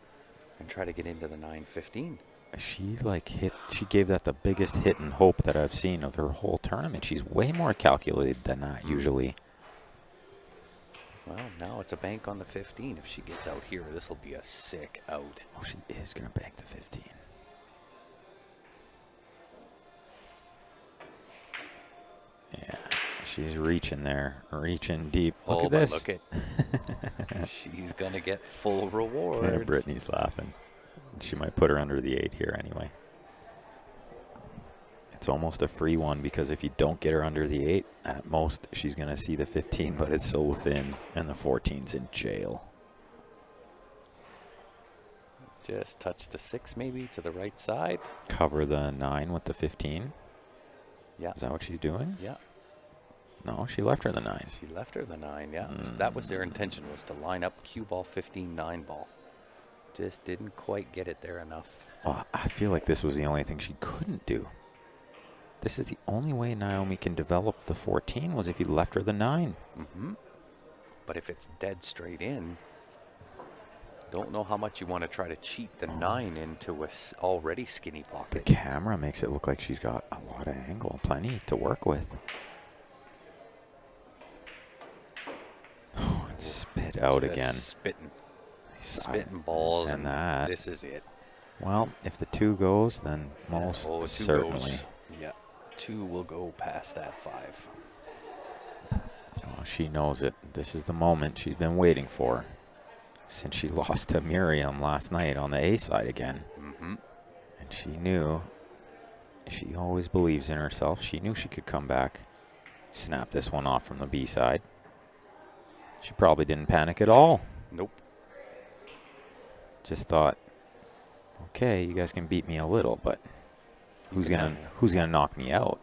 and try to get into the 9-15. She she gave that the biggest hit and hope that I've seen of her whole tournament. She's way more calculated than that usually. Well, now it's a bank on the 15. If she gets out here, this will be a sick out. Oh, she is going to bank the 15. Yeah, she's reaching there, reaching deep. Look at but this. Look at. She's going to get full reward. Yeah, Brittany's laughing. She might put her under the 8 here anyway. It's almost a free one because if you don't get her under the 8, at most she's going to see the 15, but it's so thin, and the 14's in jail. Just touch the 6 maybe to the right side. Cover the 9 with the 15. Yeah. Is that what she's doing? Yeah. No, she left her the 9. She left her the 9, yeah. That was their intention, was to line up cue ball, 15, 9 ball. Just didn't quite get it there enough. Well, I feel like this was the only thing she couldn't do. This is the only way Naomi can develop the 14 was if you left her the 9. But if it's dead straight in, don't know how much you want to try to cheat the 9 into a already skinny The pocket. camera makes it look like she's got a lot of angle, plenty to work with. Oh, it's spit out Just again. Spitting balls, and that. This is it. Well, if the 2 goes, then most Oh, 2 certainly. goes. Yeah, 2 will go past that 5. Oh, she knows it. This is the moment she's been waiting for since she lost to Miriam last night on the A side again. And she knew, she always believes in herself. She knew she could come back, snap this one off from the B side. She probably didn't panic at all. Nope. Just thought, okay, you guys can beat me a little, but who's gonna knock me out?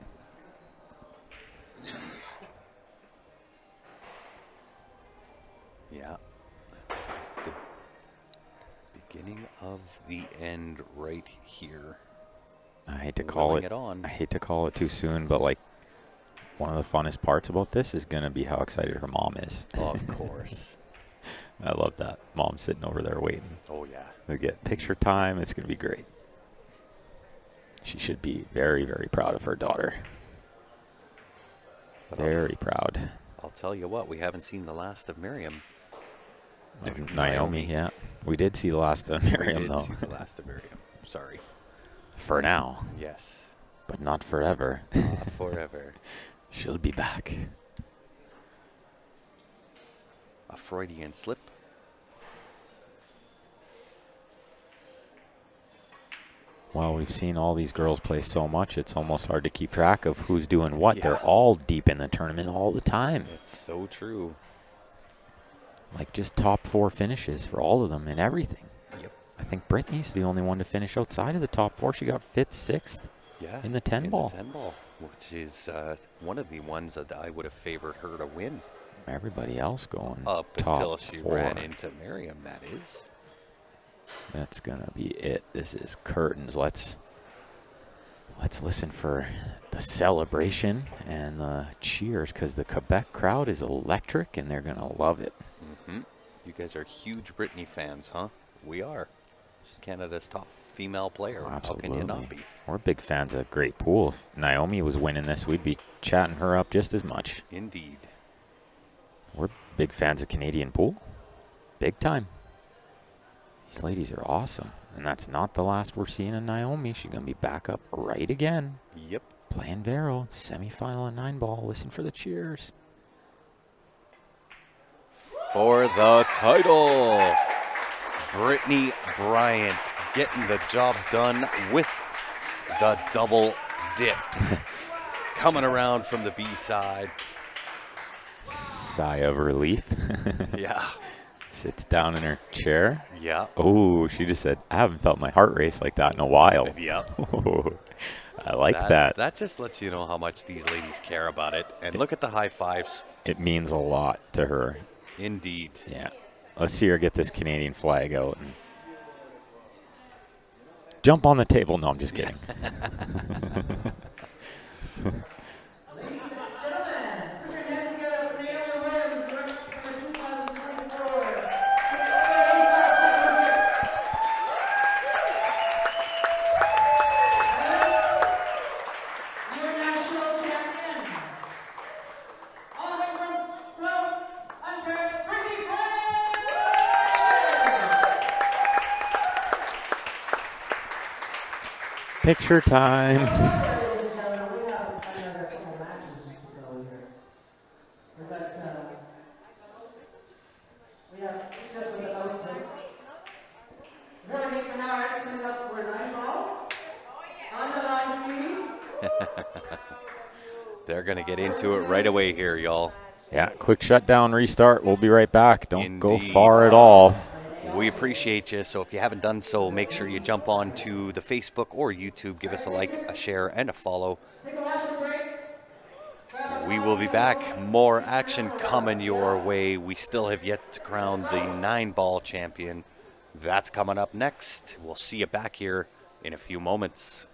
Yeah. The beginning of the end right here. I hate to call Willing it. it on. I hate to call it too soon, but like one of the funnest parts about this is gonna be how excited her mom is. Of course. I love that. Mom's sitting over there waiting. Oh, yeah. We get picture time. It's gonna be great. She should be very, very proud of her daughter. But Very proud. I'll tell you what, we haven't seen the last of Miriam. Of Naomi, yeah. We did see the last of Miriam, We did though. see the last of Miriam. Sorry. For now, Yes. but not forever. Not forever. She'll be back. A Freudian slip. Well, we've seen all these girls play so much, it's almost hard to keep track of who's doing what. Yeah. They're all deep in the tournament all the time. It's so true. Like just top 4 finishes for all of them and everything. Yep. I think Brittany's the only one to finish outside of the top 4. She got 5th, 6th. Yeah. In the 10 ball. In the 10 ball, which is one of the ones that I would have favored her to win. Everybody else going Up top until she 4. ran into Miriam, that is. That's gonna be it. This is curtains. Let's listen for the celebration and the cheers, because the Quebec crowd is electric and they're gonna love it. You guys are huge Brittany fans, huh? We are. She's Canada's top female player. Absolutely. How can you not be? We're big fans of Great Pool. If Naomi was winning this, we'd be chatting her up just as much. Indeed. We're big fans of Canadian Pool. Big time. These ladies are awesome. And that's not the last we're seeing of Naomi. She's going to be back up right again. Yep. Playing Vero, semifinal and 9 ball. Listen for the cheers. For the title, Brittany Bryant getting the job done with the double dip. Coming around from the B side. Sigh of relief. Yeah. Sits down in her chair. Yeah. Oh, she just said, I haven't felt my heart race like that in a while. Yeah. I like that. That just lets you know how much these ladies care about it. And look at the high fives. It means a lot to her. Indeed. Yeah. Let's see her get this Canadian flag out and jump on the table. No, I'm just kidding. Ladies and gentlemen, put your hands together for Naomi Williams, for 2024. Your national champion, all the way from Brittany Bryant. Picture time. Ladies and gentlemen, we have another couple matches to go here. We've got, we have, it's just with the hostess. Veronique Menard coming up for 9 ball. On the line for you, They're going to get into it right away here, y'all. Yeah, quick shutdown, restart. We'll be right back. Don't go Indeed. far at all. We appreciate you. So if you haven't done so, make sure you jump on to the Facebook or YouTube. Give us a like, a share, and a follow. We will be back. More action coming your way. We still have yet to crown the 9-ball champion. That's coming up next. We'll see you back here in a few moments.